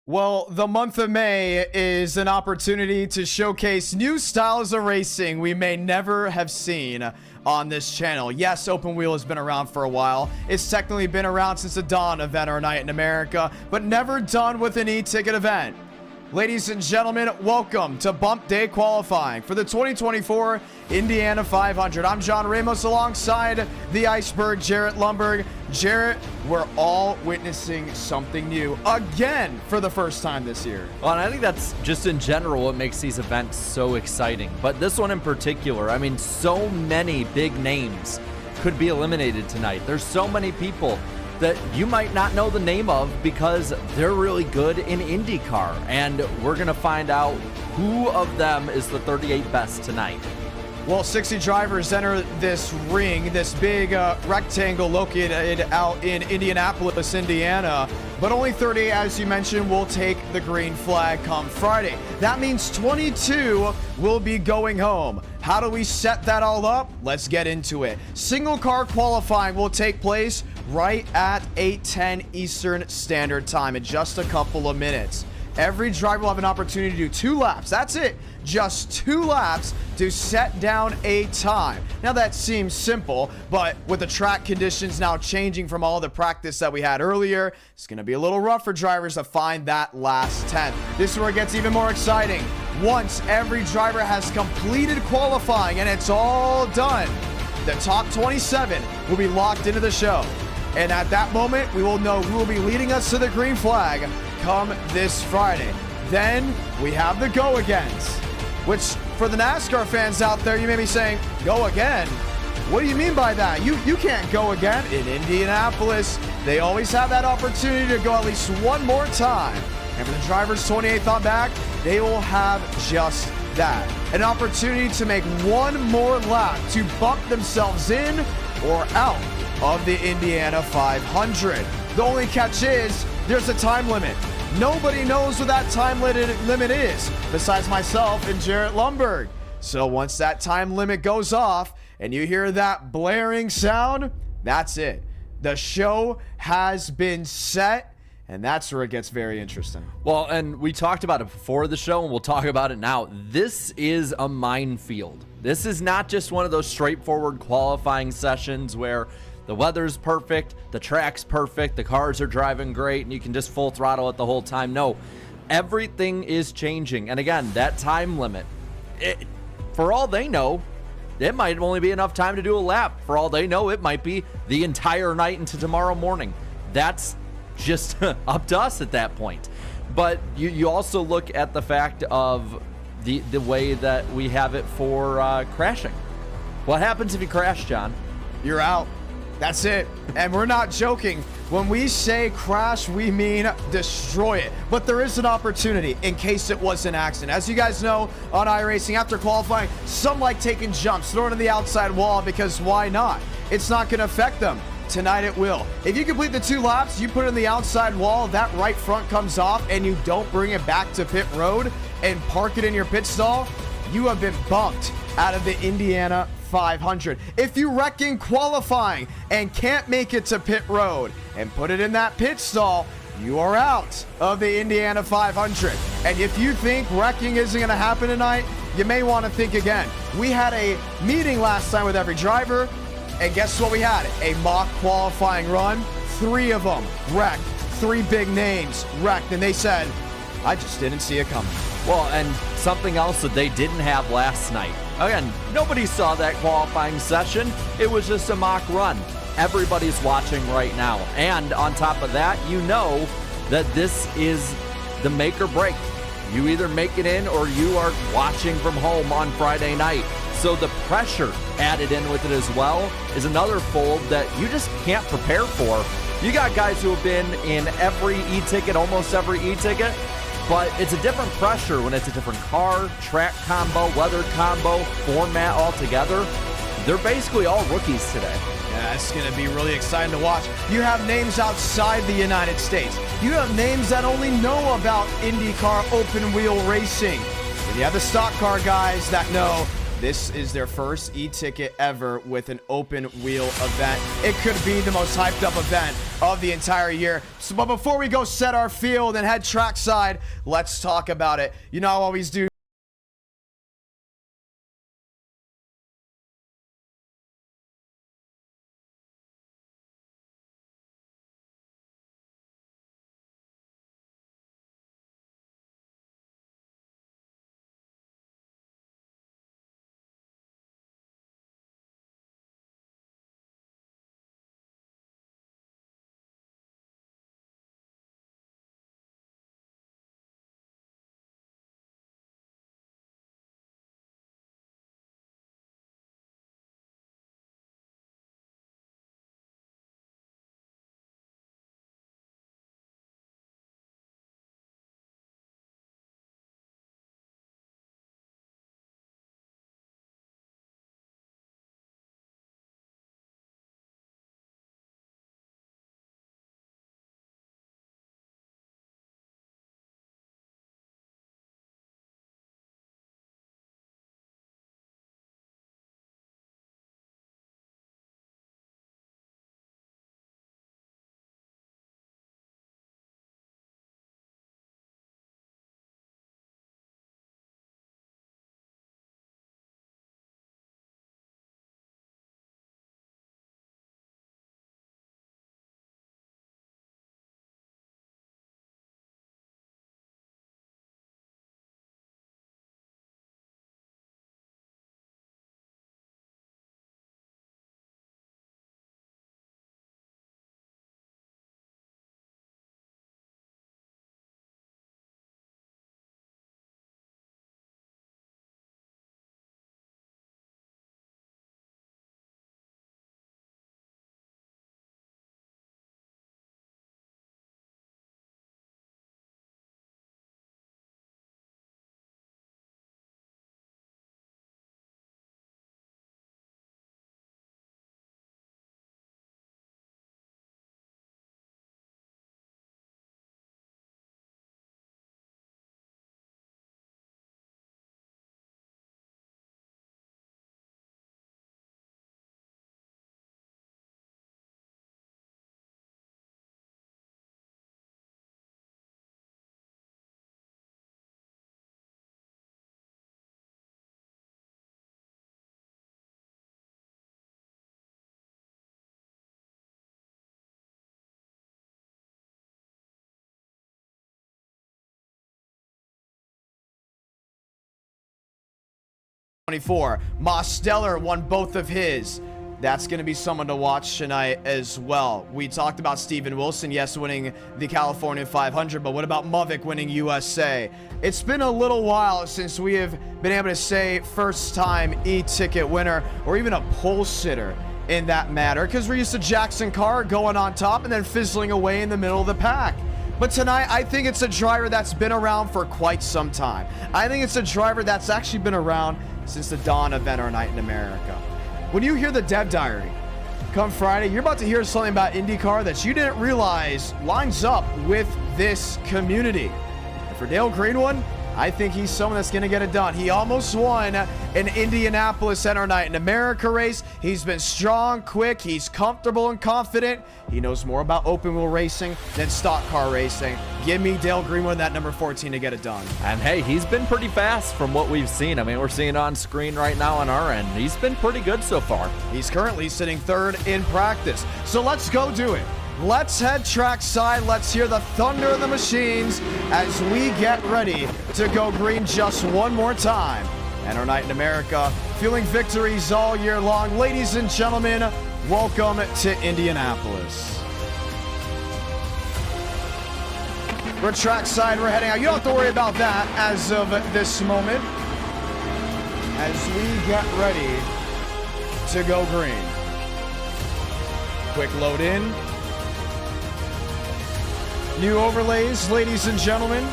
Well, the month of May is an opportunity to showcase new styles of racing we may never have seen on this channel. Yes, open wheel has been around for a while. It's technically been around since the dawn of Enter Night in America, but never done with an e-ticket event. Ladies and gentlemen, welcome to Bump Day Qualifying for the 2024 Indiana 500. I'm John Ramos alongside the Iceberg, Jarrett Lundberg. Jarrett, we're all witnessing something new again for the first time this year. Well, and I think that's just in general what makes these events so exciting. But this one in particular, I mean, so many big names could be eliminated tonight. There's so many people that you might not know the name of because they're really good in IndyCar. And we're going to find out who of them is the 38 best tonight. Well, 60 drivers enter this ring, this big rectangle located out in Indianapolis, Indiana. But only 30, as you mentioned, will take the green flag come Friday. That means 22 will be going home. How do we set that all up? Let's get into it. Single car qualifying will take place right at 8:10 Eastern Standard Time in just a couple of minutes. Every driver will have an opportunity to do 2 laps. That's it. Just 2 laps to set down a time. Now that seems simple, but with the track conditions now changing from all the practice that we had earlier, it's going to be a little rough for drivers to find that last 10. This is where it gets even more exciting. Once every driver has completed qualifying and it's all done, the top 27 will be locked into the show. And at that moment, we will know who will be leading us to the green flag come this Friday. Then we have the go-agains, which for the NASCAR fans out there, you may be saying, go again? What do you mean by that? You can't go again. In Indianapolis, they always have that opportunity to go at least one more time. And for the drivers 28th on back, they will have just that. An opportunity to make one more lap to bump themselves in or out of the Indiana 500. The only catch is there's a time limit. Nobody knows what that time limit is besides myself and Jarrett Lundberg. So once that time limit goes off and you hear that blaring sound, that's it. The show has been set, and that's where it gets very interesting. Well, and we talked about it before the show, and we'll talk about it now. This is a minefield. This is not just one of those straightforward qualifying sessions where the weather's perfect, the track's perfect, the cars are driving great, and you can just full throttle it the whole time. No, everything is changing. And again, that time limit, for all they know, it might only be enough time to do a lap. For all they know, it might be the entire night into tomorrow morning. That's just up to us at that point. But you also look at the fact of the way that we have it for crashing. What happens if you crash, John? You're out. That's it. And we're not joking. When we say crash, we mean destroy it. But there is an opportunity in case it was an accident. As you guys know, on iRacing, after qualifying, some like taking jumps, throwing to the outside wall because why not? It's not going to affect them. Tonight it will. If you complete the 2 laps, you put it in the outside wall, that right front comes off, and you don't bring it back to pit road and park it in your pit stall, you have been bumped out of the Indiana 500. If you wreck in qualifying and can't make it to pit road and put it in that pit stall, you are out of the Indiana 500. And if you think wrecking isn't going to happen tonight, you may want to think again. We had a meeting last time with every driver, and guess what we had? A mock qualifying run. 3 of them wrecked. 3 big names wrecked, and they said, I just didn't see it coming. Well, and something else that they didn't have last night. Again, nobody saw that qualifying session. It was just a mock run. Everybody's watching right now. And on top of that, you know that this is the make or break. You either make it in or you are watching from home on Friday night. So the pressure added in with it as well is another fold that you just can't prepare for. You got guys who have been in every e-ticket, almost every e-ticket, but it's a different pressure when it's a different car, track combo, weather combo, format altogether. They're basically all rookies today. Yeah, it's going to be really exciting to watch. You have names outside the United States. You have names that only know about IndyCar open wheel racing. And you have the stock car guys that know This is their first e-ticket ever with an open wheel event. It could be the most hyped up event of the entire year. So, but before we go set our field and head trackside, let's talk about it. You know, I always do. Mosteller won both of his. That's going to be someone to watch tonight as well. We talked about Steven Wilson, yes, winning the California 500, but what about Movic winning USA? It's been a little while since we have been able to say first-time e-ticket winner or even a pole sitter in that matter, because we're used to Jackson Carr going on top and then fizzling away in the middle of the pack. But tonight, I think it's a driver that's been around for quite some time. I think it's a driver that's actually been around since the dawn of Enter Night in America. When you hear the Dev Diary come Friday, you're about to hear something about IndyCar that you didn't realize lines up with this community. And for Dale Greenwood, I think he's someone that's going to get it done. He almost won an Indianapolis Enter Night in America race. He's been strong, quick, he's comfortable and confident. He knows more about open wheel racing than stock car racing. Give me Dale Greenwood, that number 14, to get it done. And hey, he's been pretty fast from what we've seen. I mean, we're seeing it on screen right now on our end. He's been pretty good so far. He's currently sitting third in practice. So let's go do it. Let's head trackside. Let's hear the thunder of the machines as we get ready to go green just one more time. Enter Night in America, fueling victories all year long. Ladies and gentlemen, welcome to Indianapolis. We're trackside, we're heading out. You don't have to worry about that as of this moment, as we get ready to go green. Quick load in. New overlays, ladies and gentlemen.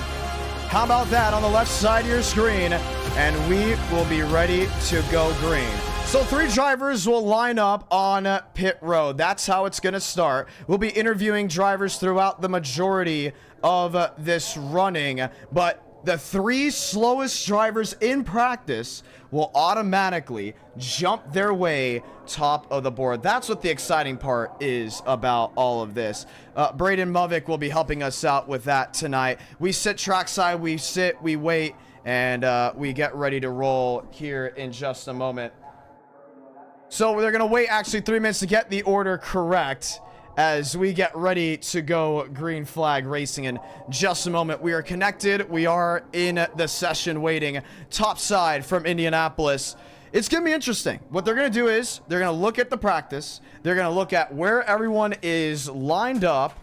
How about that on the left side of your screen? And we will be ready to go green. So 3 drivers will line up on pit road. That's how it's going to start. We'll be interviewing drivers throughout the majority of this running, but The 3 slowest drivers in practice will automatically jump their way top of the board. That's what the exciting part is about all of this. Braden Movick will be helping us out with that tonight. We sit trackside, we sit, we wait, and we get ready to roll here in just a moment. So they're going to wait actually 3 minutes to get the order correct as we get ready to go green flag racing in just a moment. We are connected. We are in the session waiting topside from Indianapolis. It's going to be interesting. What they're going to do is they're going to look at the practice. They're going to look at where everyone is lined up.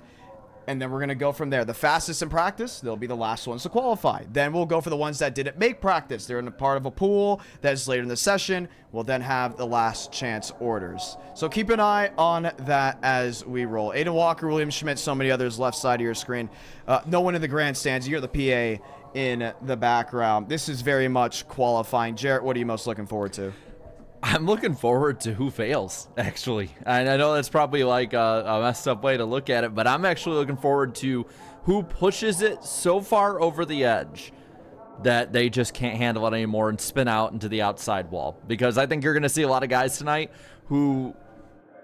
And then we're going to go from there. The fastest in practice, they'll be the last ones to qualify. Then we'll go for the ones that didn't make practice. They're in a part of a pool that's later in the session. We'll then have the last chance orders. So keep an eye on that as we roll. Aiden Walker, William Schmidt, so many others left side of your screen. No one in the grandstands. You're the PA in the background. This is very much qualifying. Jarrett, what are you most looking forward to? I'm looking forward to who fails, actually. And I know that's probably like a messed up way to look at it, but I'm actually looking forward to who pushes it so far over the edge that they just can't handle it anymore and spin out into the outside wall. Because I think you're going to see a lot of guys tonight who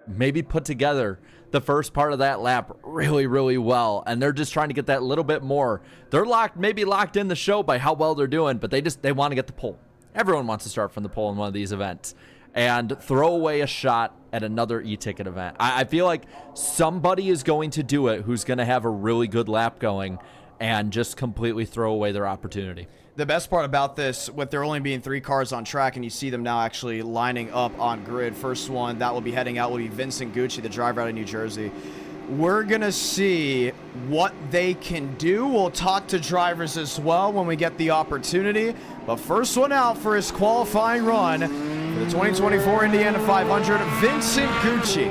maybe put together the first part of that lap really, really well, and they're just trying to get that little bit more. They're maybe locked in the show by how well they're doing, but they want to get the pole. Everyone wants to start from the pole in one of these events and throw away a shot at another e-ticket event. I feel like somebody is going to do it who's going to have a really good lap going and just completely throw away their opportunity. The best part about this, with there only being 3 cars on track, and you see them now actually lining up on grid. First one that will be heading out will be Vincent Gucci, the driver out of New Jersey. We're going to see what they can do. We'll talk to drivers as well when we get the opportunity. But first one out for his qualifying run for the 2024 Indiana 500, Vincent Gucci.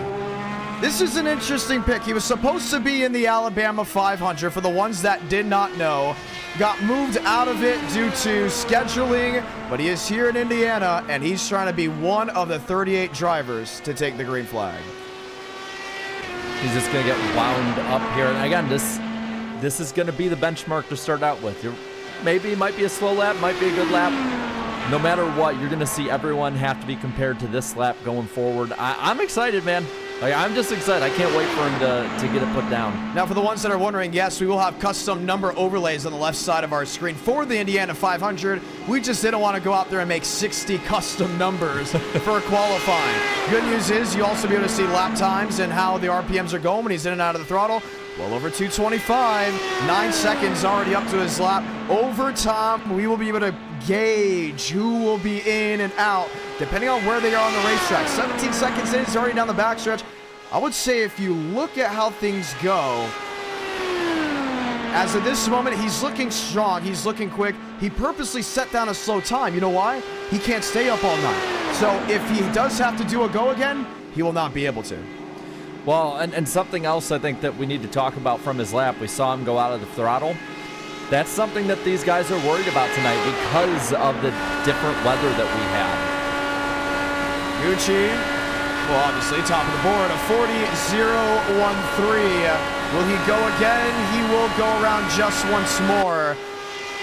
This is an interesting pick. He was supposed to be in the Alabama 500. For the ones that did not know, got moved out of it due to scheduling, but he is here in Indiana, and he's trying to be one of the 38 drivers to take the green flag. He's just going to get wound up here. And again, this is going to be the benchmark to start out with. Maybe it might be a slow lap, might be a good lap. No matter what, you're going to see everyone have to be compared to this lap going forward. I'm excited, man. I'm just excited. I can't wait for him to get it put down. Now, for the ones that are wondering, yes, we will have custom number overlays on the left side of our screen for the Indiana 500. We just didn't want to go out there and make 60 custom numbers for qualifying. Good news is you also be able to see lap times and how the RPMs are going when he's in and out of the throttle. Well over 225, 9 seconds already up to his lap. Over time, we will be able to gauge who will be in and out, depending on where they are on the racetrack. 17 seconds in, he's already down the backstretch. I would say if you look at how things go, as of this moment, he's looking strong, he's looking quick. He purposely set down a slow time. You know why? He can't stay up all night. So if he does have to do a go again, he will not be able to. Well, and something else I think that we need to talk about from his lap, we saw him go out of the throttle. That's something that these guys are worried about tonight because of the different weather that we had. Gucci, well, obviously, top of the board, a 40.013. Will he go again? He will go around just once more.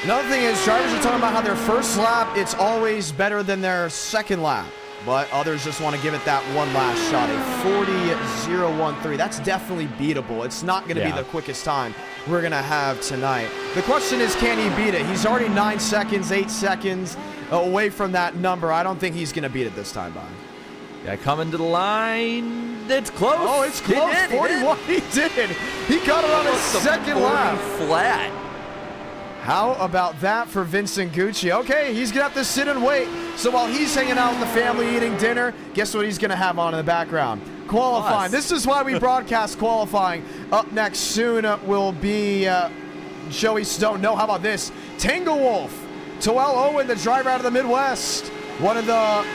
Another thing is, drivers are talking about how their first lap, it's always better than their second lap. But others just want to give it that one last shot. A 40.013. That's definitely beatable. It's not going to be the quickest time we're going to have tonight. The question is, can he beat it? He's already 9 seconds, 8 seconds away from that number. I don't think he's going to beat it this time, Bob. Yeah, coming to the line. It's close. Oh, it's close. 41. He did. He got it on his second lap. Flat. How about that for Vincent Gucci? Okay, he's going to have to sit and wait. So while he's hanging out with the family eating dinner, guess what he's going to have on in the background? Qualifying. This is why we broadcast qualifying. Up next soon will be Joey Stone. No, how about this? Tango Wolf. Toel Owen, the driver out of the Midwest. One of the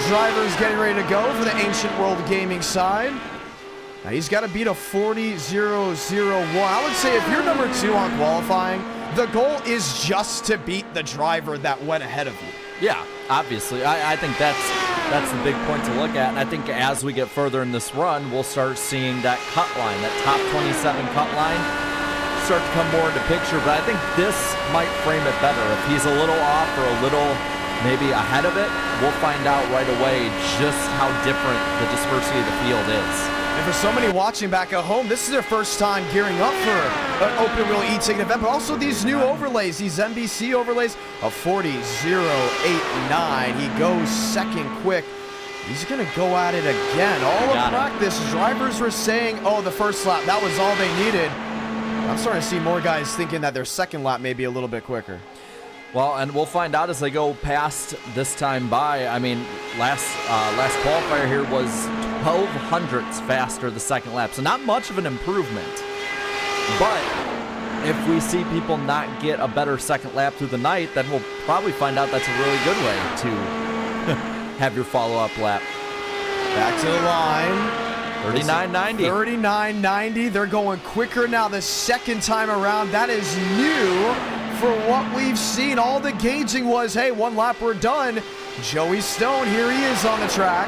drivers getting ready to go for the Ancient World Gaming side. Now he's got to beat a 40.001. I would say if you're number 2 on qualifying, the goal is just to beat the driver that went ahead of you. Yeah, obviously. I think that's the big point to look at. And I think as we get further in this run, we'll start seeing that cut line, that top 27 cut line, start to come more into picture, but I think this might frame it better. If he's a little off or a little maybe ahead of it, we'll find out right away just how different the dispersity of the field is. And for so many watching back at home, this is their first time gearing up for an open wheel e-ticket event, but also these new overlays, these NBC overlays, a 40.089. He goes second quick. He's going to go at it again. All of practice, drivers were saying, oh, the first lap, that was all they needed. I'm starting to see more guys thinking that their second lap may be a little bit quicker. Well, and we'll find out as they go past this time by. I mean, last qualifier here was 12 hundredths faster the second lap, so not much of an improvement. But if we see people not get a better second lap through the night, then we'll probably find out that's a really good way to have your follow-up lap. Back to the line. 39.90. 39.90. They're going quicker now the second time around. That is new for what we've seen. All the gauging was, hey, one lap, we're done. Joey Stone, here he is on the track.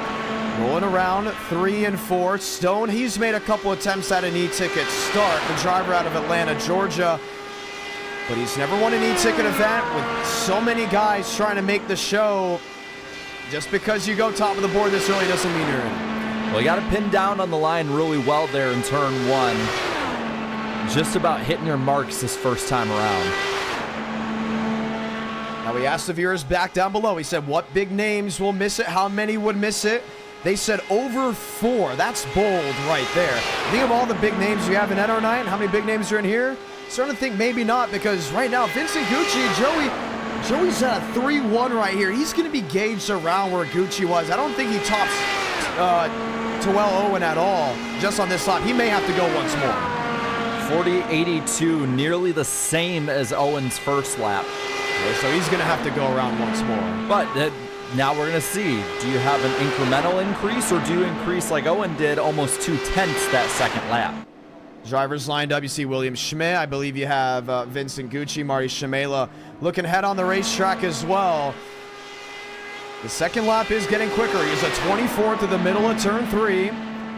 Rolling around 3 and 4. Stone, he's made a couple attempts at an e-ticket start. The driver out of Atlanta, Georgia. But he's never won an e-ticket event with so many guys trying to make the show. Just because you go top of the board this early doesn't mean you're in. Well, you got to pin down on the line really well there in turn 1. Just about hitting your marks this first time around. Now we asked the viewers back down below. We said what big names will miss it, how many would miss it. They said over 4. That's bold right there. Think of all the big names we have in NR9. How many big names are in here? Starting to think maybe not, because right now Vincent Gucci, Joey's at a 3-1 right here. He's going to be gauged around where Gucci was. I don't think he tops Terrell Owen at all just on this lap. He may have to go once more. 40.82, nearly the same as Owen's first lap. So he's going to have to go around once more. But now we're going to see, do you have an incremental increase, or do you increase like Owen did, almost 2/10 that second lap? Drivers line, WC William Schmidt. I believe you have Vincent Gucci, Marty Shimela looking ahead on the racetrack as well. The second lap is getting quicker. He's a 24th to the middle of turn 3.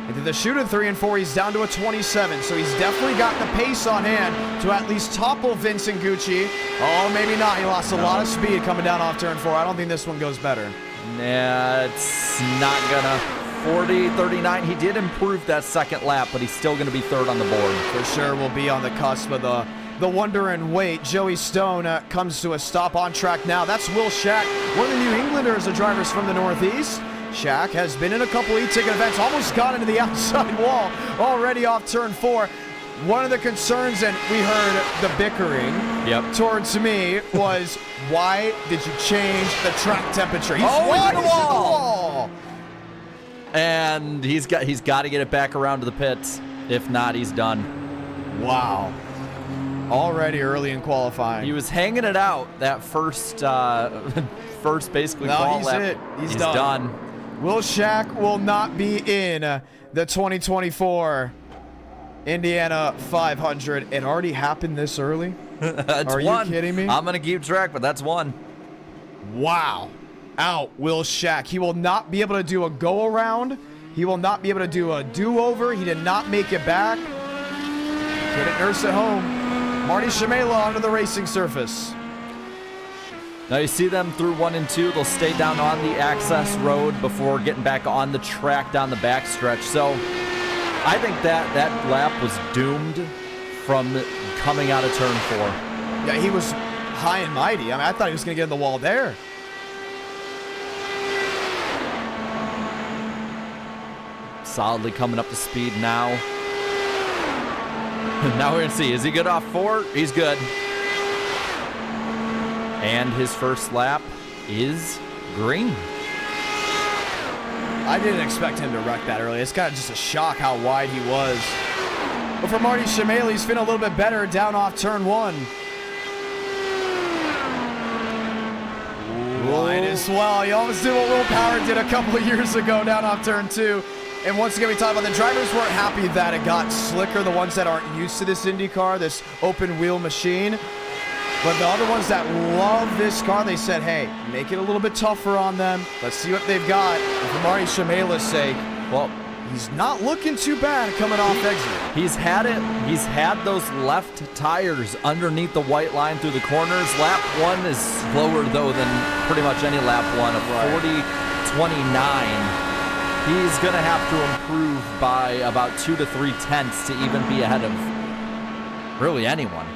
Into the chute of 3 and 4, he's down to a 27. So he's definitely got the pace on hand to at least topple Vincent Gucci. Oh, maybe not. He lost a lot of speed coming down off turn 4. I don't think this one goes better. Nah, it's not gonna. 40.39. He did improve that second lap, but he's still going to be third on the board. For sure, we'll be on the cusp of the wonder and wait. Joey Stone comes to a stop on track now. That's Will Shack, one of the New Englanders, the drivers from the Northeast. Shack has been in a couple e-ticket events, almost got into the outside wall already off turn 4. One of the concerns, and we heard the bickering towards me, was why did you change the track temperature? He's wide the wall. And he's got to get it back around to the pits. If not, he's done. Wow. Already early in qualifying. He was hanging it out that first basically qual lap. He's done. Will Shack will not be in the 2024 Indiana 500. It already happened this early? Are you kidding me? I'm going to keep track, but that's one. Wow. Out Will Shack. He will not be able to do a go around. He will not be able to do a do-over. He did not make it back. Get it, nurse at home. Marty Shimela onto the racing surface. Now you see them through 1 and 2. They'll stay down on the access road before getting back on the track down the backstretch. So I think that lap was doomed from coming out of turn 4. Yeah, he was high and mighty. I mean, I thought he was going to get in the wall there. Solidly coming up to speed now. Now we're going to see. Is he good off 4? He's good. And his first lap is green. I didn't expect him to wreck that early. It's kind of just a shock how wide he was. But for Marty Shimela, he's feeling a little bit better down off turn 1. Wide as well. He almost did what Will Power did a couple of years ago down off turn 2. And once again, we talked about the drivers weren't happy that it got slicker, the ones that aren't used to this IndyCar, this open wheel machine. But the other ones that love this car, they said, hey, make it a little bit tougher on them. Let's see what they've got. And for Marty Shimela's sake, well, He's not looking too bad coming off exit. He's had it. He's had those left tires underneath the white line through the corners. Lap 1 is slower, though, than pretty much any lap 1 of 40.29. He's going to have to improve by about 2 to 3 tenths to even be ahead of really anyone.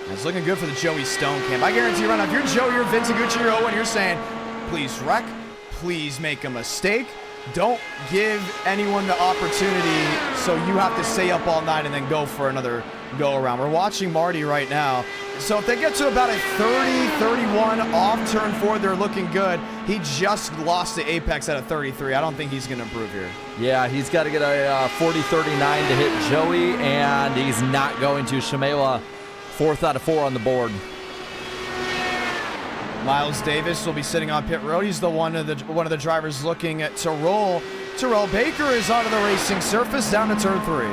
It's looking good for the Joey Stone camp. I guarantee you right now, if you're Joe, you're Vince Iguchi, you're Owen, you're saying, please wreck, please make a mistake. Don't give anyone the opportunity so you have to stay up all night and then go for another go around. We're watching Marty right now. So if they get to about a 30-31 off turn 4, they're looking good. He just lost the apex at a 33. I don't think he's going to improve here. Yeah, he's got to get a 40-39 to hit Joey, and he's not going to. Shamela, 4th out of 4 on the board. Miles Davis will be sitting on pit road. He's the one of the drivers looking to roll. Terrell Baker is onto the racing surface down to turn 3.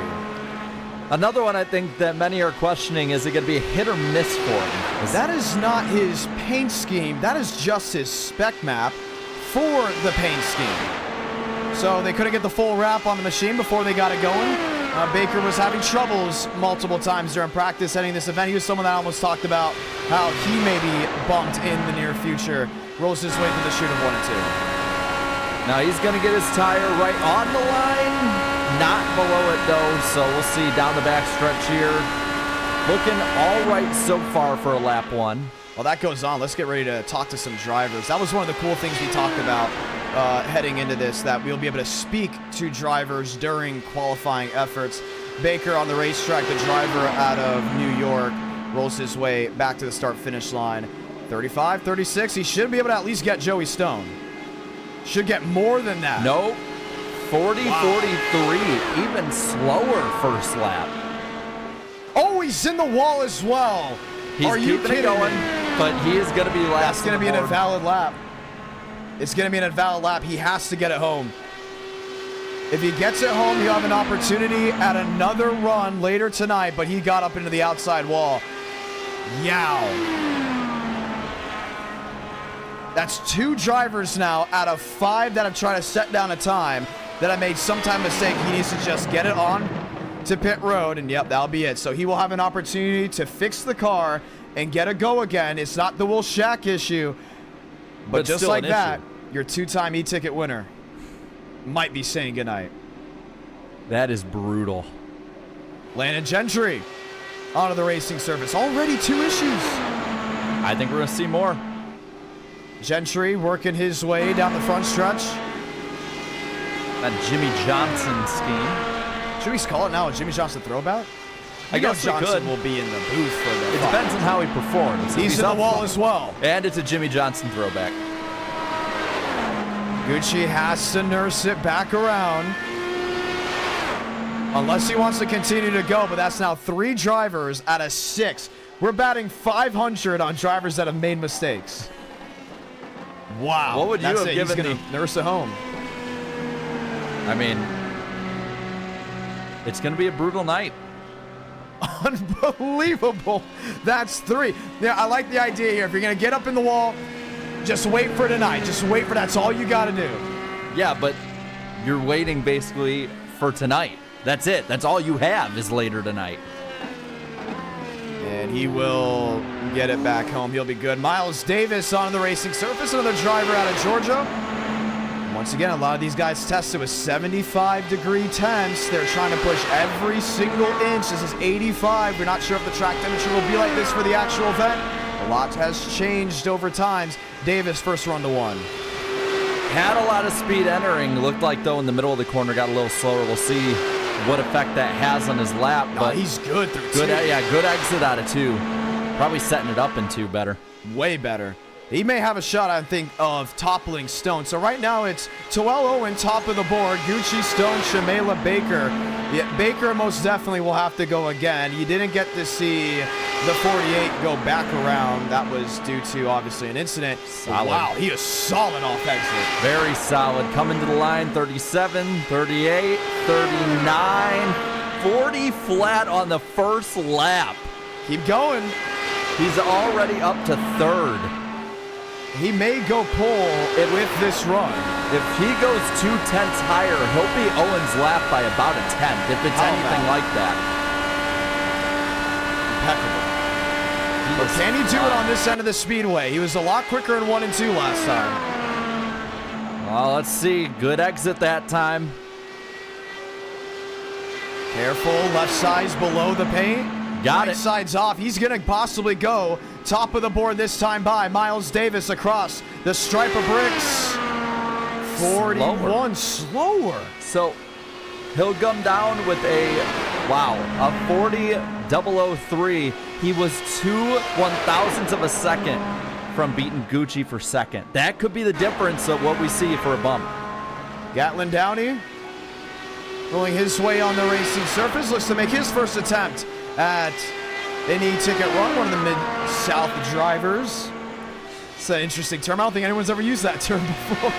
Another one I think that many are questioning, is it going to be a hit or miss for him? That is not his paint scheme. That is just his spec map for the paint scheme. So they couldn't get the full wrap on the machine before they got it going. Baker was having troubles multiple times during practice heading this event. He was someone that almost talked about how he may be bumped in the near future. Rolls his way through the chute of 1 and 2. Now he's going to get his tire right on the line. Not below it, though, so we'll see down the back stretch here. Looking all right so far for a lap 1. Well, that goes on. Let's get ready to talk to some drivers. That was one of the cool things we talked about heading into this, that we'll be able to speak to drivers during qualifying efforts. Baker on the racetrack, the driver out of New York, rolls his way back to the start-finish line. 35-36. He should be able to at least get Joey Stone. Should get more than that. Nope. 40-43. Even slower first lap. Oh, he's in the wall as well. He's Are you keeping it kidding going, me? but he is going to be last. That's going to be an invalid lap. It's going to be an invalid lap. He has to get it home. If he gets it home, he'll have an opportunity at another run later tonight, but he got up into the outside wall. Yow. That's 2 drivers now out of 5 that have tried to set down a time that have made some time mistake. He needs to just get it on to pit road, and yep, that'll be it. So he will have an opportunity to fix the car and get a go again. It's not the Will Shack issue, but just like that, your 2-time e-ticket winner might be saying goodnight. That is brutal. Landon Gentry onto the racing surface. Already 2 issues. I think we're going to see more. Gentry working his way down the front stretch. That Jimmy Johnson scheme. Should we call it now a Jimmy Johnson throwback? I guess Johnson will be in the booth for the It depends on how he performs. He's in the wall as well. And it's a Jimmy Johnson throwback. Gucci has to nurse it back around. Unless he wants to continue to go, but that's now 3 drivers out of 6. We're batting 500 on drivers that have made mistakes. Wow. What would you have given He's going to nurse it home. I mean, it's going to be a brutal night. Unbelievable. That's 3. Yeah, I like the idea here. If you're going to get up in the wall, just wait for tonight. Just wait for that's all you got to do. Yeah, but you're waiting basically for tonight. That's it. That's all you have is later tonight. And he will get it back home. He'll be good. Miles Davis on the racing surface. Another driver out of Georgia. Once again, a lot of these guys tested with 75-degree temps. They're trying to push every single inch. This is 85. We're not sure if the track temperature will be like this for the actual event. A lot has changed over times. Davis, first run to 1. Had a lot of speed entering. Looked like, though, in the middle of the corner, got a little slower. We'll see what effect that has on his lap. But he's good through 2. Good exit out of 2. Probably setting it up in 2 better. Way better. He may have a shot, I think, of toppling Stone. So right now it's Terrell Owen, top of the board. Gucci, Stone, Shamela, Baker. Yeah, Baker most definitely will have to go again. You didn't get to see the 48 go back around. That was due to, obviously, an incident. Solid. Wow, he is solid off exit. Very solid. Coming to the line, 37, 38, 39, 40 flat on the first lap. Keep going. He's already up to 3rd. he may go pole with this run. If he goes 2 tenths higher, he'll be Owens' lap by about a tenth, if it's anything like that. Impeccable. But can he do it on this end of the speedway? He was a lot quicker in 1 and 2 last time. Well, let's see. Good exit that time. Careful, left side's below the paint. Got right it. Side's off. He's going to possibly go top of the board this time by Miles Davis across the stripe of bricks. 41 slower. So he'll come down with a 40.003. He was 2/1000ths of a second from beating Gucci for second. That could be the difference of what we see for a bump. Gatlin Downey rolling his way on the racing surface. Looks to make his first attempt at an e-ticket run. One of the Mid-South drivers. It's an interesting term. I don't think anyone's ever used that term before.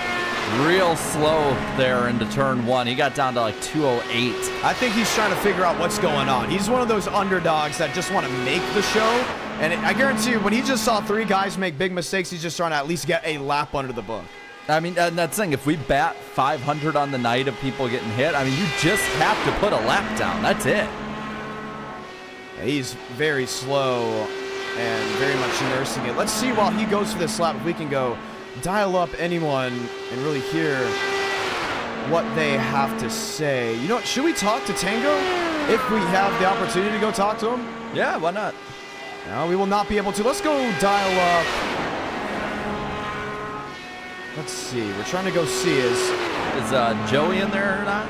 Real slow there into turn 1. He got down to like 2:08. I think he's trying to figure out what's going on. He's one of those underdogs that just want to make the show. And I guarantee you, when he just saw 3 guys make big mistakes, he's just trying to at least get a lap under the book. I mean, and that's the thing. If we bat 500 on the night of people getting hit, I mean, you just have to put a lap down. That's it. He's very slow and very much nursing it. Let's see while he goes for this lap if we can go dial up anyone and really hear what they have to say. You know what? Should we talk to Tango if we have the opportunity to go talk to him? Yeah, why not? No, we will not be able to. Let's go dial up. Let's see. We're trying to go see. Is Joey in there or not?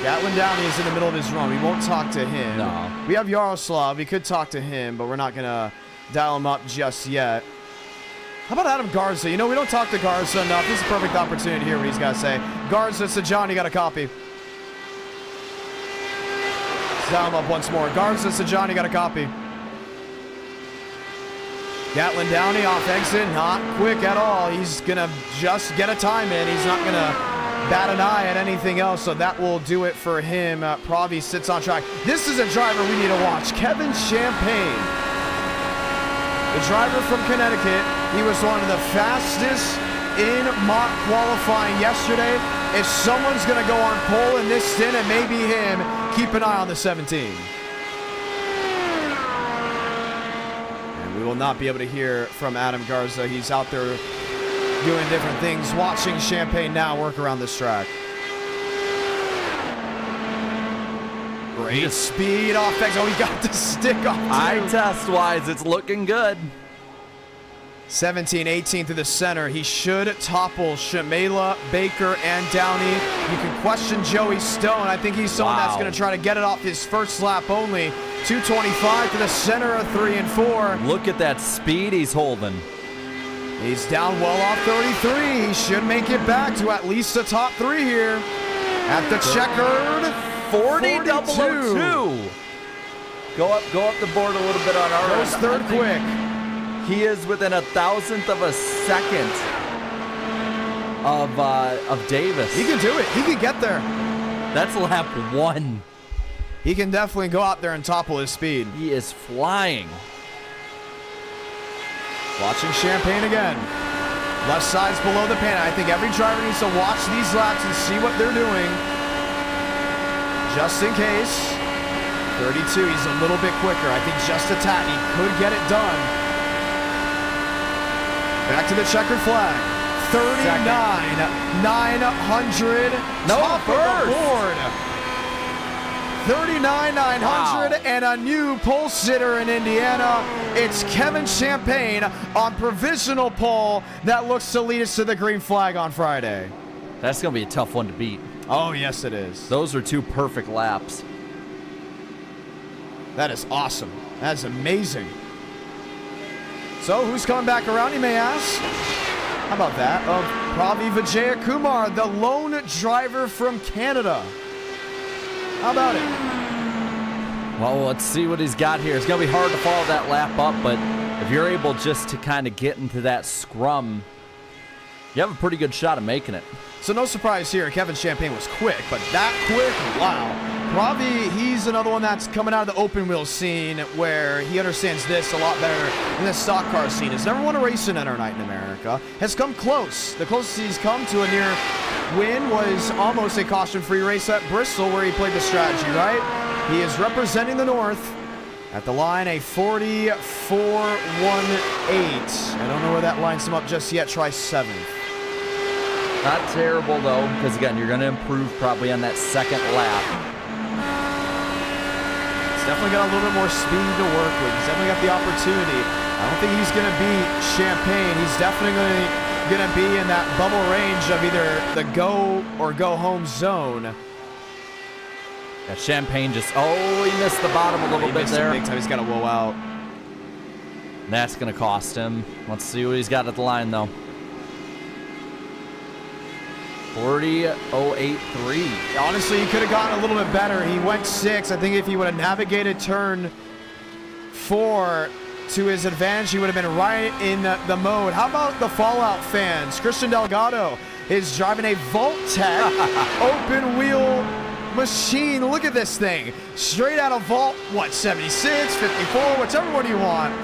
Gatlin Downey is in the middle of his run. We won't talk to him. No. We have Yaroslav. We could talk to him, but we're not going to dial him up just yet. How about Adam Garza? You know, we don't talk to Garza enough. This is a perfect opportunity to hear what he's got to say. Garza to John, you got a copy. Let's dial him up once more. Garza to John, you got a copy. Gatlin Downey off exit, not quick at all. He's going to just get a time in. He's not going to bat an eye at anything else, so that will do it for him. Pravi sits on track. This is a driver we need to watch. Kevin Champagne, the driver from Connecticut. He was one of the fastest in mock qualifying yesterday. If someone's going to go on pole in this stint, it may be him. Keep an eye on the 17. We will not be able to hear from Adam Garza. He's out there doing different things, watching Champagne now work around this track. Great speed off exit. Oh, he got the stick off too. Eye test-wise, it's looking good. 17, 18 through the center. He should topple Shamela, Baker, and Downey. You can question Joey Stone. I think he's someone that's going to try to get it off his first lap only. 225 to the center of 3 and 4. Look at that speed he's holding. He's down well off 33. He should make it back to at least the top 3 here. At the checkered 40.002. Go up the board a little bit on our Goes third quick. He is within 1,000th of a second of Davis. He can do it. He can get there. That's lap 1. He can definitely go out there and topple his speed. He is flying. Watching Champagne again. Left side's below the pan. I think every driver needs to watch these laps and see what they're doing. Just in case. 32, he's a little bit quicker. I think just a tad. He could get it done. Back to the checkered flag. 39,900. Top of the board. 39,900 and a new pole sitter in Indiana. It's Kevin Champagne on provisional pole that looks to lead us to the green flag on Friday. That's going to be a tough one to beat. Oh, yes, it is. Those are 2 perfect laps. That is awesome. That is amazing. So, who's coming back around, you may ask? How about that? Of Pravi Vijayakumar, the lone driver from Canada. How about it? Well, let's see what he's got here. It's going to be hard to follow that lap up, but if you're able just to kind of get into that scrum, you have a pretty good shot of making it. So no surprise here, Kevin Champagne was quick, but that quick, wow. Probably he's another one that's coming out of the open wheel scene where he understands this a lot better than the stock car scene. Has never won a race in Enter Night in America. Has come close. The closest he's come to a near win was almost a caution-free race at Bristol where he played the strategy, right? He is representing the North at the line, a 44.18. I don't know where that lines him up just yet. Try 7th. Not terrible, though, because, again, you're going to improve probably on that second lap. He's definitely got a little bit more speed to work with. He's definitely got the opportunity. I don't think he's going to beat Champagne. He's definitely going to be in that bubble range of either the go or go home zone. Yeah, Champagne just, he missed the bottom a little bit there. Big time. He's got to woe out. That's going to cost him. Let's see what he's got at the line, though. 40.083. Honestly, he could have gotten a little bit better. He went 6. I think if he would have navigated turn 4 to his advantage, he would have been right in the mode. How about the Fallout fans? Christian Delgado is driving a Vault-Tec open wheel machine. Look at this thing. Straight out of Vault, what, 76, 54, whichever one you want.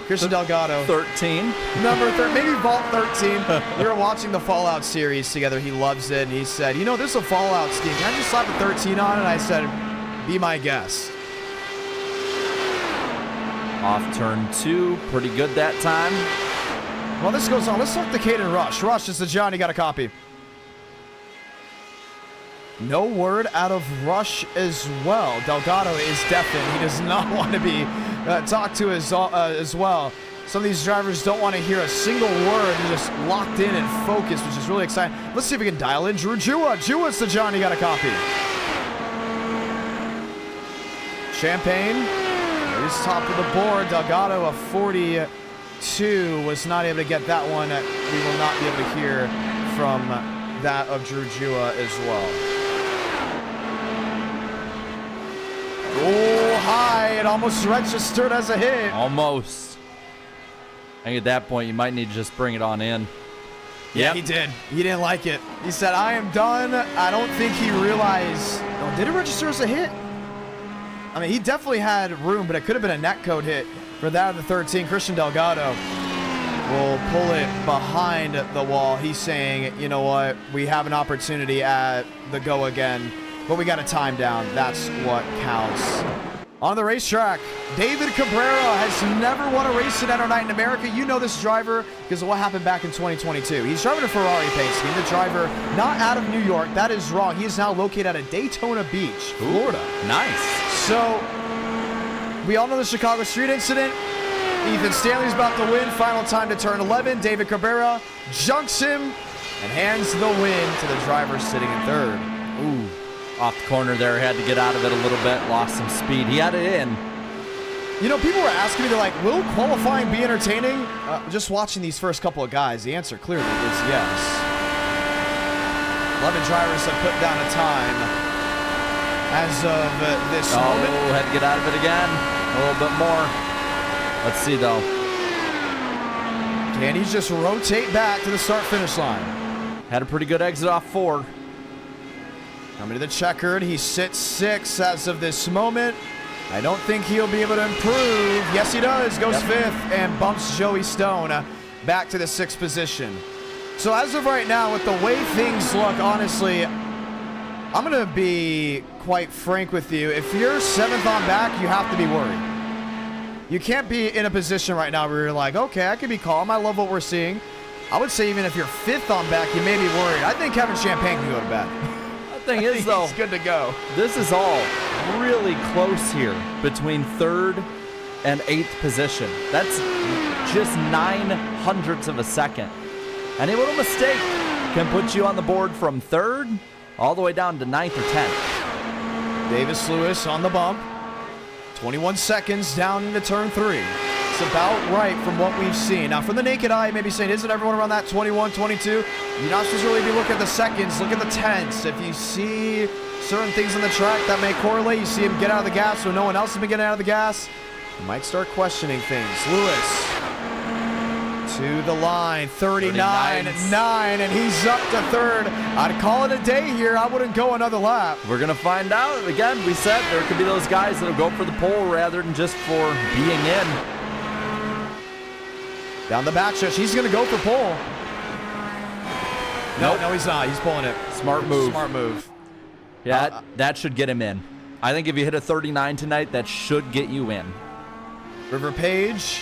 Christian Delgado. 13. Number 13, maybe Vault 13. We were watching the Fallout series together. He loves it. And he said, you know, there's a Fallout scheme. Can I just slap a 13 on it? And I said, be my guest. Off turn 2. Pretty good that time. Well, this goes on. Let's talk to Caden Rush. Rush, this is John. You got a copy. No word out of Rush as well. Delgado is deafened. He does not want to be talked to as well. Some of these drivers don't want to hear a single word. They're just locked in and focused, which is really exciting. Let's see if we can dial in Drew Jua. Jua's the John. You got a copy. Champagne is top of the board. Delgado, a 42, was not able to get that one. We will not be able to hear from that of Drew Jua as well. Oh, high. It almost registered as a hit. Almost. I think at that point, you might need to just bring it on in. Yeah, he did. He didn't like it. He said, I am done. I don't think he realized. Oh, did it register as a hit? I mean, he definitely had room, but it could have been a netcode hit for that of the 13. Christian Delgado will pull it behind the wall. He's saying, you know what? We have an opportunity at the go again, but we got to time down. That's what counts. On the racetrack, David Cabrera has never won a race in Enter Night in America. You know this driver because of what happened back in 2022. He's driving a Ferrari paint scheme. The driver not out of New York. That is wrong. He is now located out of Daytona Beach, Florida. Ooh, nice. So, we all know the Chicago Street incident. Ethan Stanley's about to win. Final time to turn 11. David Cabrera junks him and hands the win to the driver sitting in third. Ooh. Off the corner there, had to get out of it a little bit, lost some speed. He had it in. You know, people were asking me, they're like, will qualifying be entertaining? Just watching these first couple of guys, the answer clearly is yes. 11 drivers have put down a time as of this moment. Oh, had to get out of it again. A little bit more. Let's see, though. Can he just rotate back to the start-finish line? Had a pretty good exit off 4. Coming to the checkered, he sits 6 as of this moment. I don't think he'll be able to improve. Yes, he does. Goes 5th and bumps Joey Stone back to the 6th position. So as of right now, with the way things look, honestly, I'm going to be quite frank with you. If you're 7th on back, you have to be worried. You can't be in a position right now where you're like, okay, I can be calm. I love what we're seeing. I would say even if you're 5th on back, you may be worried. I think Kevin Champagne can go to bed. Thing is, though, he's good to go. This is all really close here between 3rd and 8th position. That's just 0.09 of a second. Any little mistake can put you on the board from 3rd all the way down to 9th or 10th. Davis Lewis on the bump. 21 seconds down into turn 3. It's about right from what we've seen. Now, from the naked eye, maybe saying, isn't everyone around that 21, 22? You're not supposed to really be looking at the seconds. Look at the tenths. If you see certain things on the track that may correlate, you see him get out of the gas when no one else has been getting out of the gas, you might start questioning things. Lewis To the line, 39-9, and he's up to third. I'd call it a day here. I wouldn't go another lap. We're going to find out. Again, we said there could be those guys that'll go for the pole rather than just for being in. Down the backstretch, he's going to go for pole. Nope. No, he's not. He's pulling it. Smart move. Smart move. Yeah, that should get him in. I think if you hit a 39 tonight, that should get you in. River Page,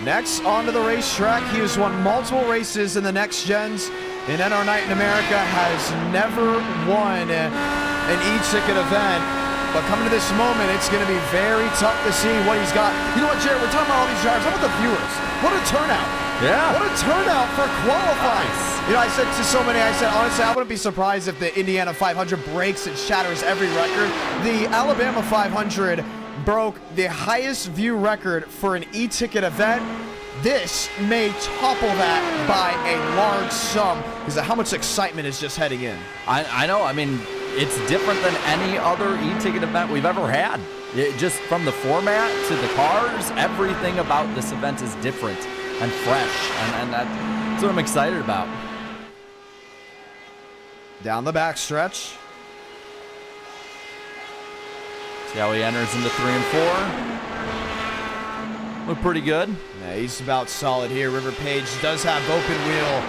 next onto the racetrack. He has won multiple races in the Next Gens. In NR Night in America, has never won an e-ticket event. But coming to this moment, it's going to be very tough to see what he's got. You know what, Jared? We're talking about all these drivers. How about the viewers? What a turnout. Yeah. What a turnout for qualifying. Nice. You know, I said to so many, I said, honestly, I wouldn't be surprised if the Indiana 500 breaks and shatters every record. The Alabama 500 broke the highest view record for an e-ticket event. This may topple that by a large sum because of how much excitement is just heading in. I know. I mean, it's different than any other e-ticket event we've ever had. Just from the format to the cars, everything about this event is different and fresh, and that's what I'm excited about. Down the backstretch. See how he enters into 3 and 4. Look pretty good. Yeah, he's about solid here. River Page does have open wheel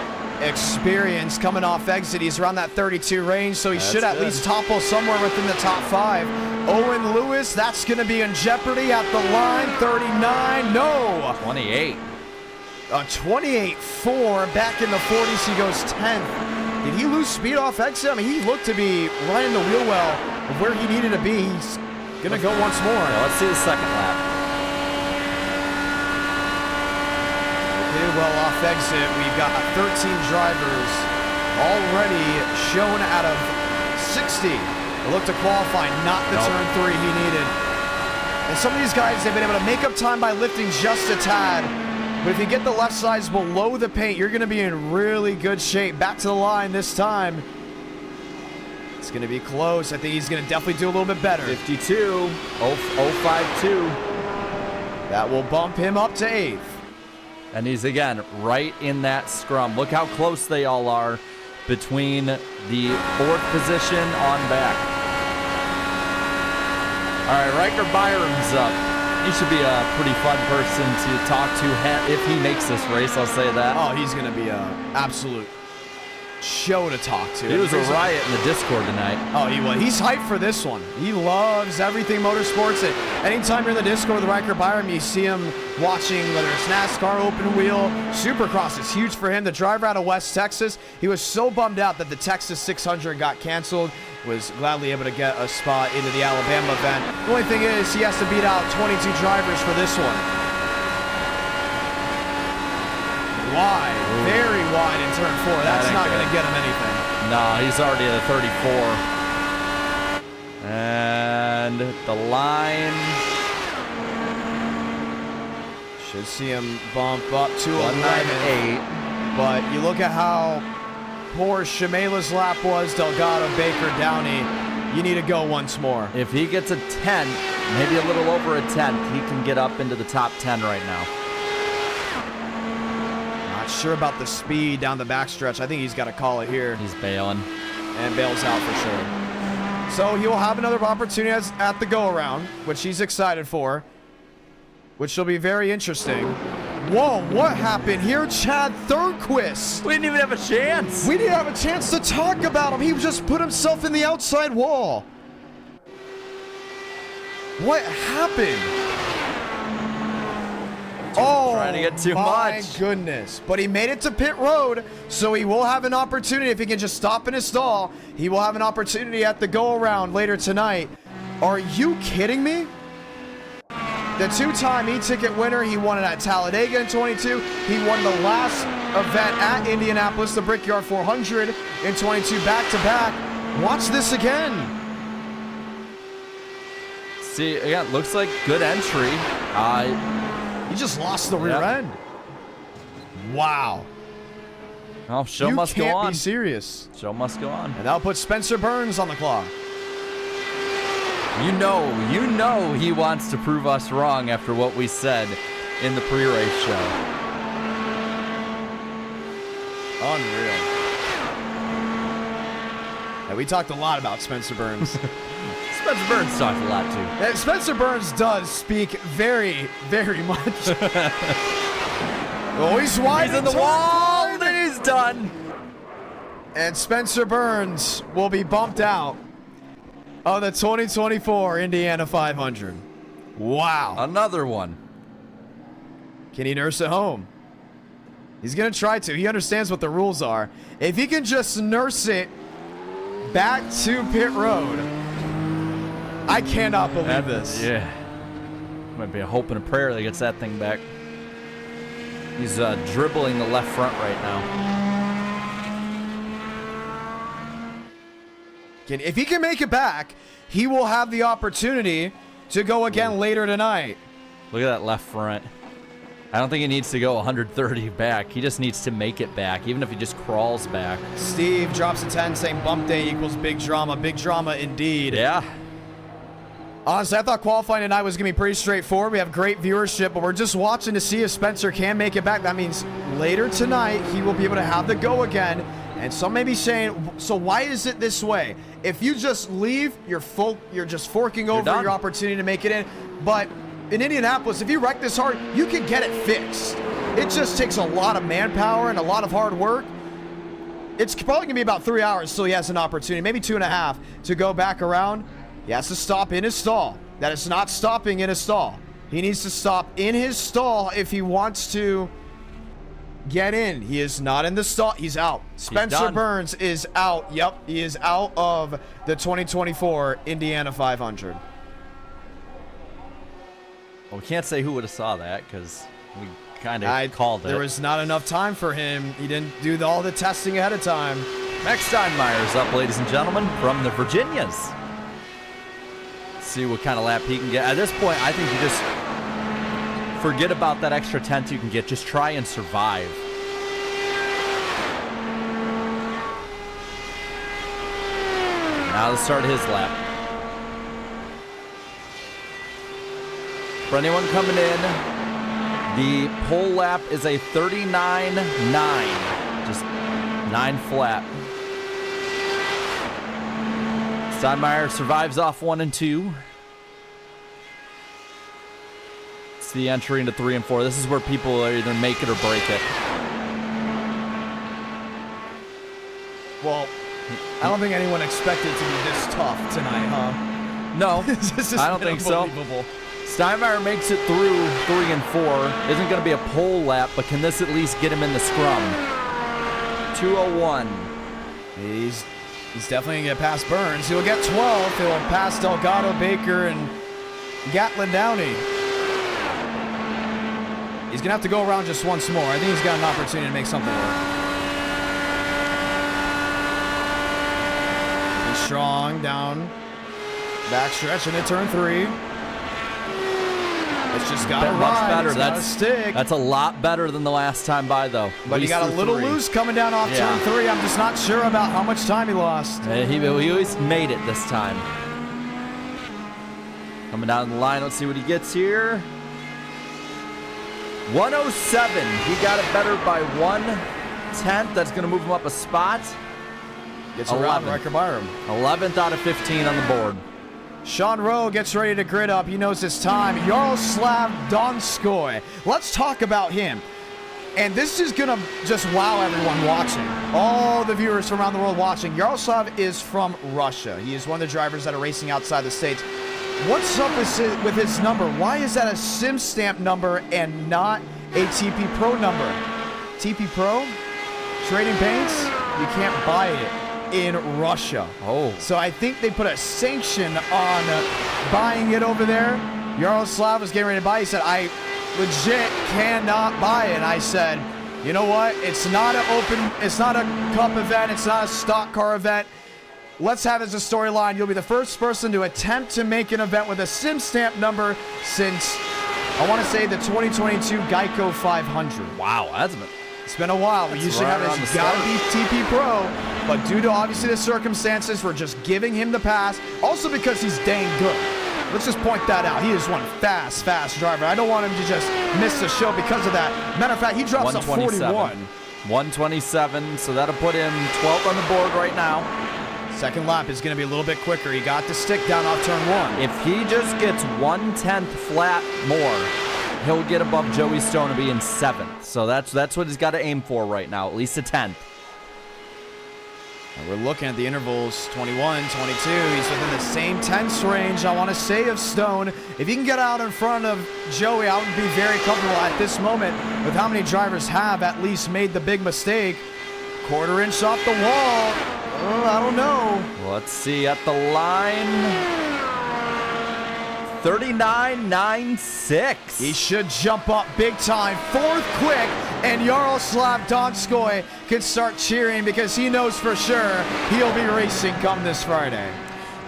experience coming off exit. He's around that 32 range, so he should at least topple somewhere within the top 5. Owen Lewis, that's going to be in jeopardy at the line. 39, no. 28. A 28.4 back in the 40s. He goes 10th. Did he lose speed off exit? I mean, he looked to be right in the wheel well of where he needed to be. He's going to go once more. Yeah, let's see the second lap. Okay, well, off exit, we've got 13 drivers already shown out of 60. They look to qualify, not the turn 3 he needed. And some of these guys, they've been able to make up time by lifting just a tad. But if you get the left sides below the paint, you're going to be in really good shape. Back to the line this time. It's going to be close. I think he's going to definitely do a little bit better. 52, 052. That will bump him up to 8th. And he's, again, right in that scrum. Look how close they all are between the 4th position on back. All right, Riker Byram's up. He should be a pretty fun person to talk to if he makes this race, I'll say that. Oh, he's going to be an absolute show to talk to. He was a riot in the Discord tonight. Oh, he was. He's hyped for this one. He loves everything motorsports. And anytime you're in the Discord with Riker Byram, you see him watching, whether it's NASCAR, open wheel, Supercross is huge for him. The driver out of West Texas, he was so bummed out that the Texas 600 got canceled. Was gladly able to get a spot into the Alabama event. The only thing is he has to beat out 22 drivers for this one. Wide, very wide in turn 4. That's not going to get him anything. No, he's already at a 34. And the line. Should see him bump up to 11. 198. But you look at how poor Shamela's lap was, Delgado, Baker, Downey. You need to go once more. If he gets a 10, maybe a little over a 10th, he can get up into the top 10 right now. Not sure about the speed down the backstretch. I think he's got to call it here. He's bailing. And bails out for sure. So he will have another opportunity at the go-around, which he's excited for, which will be very interesting. Whoa, what happened here? Chad Thurquist. We didn't even have a chance. We didn't have a chance to talk about him. He just put himself in the outside wall. What happened? Oh, trying to get too much. My goodness. But he made it to pit road, so he will have an opportunity. If he can just stop in his stall, he will have an opportunity at the go-around later tonight. Are you kidding me? The 2-time e-ticket winner, he won it at Talladega in 22. He won the last event at Indianapolis, the Brickyard 400 in 22, back-to-back. Watch this again. See, again, looks like good entry. He just lost the rear end. Wow. Oh, show must go on. You can't be serious. Show must go on. And that'll put Spencer Burns on the clock. You know he wants to prove us wrong after what we said in the pre-race show. Unreal. Yeah, we talked a lot about Spencer Burns. Spencer Burns talked a lot too. And Spencer Burns does speak very, very much. Oh, he's wide. He's in the wall, and he's done. And Spencer Burns will be bumped out of the 2024 Indiana 500. Wow. Another one. Can he nurse it home? He's going to try to. He understands what the rules are. If he can just nurse it back to pit road, I cannot believe this. Yeah. Might be a hope and a prayer that gets that thing back. He's dribbling the left front right now. If he can make it back, he will have the opportunity to go again later tonight. Look at that left front. I don't think he needs to go 130 back. He just needs to make it back, even if he just crawls back. Steve drops a 10 saying bump day equals big drama. Big drama indeed. Yeah. Honestly, I thought qualifying tonight was going to be pretty straightforward. We have great viewership, but we're just watching to see if Spencer can make it back. That means later tonight, he will be able to have the go again. And some may be saying, so why is it this way? If you just leave, you're just forking over your opportunity to make it in. But in Indianapolis, if you wreck this hard, you can get it fixed. It just takes a lot of manpower and a lot of hard work. It's probably going to be about 3 hours till he has an opportunity, maybe 2.5, to go back around. He has to stop in his stall. That is not stopping in his stall. He needs to stop in his stall if he wants to get in. He is not in the stall. He's out. Spencer Burns is out. Yep, he is out of the 2024 Indiana 500. Well, we can't say who would have saw that because we kind of called it. There was not enough time for him. He didn't do all the testing ahead of time. Max Steinmeier's up, ladies and gentlemen, from the Virginias. See what kind of lap he can get. At this point, I think you just forget about that extra 10th you can get. Just try and survive. Now the start of his lap. For anyone coming in, the pole lap is a 39.9. Just 9 flat. Steinmeier survives off 1 and 2. It's the entry into 3 and 4. This is where people either make it or break it. Well, I don't think anyone expected it to be this tough tonight, huh? No, I don't think so. Steinmeier makes it through 3 and 4. Isn't going to be a pole lap, but can this at least get him in the scrum? 2:01. He's definitely going to get past Burns. He'll get 12th. He'll pass Delgado, Baker, and Gatlin Downey. He's going to have to go around just once more. I think he's got an opportunity to make something work. He's strong, down, backstretch into turn 3. It's just got to ride. It's got to stick. That's a lot better than the last time by, though. But he got a little loose coming down off turn 3. I'm just not sure about how much time he lost. He always made it this time. Coming down the line. Let's see what he gets here. 107. He got it better by 1/10. That's going to move him up a spot. Gets around Riker Byram. 11th out of 15 on the board. Sean Rowe gets ready to grid up. He knows his time. Yaroslav Donskoy. Let's talk about him. And this is going to just wow everyone watching. All the viewers from around the world watching. Yaroslav is from Russia. He is one of the drivers that are racing outside the States. What's up with his number? Why is that a sim stamp number and not a TP Pro number? TP Pro? Trading paints? You can't buy it in Russia. Oh. So I think they put a sanction on buying it over there. Yaroslav was getting ready to buy. He said, I legit cannot buy it. And I said, you know what? It's not it's not a cup event. It's not a stock car event. Let's have it as a storyline. You'll be the first person to attempt to make an event with a sim stamp number since, I want to say, the 2022 Geico 500. Wow, it's been a while. We usually have it as gotta be TP Pro, but due to obviously the circumstances, we're just giving him the pass. Also because he's dang good. Let's just point that out. He is one fast driver. I don't want him to just miss the show because of that. Matter of fact, he drops a 41. 127, so that'll put him 12th on the board right now. Second lap is going to be a little bit quicker. He got the stick down off turn 1. If he just gets 1/10 flat more, he'll get above Joey Stone and be in 7th. So that's what he's got to aim for right now, at least a 10th. And we're looking at the intervals, 21, 22. He's within the same tenths range, I want to say, of Stone. If he can get out in front of Joey, I would be very comfortable at this moment with how many drivers have at least made the big mistake. Quarter inch off the wall. I don't know. Let's see at the line. 39.96. He should jump up big time. 4th quick, and Yaroslav Donskoy can start cheering because he knows for sure he'll be racing come this Friday.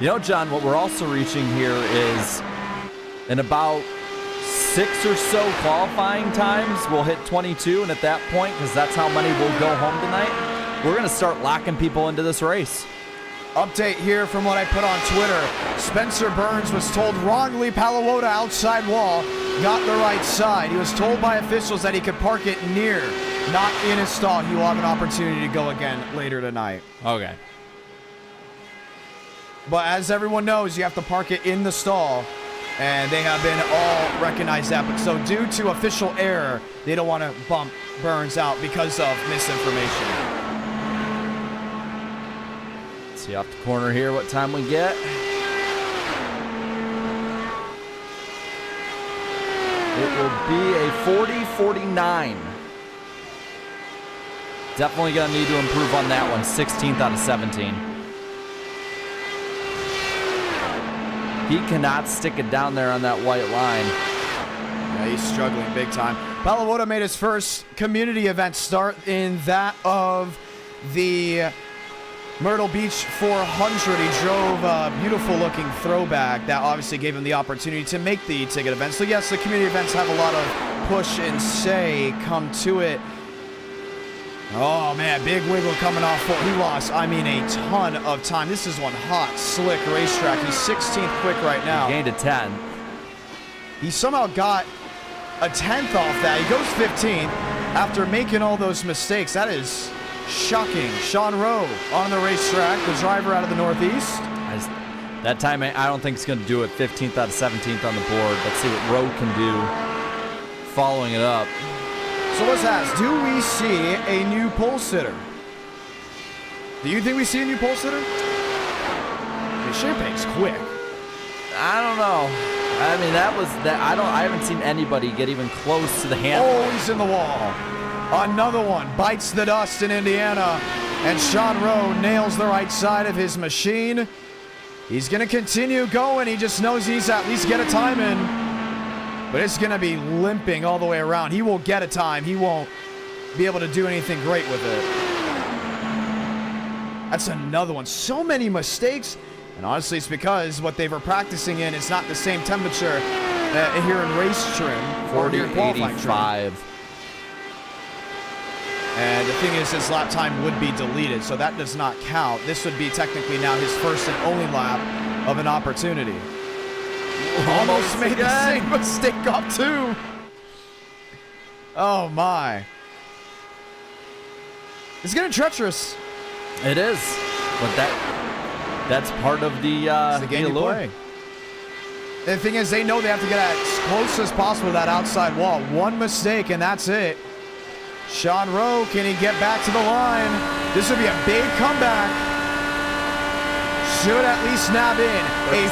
You know, John, what we're also reaching here is in about 6 or so qualifying times, we'll hit 22, and at that point, because that's how many will go home tonight, we're going to start locking people into this race. Update here from what I put on Twitter. Spencer Burns was told wrongly Palawota outside wall got the right side. He was told by officials that he could park it near, not in his stall. He will have an opportunity to go again later tonight. Okay. But as everyone knows, you have to park it in the stall, and they have been all recognized that. But so due to official error, they don't want to bump Burns out because of misinformation. See off the corner here what time we get. It will be a 40-49. Definitely going to need to improve on that one. 16th out of 17. He cannot stick it down there on that white line. Yeah, he's struggling big time. Palawota made his first community event start in that of the Myrtle Beach 400. He drove a beautiful looking throwback that obviously gave him the opportunity to make the ticket event. So yes, the community events have a lot of push and say come to it. Oh man, big wiggle coming off. He lost, I mean, a ton of time. This is one hot, slick racetrack. He's 16th quick right now. He gained a 10. He somehow got a 10th off that. He goes 15th after making all those mistakes. That is shocking. Sean Rowe on the racetrack, the driver out of the Northeast. That time, I don't think it's going to do it. 15th out of 17th on the board. Let's see what Rowe can do following it up. So let's ask, do we see a new pole sitter? Do you think we see a new pole sitter? I mean, Champagne's quick. I don't know. I mean, I haven't seen anybody get even close to the hand. Oh, he's in the wall. Another one bites the dust in Indiana, and Sean Rowe nails the right side of his machine. He's going to continue going. He just knows he needs to at least get a time in. But it's going to be limping all the way around. He will get a time. He won't be able to do anything great with it. That's another one. So many mistakes. And honestly, it's because what they were practicing in is not the same temperature here in race trim. 40-85. And the thing is, his lap time would be deleted, so that does not count. This would be technically now his first and only lap of an opportunity. Almost made the same mistake up too. Oh my. It's getting treacherous. It is. But that's part of the game you play. The thing is, they know they have to get as close as possible to that outside wall. One mistake and that's it. Sean Rowe, can he get back to the line? This would be a big comeback. Should at least nab in a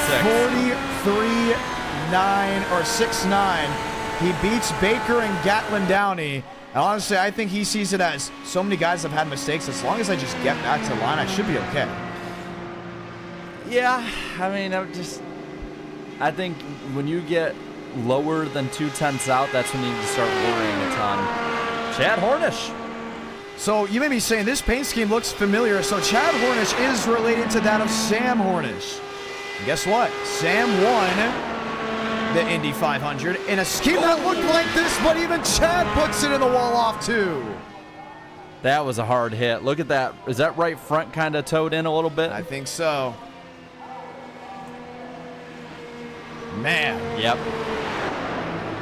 43-9 or 6-9. He beats Baker and Gatlin Downey. And honestly, I think he sees it as so many guys have had mistakes. As long as I just get back to the line, I should be okay. Yeah, I mean, I think when you get lower than 2/10 out, that's when you need to start worrying a ton. Chad Hornish. So you may be saying this paint scheme looks familiar. So Chad Hornish is related to that of Sam Hornish. And guess what? Sam won the Indy 500 in a scheme that looked like this, but even Chad puts it in the wall off too. That was a hard hit. Look at that. Is that right front kind of towed in a little bit? I think so. Man. Yep.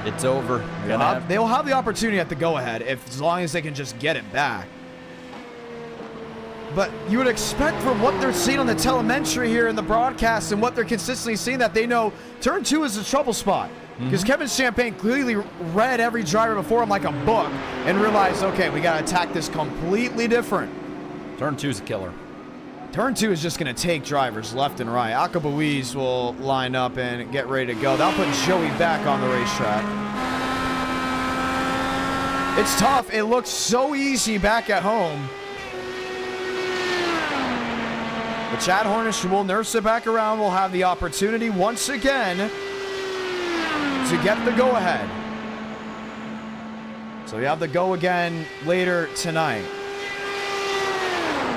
It's over. They'll have the opportunity at the go-ahead as long as they can just get it back. But you would expect from what they're seeing on the telemetry here in the broadcast and what they're consistently seeing that they know turn 2 is a trouble spot. Because Kevin Champagne clearly read every driver before him like a book and realized, okay, we got to attack this completely different. Turn 2 is a killer. Turn 2 is just going to take drivers left and right. Akabuiz will line up and get ready to go. That'll put Joey back on the racetrack. It's tough. It looks so easy back at home. But Chad Hornish will nurse it back around. We'll have the opportunity once again to get the go-ahead. So we have the go again later tonight.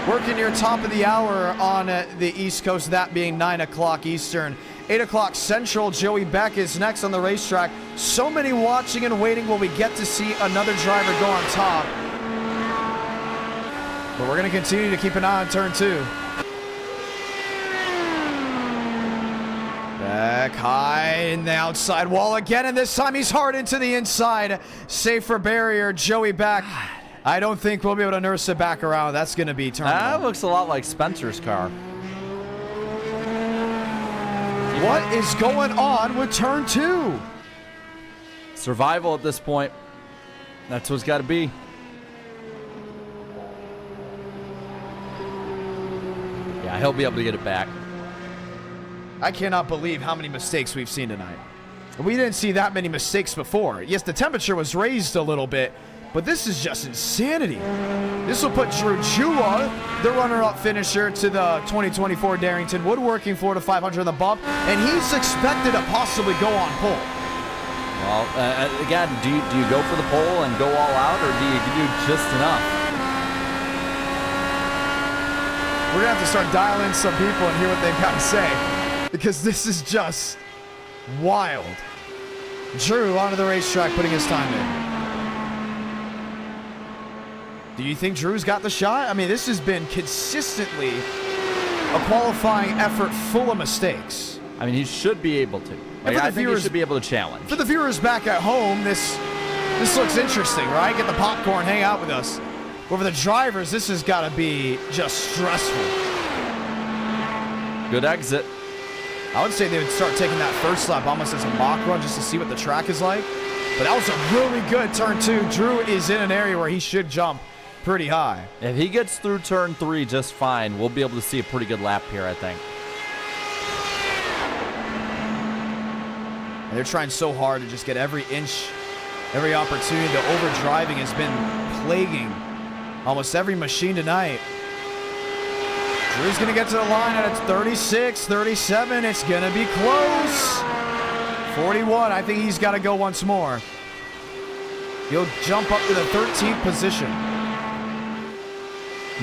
Working near top of the hour on the East Coast, that being 9 o'clock Eastern. 8 o'clock Central, Joey Beck is next on the racetrack. So many watching and waiting. Will we get to see another driver go on top? But we're going to continue to keep an eye on turn 2. Back high in the outside wall again, and this time he's hard into the inside. Safe for barrier, Joey Beck. I don't think we'll be able to nurse it back around. That's going to be turn 1. That looks a lot like Spencer's car. What is going on with turn 2? Survival at this point. That's what's got to be. Yeah, he'll be able to get it back. I cannot believe how many mistakes we've seen tonight. We didn't see that many mistakes before. Yes, the temperature was raised a little bit, but this is just insanity. This will put Drew Jua, the runner-up finisher to the 2024 Darrington Woodworking Florida 500 on the bump, and he's expected to possibly go on pole. Well, again, do you go for the pole and go all out, or do you do just enough? We're going to have to start dialing some people and hear what they've got to say, because this is just wild. Drew onto the racetrack, putting his time in. Do you think Drew's got the shot? I mean, this has been consistently a qualifying effort full of mistakes. I mean, he should be able to. Like, I think he should be able to challenge. For the viewers back at home, this looks interesting, right? Get the popcorn, hang out with us. But for the drivers, this has got to be just stressful. Good exit. I would say they would start taking that first lap almost as a mock run just to see what the track is like. But that was a really good turn 2. Drew is in an area where he should jump pretty high. If he gets through turn 3 just fine, we'll be able to see a pretty good lap here, I think. And they're trying so hard to just get every inch, every opportunity. The overdriving has been plaguing almost every machine tonight. Drew's going to get to the line at 36, 37. It's going to be close. 41. I think he's got to go once more. He'll jump up to the 13th position.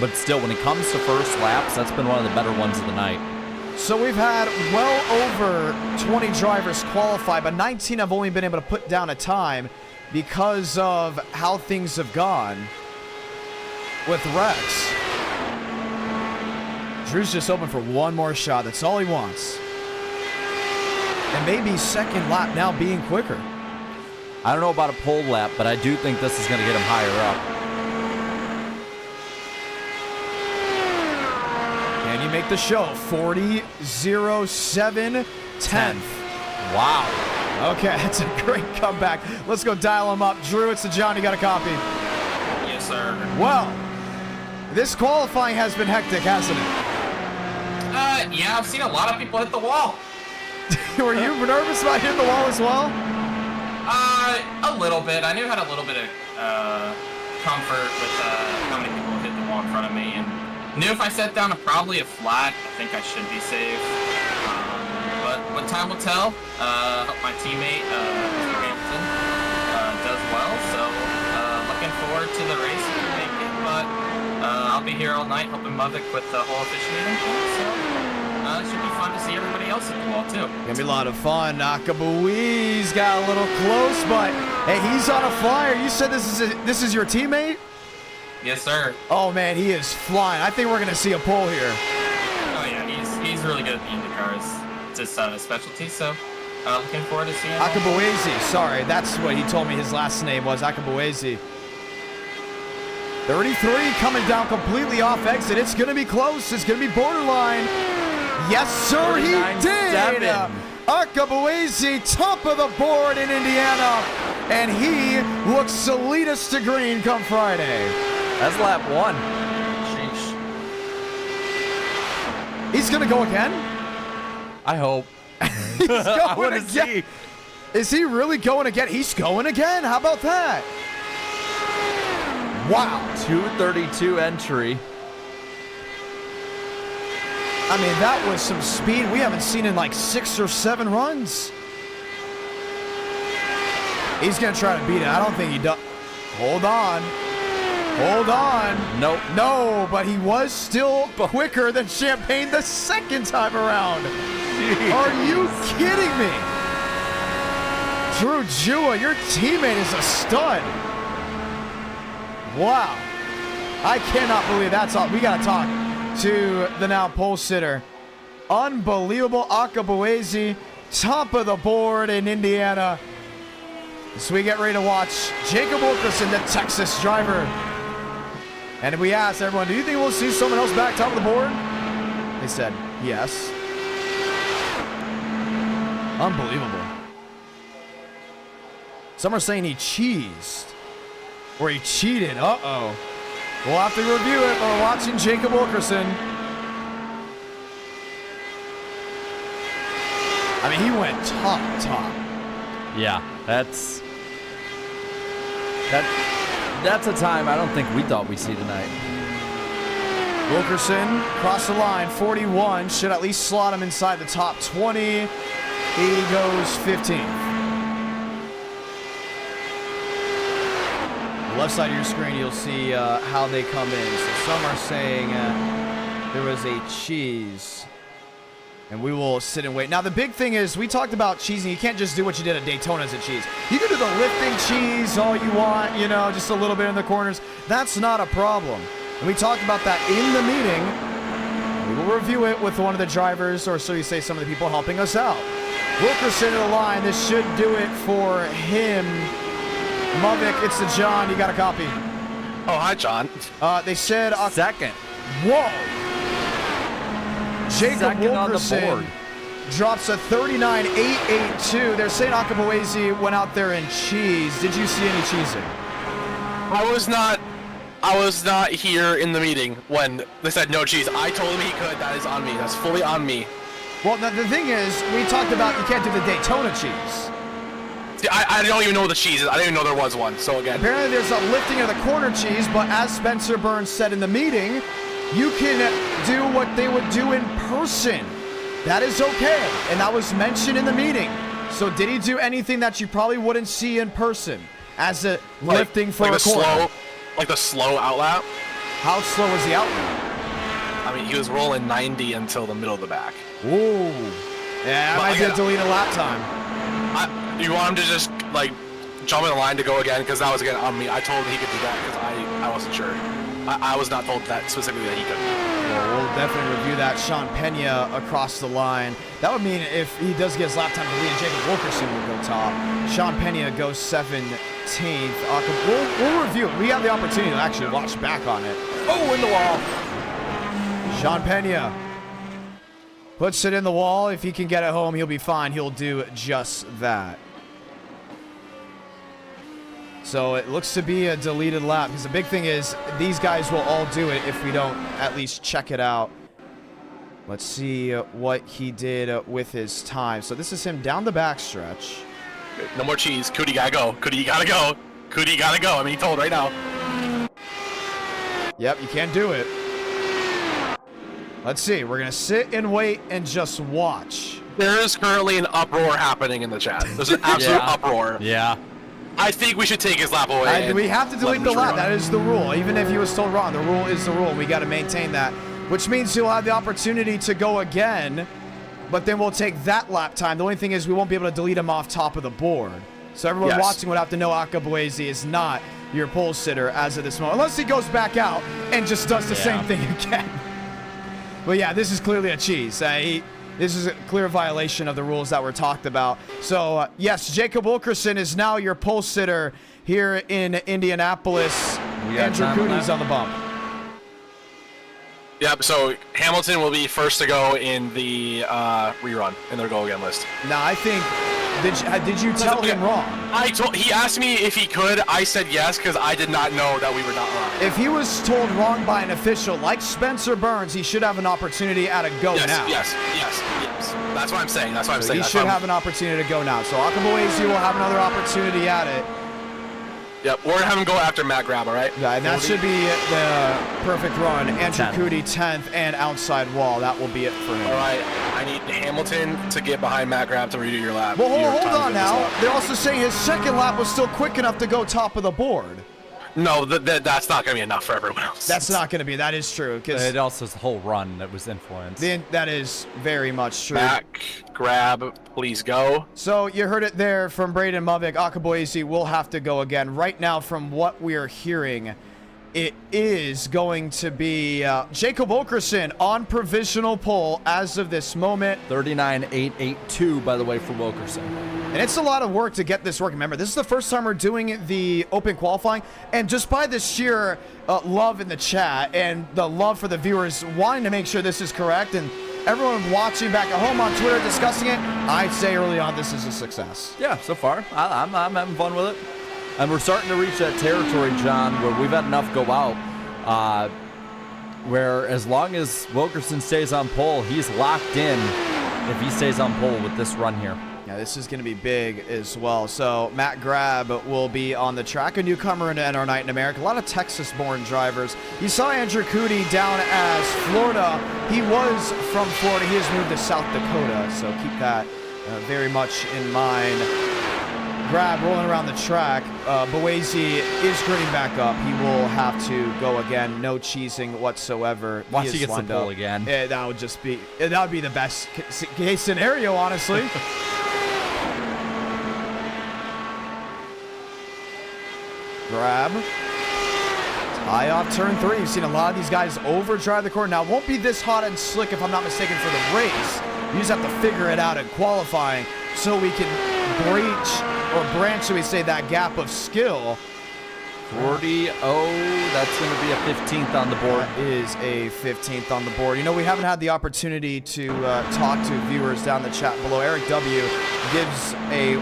But still, when it comes to first laps, that's been one of the better ones of the night. So we've had well over 20 drivers qualify, but 19 have only been able to put down a time because of how things have gone with Rex. Drew's just hoping for one more shot. That's all he wants. And maybe second lap now being quicker. I don't know about a pole lap, but I do think this is going to get him higher up. Can you make the show? 40.07 10th. Wow. Okay, that's a great comeback. Let's go dial him up. Drew, it's the John. You got a copy? Yes, sir. Well, this qualifying has been hectic, hasn't it? Yeah, I've seen a lot of people hit the wall. Were you nervous about hitting the wall as well? A little bit. I knew I had a little bit of comfort with how many people hit the wall in front of me, and knew if I set down probably a flat, I think I should be safe. But time will tell. Hope my teammate, Mr. Hamilton, does well. So looking forward to the race if we make it. But I'll be here all night helping Mavik with the whole officiating. So it should be fun to see everybody else at the wall too. Gonna be a lot of fun. Nakabui's got a little close, but hey, he's on a flyer. You said this is your teammate? Yes, sir. Oh man, he is flying. I think we're gonna see a pole here. Oh yeah, he's really good at the IndyCars. It's his specialty. So looking forward to seeing. Akabuezi, sorry, that's what he told me his last name was, Akabuezi. 33 coming down completely off exit. It's going to be close. It's going to be borderline. Yes, sir, he did. Akabuezi, top of the board in Indiana, and he looks to lead us to green come Friday. That's lap 1. Sheesh. He's going to go again? I hope. He's going again. Is he really going again? He's going again. How about that? Wow. 232 entry. I mean, that was some speed we haven't seen in like 6 or 7 runs. He's going to try to beat it. I don't think he does. Hold on. Hold on. Nope. No, but he was still quicker than Champagne the second time around. Jeez. Are you kidding me? Drew Jua, your teammate is a stud. Wow. I cannot believe that's all. We got to talk to the now pole sitter. Unbelievable. Akabuezi, top of the board in Indiana. So we get ready to watch Jacob Wilkerson, the Texas driver. And we asked everyone, do you think we'll see someone else back top of the board? They said, yes. Unbelievable. Some are saying he cheesed. Or he cheated. Uh-oh. We'll have to review it. We're watching Jacob Wilkerson. I mean, he went top. Yeah, that's a time I don't think we thought we'd see tonight. Wilkerson crossed the line, 41. Should at least slot him inside the top 20. He goes 15th. Left side of your screen, you'll see how they come in. So some are saying there was a cheese, and we will sit and wait. Now, the big thing is we talked about cheesing. You can't just do what you did at Daytona as a cheese. You can do the lifting cheese all you want, you know, just a little bit in the corners. That's not a problem. And we talked about that in the meeting. We will review it with one of the drivers, or so you say, some of the people helping us out. Wilkerson to the line. This should do it for him. Mavic, it's the John. You got a copy. Oh, hi, John. They said Second. Whoa. Jacob Second Wilkerson on the board. drops a 39.882. They're saying Akabuezi went out there and cheesed. Did you see any cheesing? I was not here in the meeting when they said no cheese. I told him he could. That is on me. That's fully on me. Well, the thing is, we talked about you can't do the Daytona cheese. See, I don't even know what the cheese is. I didn't even know there was one. So again, Apparently there's a lifting of the corner cheese, but as Spencer Burns said in the meeting, you can do what they would do in person. That is okay, and that was mentioned in the meeting. So did he do anything that you probably wouldn't see in person as a lifting for a corner? Like the slow outlap? How slow was the outlap? I mean, he was rolling 90 until the middle of the back. Ooh. Yeah, I might get deleted lap time. You want him to just, like, jump in the line to go again? Because that was, again, on me. I told him he could do that because I wasn't sure. I was not told that specifically that he could. Well, we'll definitely review that. Sean Pena across the line. That would mean if he does get his lap time to lead, Jacob Wilkerson will go top. Sean Pena goes 17th. We'll review it. We have the opportunity to actually watch back on it. Oh, in the wall. Sean Pena puts it in the wall. If he can get it home, he'll be fine. He'll do just that. So it looks to be a deleted lap, because the big thing is these guys will all do it if we don't at least check it out. Let's see what he did with his time. So this is him down the backstretch. No more cheese. Cootie gotta go. Cootie gotta go. Cootie gotta go. I mean, he told right now. Yep, you can't do it. Let's see. We're going to sit and wait and just watch. There is currently an uproar happening in the chat. There's an absolute uproar. Yeah. I think we should take his lap away. We have to delete the lap. That is the rule. Even if he was still wrong, the rule is the rule. We got to maintain that, which means he'll have the opportunity to go again, but then we'll take that lap time. The only thing is we won't be able to delete him off top of the board. So everyone watching would have to know Akabuezi is not your pole sitter as of this moment, unless he goes back out and just does the same thing again. But yeah, this is clearly a cheese. This is a clear violation of the rules that were talked about. So, yes, Jacob Wilkerson is now your pole sitter here in Indianapolis. Andrew Cooney's on the bump. Yep, so Hamilton will be first to go in the rerun in their go again list. Now, I think, did you tell him wrong? He asked me if he could. I said yes because I did not know that we were not wrong. If he was told wrong by an official like Spencer Burns, he should have an opportunity at a go now. Yes. That's what I'm saying. He should have an opportunity to go now. So Akaboezi will have another opportunity at it. Yep, we're going to have him go after Matt Grab, all right? Yeah, and that should be the perfect run. Andrew Cooney 10th and outside wall. That will be it for him. All right, I need Hamilton to get behind Matt Grab to redo your lap. Well, hold on now. They're also saying his second lap was still quick enough to go top of the board. No, that's not going to be enough for everyone else. That's not going to be. That is true. It also is the whole run that was influenced. That is very much true. Back, Grab, please go. So you heard it there from Braden Movick. Akaboezi will have to go again. Right now, from what we are hearing, it is going to be Jacob Wilkerson on provisional pole as of this moment. 39.882, by the way, for Wilkerson. And it's a lot of work to get this working. Remember, this is the first time we're doing the open qualifying. And just by the sheer love in the chat and the love for the viewers wanting to make sure this is correct and everyone watching back at home on Twitter discussing it, I'd say early on this is a success. Yeah, so far. I'm having fun with it. And we're starting to reach that territory, John, where we've had enough go out. Where as long as Wilkerson stays on pole, he's locked in if he stays on pole with this run here. Yeah, this is going to be big as well. So Matt Grab will be on the track, a newcomer into NR Night in America. A lot of Texas-born drivers. You saw Andrew Cooney down as Florida. He was from Florida. He has moved to South Dakota, so keep that very much in mind. Grab rolling around the track. Boazy is gritting back up. He will have to go again. No cheesing whatsoever. Once he gets the pole again. Yeah, that would be the best case scenario, honestly. Grab. High off turn 3. You've seen a lot of these guys overdrive the corner. Now, it won't be this hot and slick, if I'm not mistaken, for the race. You just have to figure it out in qualifying so we can branch, so we say, that gap of skill. 40, that's going to be a 15th on the board. That is a 15th on the board. You know, we haven't had the opportunity to talk to viewers down the chat below. Eric W. gives a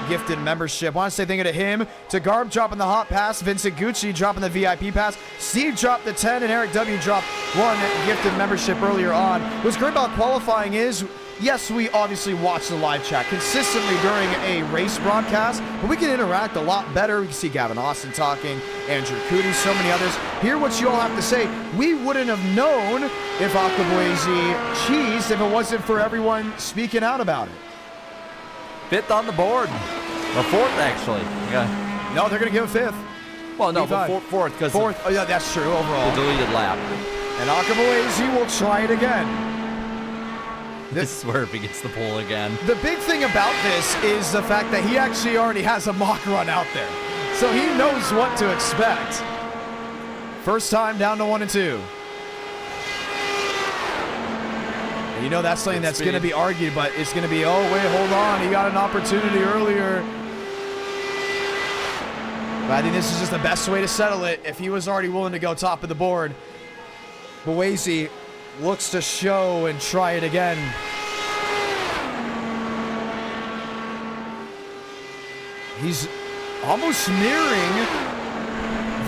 gifted membership. Want to say thank you to him, to Garb dropping the hot pass, Vincent Gucci dropping the VIP pass, Steve dropped the 10, and Eric W. dropped one gifted membership earlier on. What's great about qualifying is, yes, we obviously watch the live chat consistently during a race broadcast, but we can interact a lot better. We can see Gavin Austin talking, Andrew Cooney, so many others. Hear what you all have to say. We wouldn't have known if Akaboezi cheesed if it wasn't for everyone speaking out about it. 5th on the board. Or 4th, actually. Yeah. No, they're going to give a 5th. Well, no, but 4th because 4th. Oh, yeah, that's true overall. The deleted lap. And Akaboezi will try it again. I swear if he gets the pole again. The big thing about this is the fact that he actually already has a mock run out there. So he knows what to expect. First time down to 1 and 2. You know, that's something that's going to be argued, but it's going to be, oh, wait, hold on. He got an opportunity earlier. But I think this is just the best way to settle it. If he was already willing to go top of the board, Boazy looks to show and try it again. He's almost nearing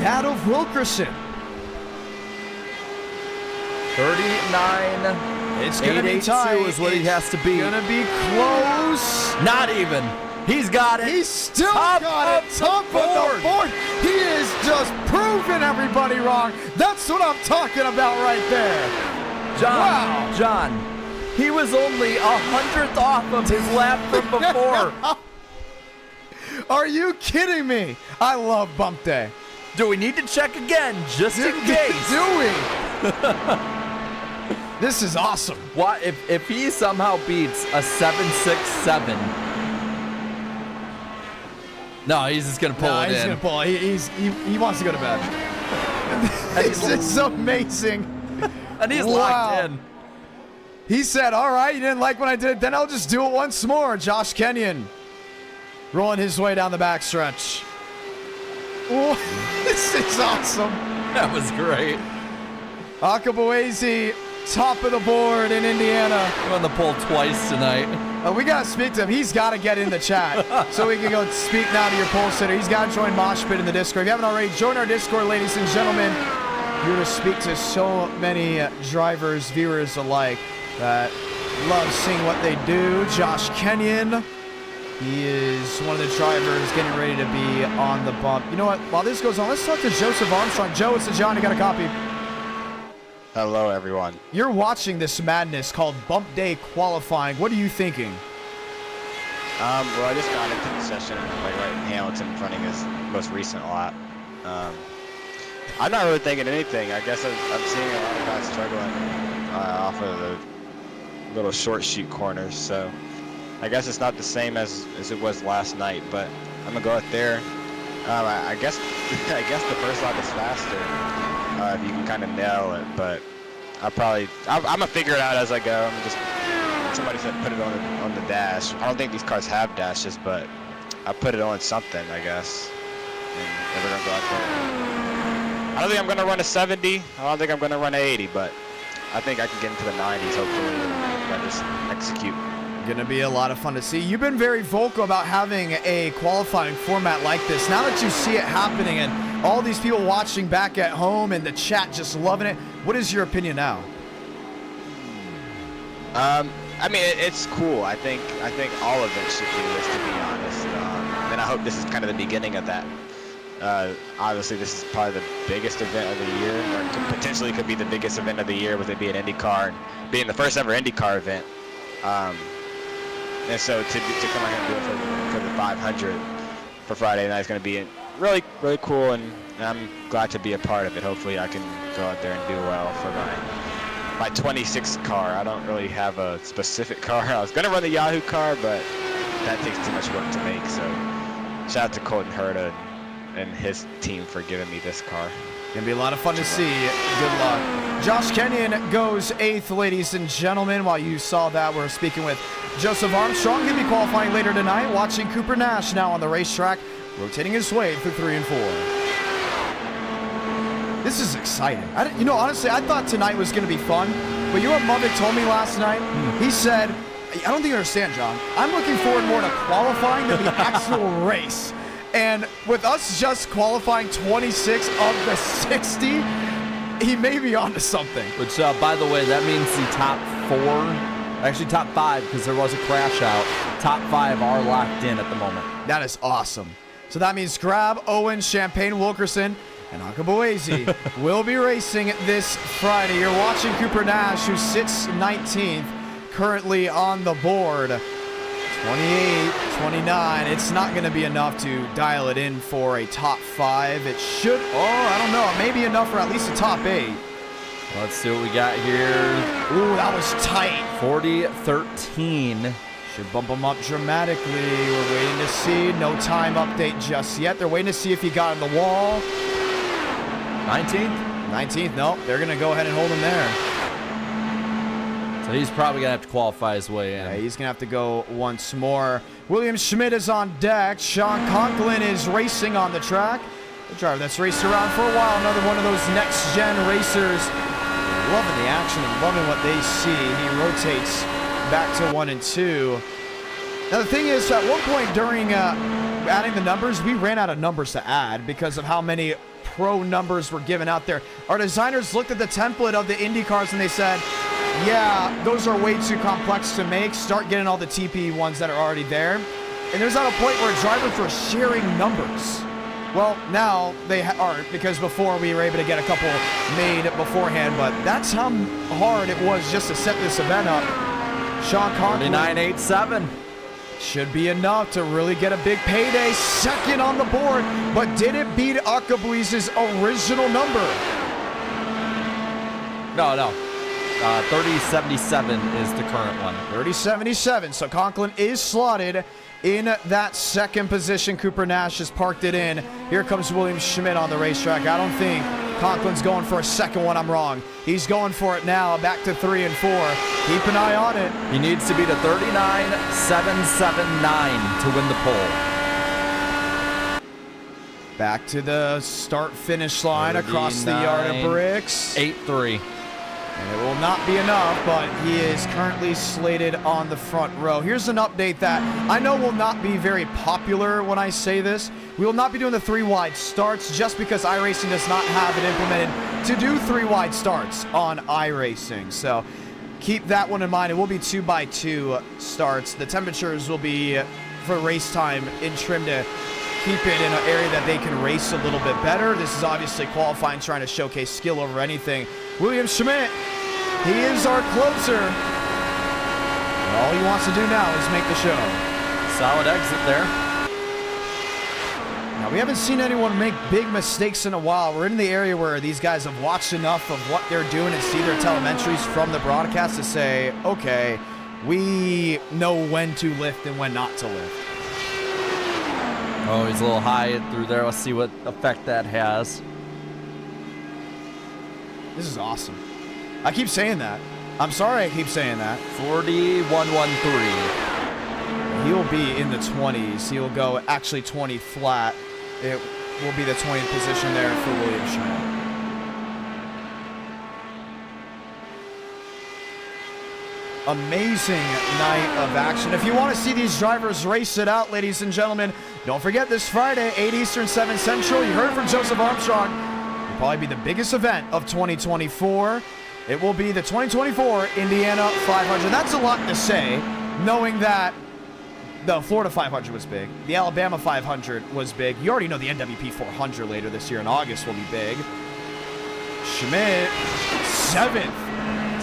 that of Wilkerson. 39. It's going to be tight. Is what he has to be. It's going to be close. Not even. He's got it. He's still got it. Top of the board. He is just proving everybody wrong. That's what I'm talking about right there. John, he was only 100th off of his lap from before. Are you kidding me? I love bump day. Do we need to check again, just in case? Do we? This is awesome. What if he somehow beats a 7.67? No, he's just gonna pull it he's in. Gonna pull. He wants to go to bed. This is amazing. And he's locked in. He said, all right, you didn't like when I did it, then I'll just do it once more. Josh Kenyon rolling his way down the backstretch. Oh, this is awesome. That was great. Akabuezi, top of the board in Indiana. He won the pole twice tonight. We got to speak to him. He's got to get in the chat so we can go speak now to your pole sitter. He's got to join Mosh Pit in the Discord. If you haven't already, join our Discord, ladies and gentlemen. You're to speak to so many drivers, viewers alike that love seeing what they do. Josh Kenyon, he is one of the drivers getting ready to be on the bump. You know what? While this goes on, let's talk to Joseph Armstrong. Joe, it's the John. You got a copy. Hello, everyone. You're watching this madness called Bump Day Qualifying. What are you thinking? Well, I just got into the session, like right in Hamilton, running his most recent lap. I'm not really thinking anything. I guess I'm seeing a lot of guys struggling off of the little short shoot corners, so I guess it's not the same as it was last night, but I'm gonna go out there. I guess the first lap is faster. If you can kind of nail it, but I'm gonna figure it out as I go. Somebody said put it on the dash. I don't think these cars have dashes, but I put it on something, I guess. And we're gonna go out there. I don't think I'm gonna run a 70. I don't think I'm gonna run a 80, but I think I can get into the 90s hopefully if I just execute. Gonna be a lot of fun to see. You've been very vocal about having a qualifying format like this. Now that you see it happening and all these people watching back at home and the chat just loving it, what is your opinion now? I mean, it's cool. I think all events should do this, to be honest. And I hope this is kind of the beginning of that. Obviously, this is probably the biggest event of the year, or potentially could be the biggest event of the year with it being IndyCar and being the first ever IndyCar event. And so to come out here and do it for the 500 for Friday night is going to be really, really cool, and I'm glad to be a part of it. Hopefully I can go out there and do well for my 26 car. I don't really have a specific car. I was going to run the Yahoo car, but that takes too much work to make. So shout out to Colton Herta and his team for giving me this car. Gonna be a lot of fun to see. Good luck. Josh Kenyon goes 8th, ladies and gentlemen. While you saw that, we're speaking with Joseph Armstrong. He'll be qualifying later tonight. Watching Cooper Nash now on the racetrack, rotating his way through 3 and 4. This is exciting. Honestly, I thought tonight was going to be fun. But you know what Mudvik told me last night? He said, I don't think you understand, John. I'm looking forward more to qualifying than the actual race. And with us just qualifying 26 of the 60, he may be onto something. Which, by the way, that means the top 4, actually top 5, because there was a crash out. Top 5 are locked in at the moment. That is awesome. So that means Grab, Owen, Champagne, Wilkerson, and Akabuezi will be racing this Friday. You're watching Cooper Nash, who sits 19th, currently on the board. 28, 29. It's not going to be enough to dial it in for a top 5. It should, I don't know. It may be enough for at least a top 8. Let's see what we got here. Ooh, that was tight. 40-13. Should bump him up dramatically. We're waiting to see. No time update just yet. They're waiting to see if he got on the wall. 19th? 19th, no. They're going to go ahead and hold him there. So he's probably going to have to qualify his way in. Yeah, he's going to have to go once more. William Schmidt is on deck. Sean Conklin is racing on the track. The driver that's raced around for a while. Another one of those next-gen racers. Loving the action and loving what they see. He rotates back to 1 and 2. Now, the thing is, at one point during adding the numbers, we ran out of numbers to add because of how many pro numbers were given out there. Our designers looked at the template of the IndyCars and they said, yeah, those are way too complex to make. Start getting all the TP ones that are already there. And there's not a point where drivers were sharing numbers. Well, now they aren't, because before we were able to get a couple made beforehand, but that's how hard it was just to set this event up. Sean Conklin. 49.87. Should be enough to really get a big payday. Second on the board, but did it beat Akabuezi's original number? No. 30.77 is the current one. 30.77. So Conklin is slotted in that second position. Cooper Nash has parked it in. Here comes William Schmidt on the racetrack. I don't think Conklin's going for a second one. I'm wrong. He's going for it now. Back to 3 and 4. Keep an eye on it. He needs to beat a 39.779 to win the pole. Back to the start-finish line across the yard of bricks. 8-3. And it will not be enough, but he is currently slated on the front row. Here's an update that I know will not be very popular when I say this. We will not be doing the 3-wide starts just because iRacing does not have it implemented to do 3-wide starts on iRacing. So keep that one in mind. It will be 2x2 starts. The temperatures will be for race time in trim to keep it in an area that they can race a little bit better. This is obviously qualifying, trying to showcase skill over anything. William Schmidt, he is our closer. And all he wants to do now is make the show. Solid exit there. Now, we haven't seen anyone make big mistakes in a while. We're in the area where these guys have watched enough of what they're doing and see their telemetries from the broadcast to say, okay, we know when to lift and when not to lift. Oh, he's a little high through there. Let's see what effect that has. This is awesome. I keep saying that. I'm sorry I keep saying that. 41.13. He'll be in the 20s. He'll go actually 20 flat. It will be the 20th position there for William Schmidt. Amazing night of action. If you want to see these drivers race it out, ladies and gentlemen, don't forget this Friday, 8 Eastern, 7 Central. You heard it from Joseph Armstrong. It'll probably be the biggest event of 2024. It will be the 2024 Indiana 500. That's a lot to say, knowing that the Florida 500 was big. The Alabama 500 was big. You already know the NWP 400 later this year in August will be big. Schmidt, 7th.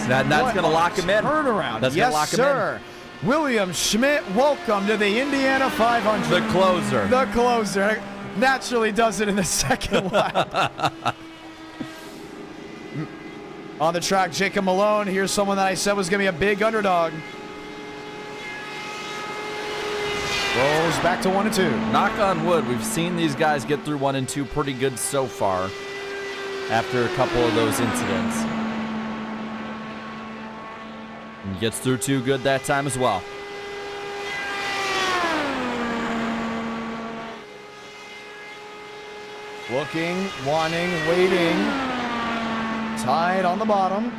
That's going to lock him in. Turnaround. That's yes, gonna lock sir. him William Schmidt, welcome to the Indiana 500. The closer. The closer. Naturally does it in the second lap. On the track, Jacob Malone. Here's someone that I said was going to be a big underdog. Rolls back to 1 and 2. Knock on wood, we've seen these guys get through 1 and 2 pretty good so far after a couple of those incidents. And gets through 2 good that time as well. Looking, wanting, waiting. Tied on the bottom.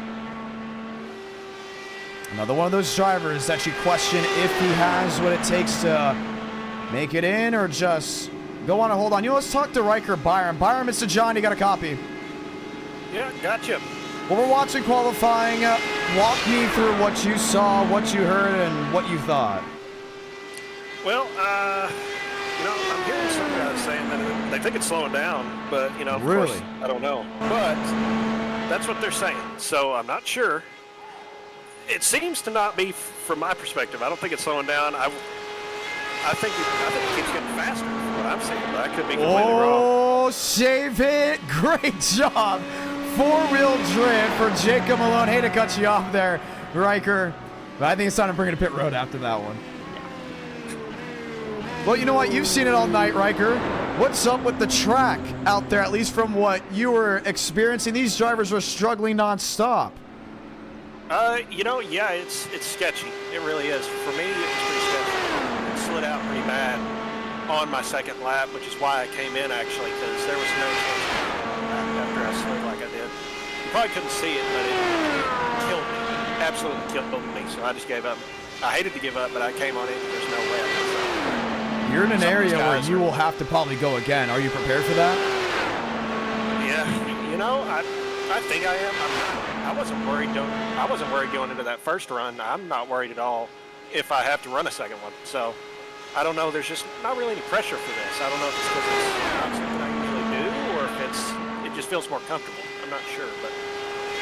Another one of those drivers that you question if he has what it takes to make it in or just go on and hold on. You know, let's talk to Riker Byron. Byron, Mr. John, you got a copy? Yeah, gotcha. Well, we're watching qualifying. Walk me through what you saw, what you heard, and what you thought. Well, you know, I'm hearing some guys saying that they think it's slowing down, but, you know, of Really? course, I don't know. But that's what they're saying, so I'm not sure. It seems to not be, from my perspective. I don't think it's slowing down. I think it keeps getting faster from what I'm seeing, but I could be completely wrong. Oh, save it. Great job. 4-wheel drift for Jacob Malone. Hate to cut you off there, Riker. But I think it's time to bring it to pit road after that one. Well, you know what? You've seen it all night, Riker. What's up with the track out there, at least from what you were experiencing? These drivers were struggling nonstop. You know, yeah, it's sketchy. It really is. For me, it was pretty sketchy. It slid out pretty bad on my second lap, which is why I came in, actually, because there was no chance after I slid like I did. You probably couldn't see it, but it killed me. Absolutely killed me, so I just gave up. I hated to give up, but I came on in. There's no way I could. You're in an area where you will have to probably go again. Are you prepared for that? Yeah, you know, I think I am. I wasn't worried going into that first run. I'm not worried at all if I have to run a second one. So I don't know. There's just not really any pressure for this. I don't know if it's because it's not something I usually do or if it just feels more comfortable. I'm not sure, but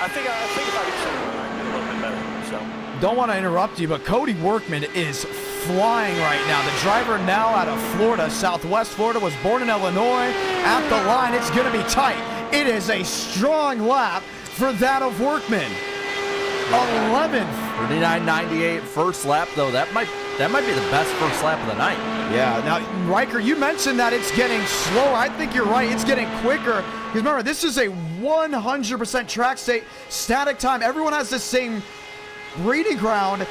I think if I get second one, I can do a little bit better. So. Don't want to interrupt you, but Cody Workman is flying right now. The driver now out of Florida, Southwest Florida, was born in Illinois. At the line, it's going to be tight. It is a strong lap for that of Workman. 11th. 39.98 first lap, though. That might be the best first lap of the night. Yeah, now, Riker, you mentioned that it's getting slower. I think you're right. It's getting quicker. Because remember, this is a 100% track static time. Everyone has the same breeding ground.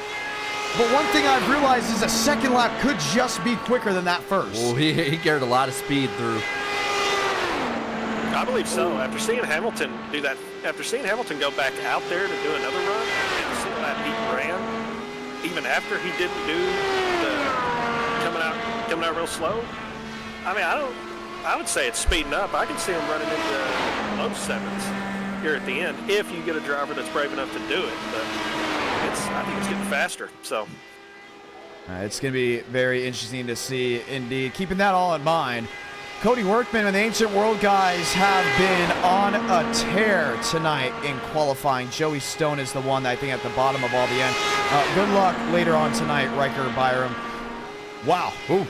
But one thing I've realized is a second lap could just be quicker than that first. Well, he carried a lot of speed through. I believe so. After seeing Hamilton do that, after seeing Hamilton go back out there to do another run, and see that he ran, even after he didn't do the coming out real slow. I mean, I would say it's speeding up. I can see him running into low sevens here at the end if you get a driver that's brave enough to do it. But I think it's getting faster. So it's going to be very interesting to see, indeed. Keeping that all in mind, Cody Workman and the Ancient World guys have been on a tear tonight in qualifying. Joey Stone is the one that I think at the bottom of all the end. Good luck later on tonight, Riker Byram. Wow. Ooh.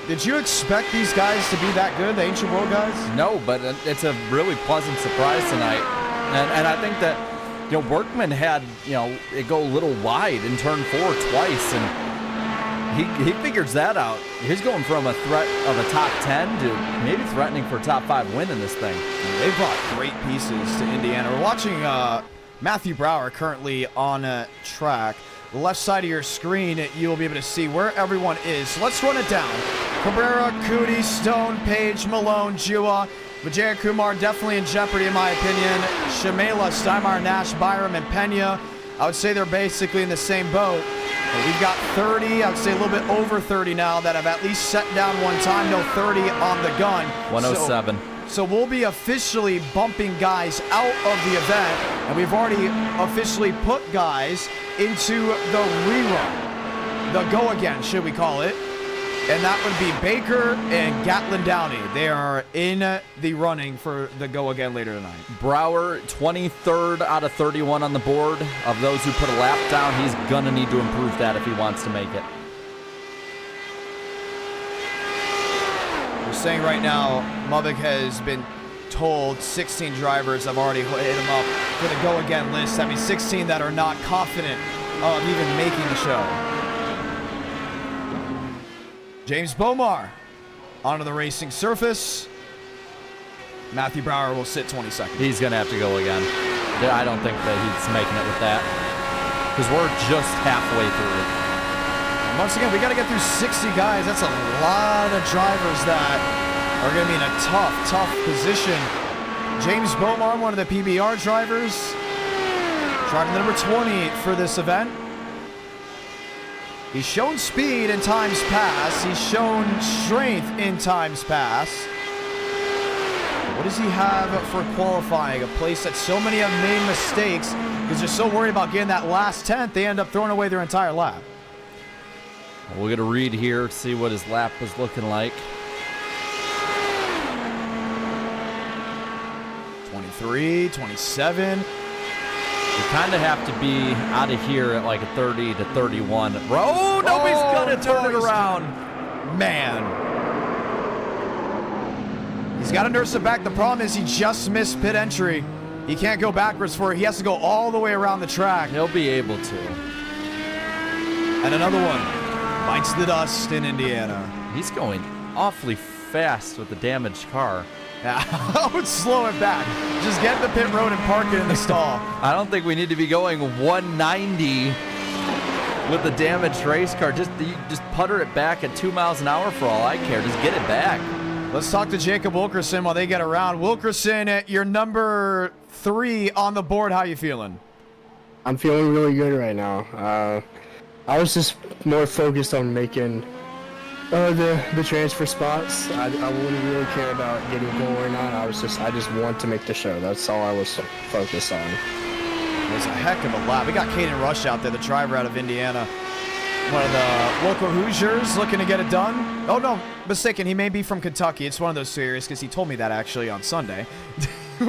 Did you expect these guys to be that good, the Ancient World guys? No, but it's a really pleasant surprise tonight. And I think that, Workman had, it go a little wide in turn 4 twice, and he figures that out. He's going from a threat of a top 10 to maybe threatening for a top 5 win in this thing. They brought great pieces to Indiana. We're watching Matthew Brower currently on a track. The left side of your screen, you'll be able to see where everyone is. So let's run it down. Cabrera, Cootie, Stone, Page, Malone, Jua, Vijay Kumar definitely in jeopardy in my opinion. Shamela, Steinmeier, Nash, Byram, and Pena. I would say they're basically in the same boat. But we've got 30, I would say a little bit over 30 now that have at least set down one time. No 30 on the gun. 107. So we'll be officially bumping guys out of the event, and we've already officially put guys into the rerun. The go again, should we call it. And that would be Baker and Gatlin Downey. They are in the running for the go again later tonight. Brower, 23rd out of 31 on the board. Of those who put a lap down, he's going to need to improve that if he wants to make it. We're saying right now, Mubik has been told 16 drivers have already hit him up for the go again list. That means 16 that are not confident of even making the show. James Bomar onto the racing surface. Matthew Brower will sit 22nd. He's going to have to go again. I don't think that he's making it with that, because we're just halfway through it. Once again, we got to get through 60 guys. That's a lot of drivers that are going to be in a tough position. James Bomar, one of the PBR drivers, driving the number 20 for this event. He's shown speed in times past. He's shown strength in times past. What does he have for qualifying? A place that so many have made mistakes because they're so worried about getting that last 10th, they end up throwing away their entire lap. We'll get a read here, see what his lap was looking like. 23, 27. You kind of have to be out of here at like a 30 to 31. Oh, nobody's going to turn it around. Man. He's got to nurse it back. The problem is he just missed pit entry. He can't go backwards for it. He has to go all the way around the track. He'll be able to. And another one bites the dust in Indiana. He's going awfully fast with the damaged car. Yeah, I would slow it back. Just get the pit road and park it in the stall. I don't think we need to be going 190 with the damaged race car. Just putter it back at 2 miles an hour for all I care. Just get it back. Let's talk to Jacob Wilkerson while they get around. Wilkerson, you're number 3 on the board. How you feeling? I'm feeling really good right now. I was just more focused on making the transfer spots. I wouldn't really care about getting pole or not. I just want to make the show. That's all I was focused on. It was a heck of a lap. We got Caden Rush out there, the driver out of Indiana. One of the local Hoosiers looking to get it done. Oh, no, mistaken. He may be from Kentucky. It's one of those series because he told me that actually on Sunday.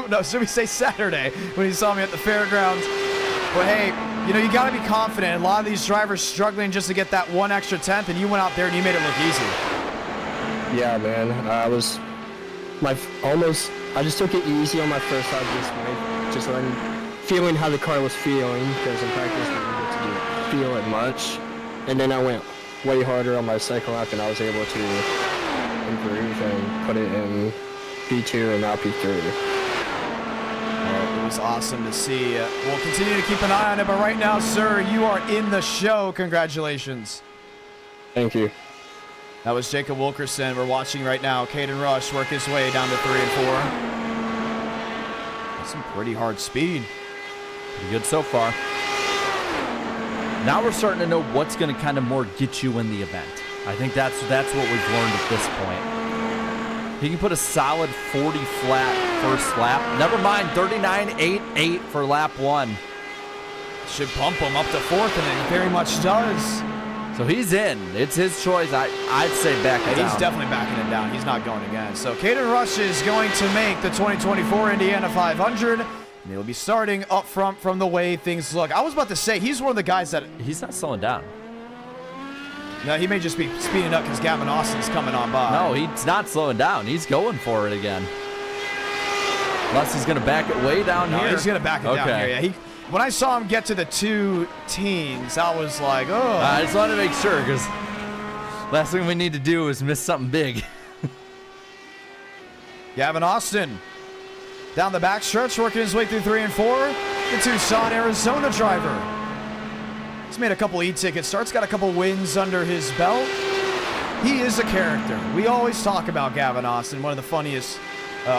No, should we say Saturday when he saw me at the fairgrounds. But hey, you got to be confident. A lot of these drivers struggling just to get that one extra 10th, and you went out there and you made it look easy. Yeah, man. I just took it easy on my first lap, just letting feeling how the car was feeling, because in practice we didn't get to feel it much. And then I went way harder on my second lap, and I was able to improve and put it in P2 and now P3. Well, it was awesome to see. We'll continue to keep an eye on it, but right now, sir, you are in the show. Congratulations. Thank you. That was Jacob Wilkerson. We're watching right now Caden Rush work his way down to 3 and 4. That's some pretty hard speed. Pretty good so far. Now we're starting to know what's going to kind of more get you in the event. I think that's what we've learned at this point. He can put a solid 40 flat first lap. Never mind 39.88 for lap 1. Should bump him up to 4th, and it very much does. So he's in. It's his choice. I'd say back it down. He's definitely backing it down. He's not going again. So Caden Rush is going to make the 2024 Indiana 500. And he'll be starting up front from the way things look. I was about to say, he's one of the guys that... He's not slowing down. No, he may just be speeding up because Gavin Austin's coming on by. No, he's not slowing down. He's going for it again. Unless he's going to back it way down here. He's going to back it down here. Yeah, when I saw him get to the 2 teens, I was like, oh. I just wanted to make sure because last thing we need to do is miss something big. Gavin Austin down the back stretch, working his way through 3 and 4. The Tucson, Arizona driver. He's made a couple e-ticket starts, got a couple wins under his belt. He is a character. We always talk about Gavin Austin, one of the funniest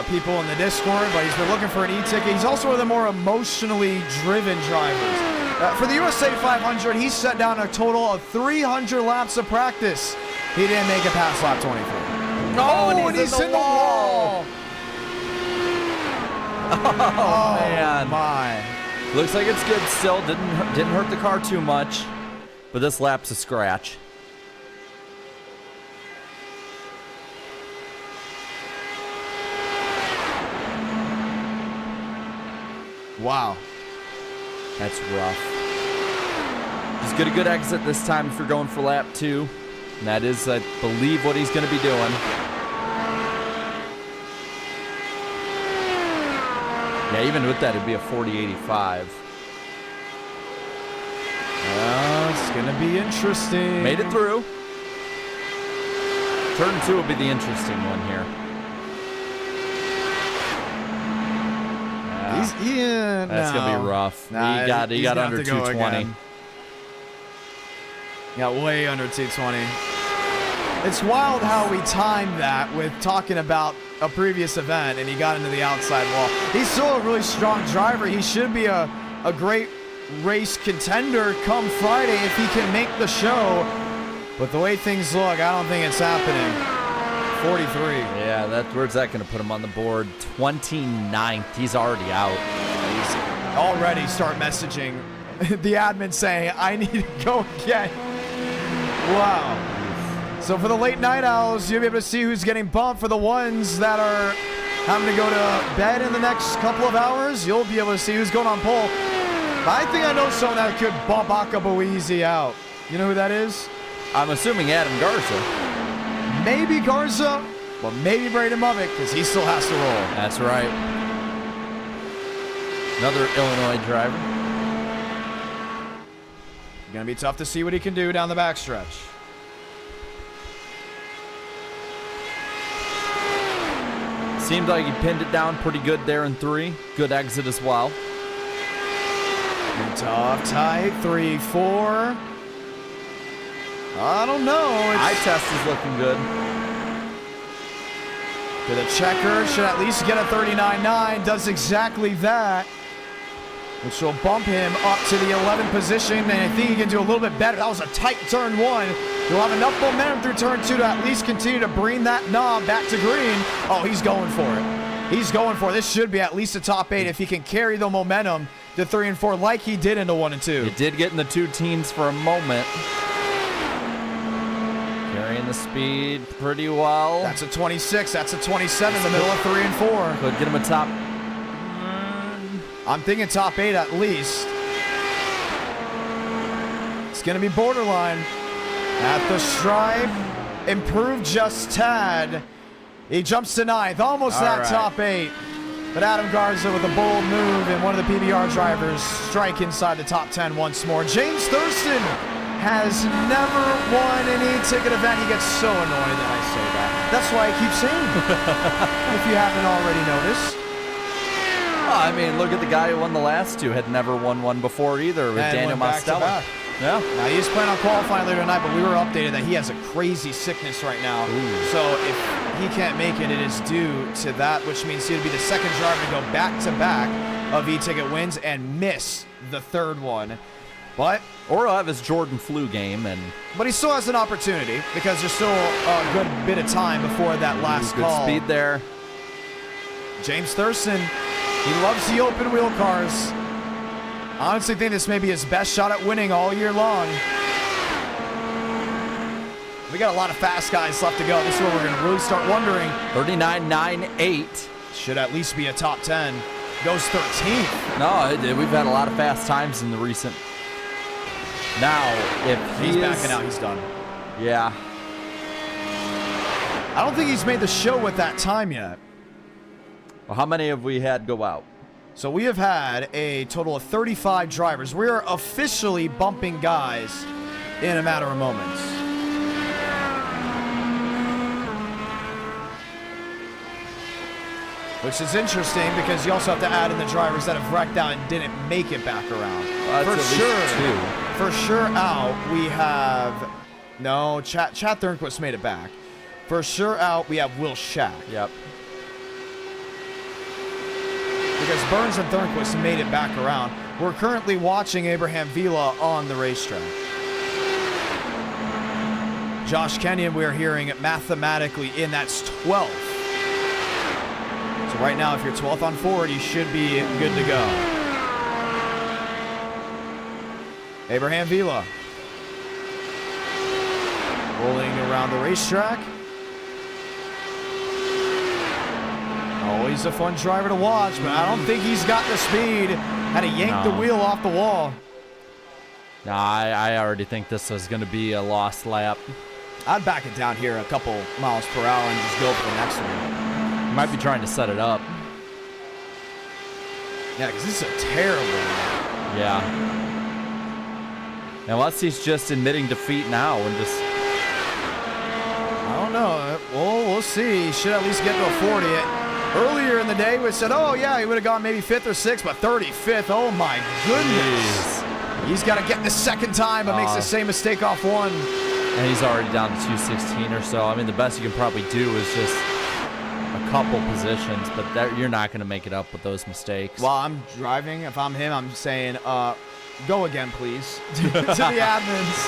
people in the Discord, but he's been looking for an e-ticket. He's also one of the more emotionally driven drivers. For the USA 500, he set down a total of 300 laps of practice. He didn't make it past lap 24. Oh, and he's in the wall. Oh, man. My. Looks like it's good still. Didn't hurt the car too much, but this lap's a scratch. Wow. That's rough. Just get a good exit this time if you're going for lap 2. And that is, I believe, what he's going to be doing. Yeah, even with that, it'd be a 40.85. It's going to be interesting. Made it through. Turn 2 will be the interesting one here. That's gonna be rough. Nah, he got under 220. Got way under 220. It's wild how we timed that with talking about a previous event, and he got into the outside wall. He's still a really strong driver. He should be a great race contender come Friday if he can make the show. But the way things look, I don't think it's happening. 43. Yeah, where's that going to put him on the board? 29th. He's already out. He's already start messaging the admin saying, I need to go again. Wow. So for the late night owls, you'll be able to see who's getting bumped. For the ones that are having to go to bed in the next couple of hours, you'll be able to see who's going on pole. I think I know someone that could bump Akaboeasy out. You know who that is? I'm assuming Adam Garza. Maybe Garza, but maybe Braden Movick, because he still has to roll. That's right. Another Illinois driver. Gonna be tough to see what he can do down the backstretch. Seemed like he pinned it down pretty good there in 3. Good exit as well. Tough, tight, 3-4. I don't know. Eye test is looking good. To the checker, should at least get a 39.9. Does exactly that, which will bump him up to the 11th position, and I think he can do a little bit better. That was a tight turn 1. He'll have enough momentum through turn 2 to at least continue to bring that knob back to green. Oh, he's going for it. He's going for it. This should be at least a top 8 if he can carry the momentum to 3 and 4 like he did into 1 and 2. He did get in the 2 teens for a moment. Carrying the speed pretty well. That's a 26. That's a 27 in the middle of 3 and 4. Could get him a top. I'm thinking top 8 at least. It's going to be borderline. At the stripe, improved just tad. He jumps to 9th, almost that top 8. But Adam Garza with a bold move, and one of the PBR drivers strike inside the top 10 once more. James Thurston has never won an e-ticket event. He gets so annoyed that I say that. That's why I keep saying it, if you haven't already noticed. Well, I mean, look at the guy who won the last two. Had never won one before either with And Daniel went back to Mastella. back. Yeah. Now, he is planning on qualifying later tonight, but we were updated that he has a crazy sickness right now. So if he can't make it, it is due to that, which means he would be the second driver to go back-to-back of e-ticket wins and miss the third one. But Or he'll have his Jordan flu game. But he still has an opportunity because there's still a good bit of time before that last Good call. speed there. James Thurston, he loves the open wheel cars. I honestly think this may be his best shot at winning all year long. We got a lot of fast guys left to go. This is where we're going to really start wondering. 39.98. Should at least be a top 10. Goes 13th. No, we've had a lot of fast times in the recent. Now, if He's backing out. He's done. Yeah. I don't think he's made the show with that time yet. Well, how many have we had go out? So we have had a total of 35 drivers. We are officially bumping guys in a matter of moments. Which is interesting because you also have to add in the drivers that have wrecked out and didn't make it back around. Well, for that's at least sure, for sure out we have Chad Thornquist made it back. For sure out we have Will Shack. Yep. Because Burns and Thornquist made it back around. We're currently watching Abraham Vila on the racetrack. Josh Kenyon, we're hearing mathematically in, that's 12th. So right now, if you're 12th on forward, you should be good to go. Abraham Vila. Rolling around the racetrack. Always a fun driver to watch, but I don't think he's got the speed. Had to yank the wheel off the wall. Nah, I already think this is going to be a lost lap. I'd back it down here a couple miles per hour and just go for the next one. He might be trying to set it up. Yeah, because this is a terrible one. Yeah. Unless he's just admitting defeat now and just... I don't know. Well, we'll see. He should at least get to a 40. Earlier in the day, we said, oh, yeah, he would have gone maybe 5th or 6th, but 35th. Oh, my goodness. Jeez. He's got to get the second time, but makes the same mistake off one. And he's already down to 216 or so. I mean, the best you can probably do is just a couple positions, but you're not going to make it up with those mistakes. While I'm driving, if I'm him, I'm saying, go again, please, to the admins.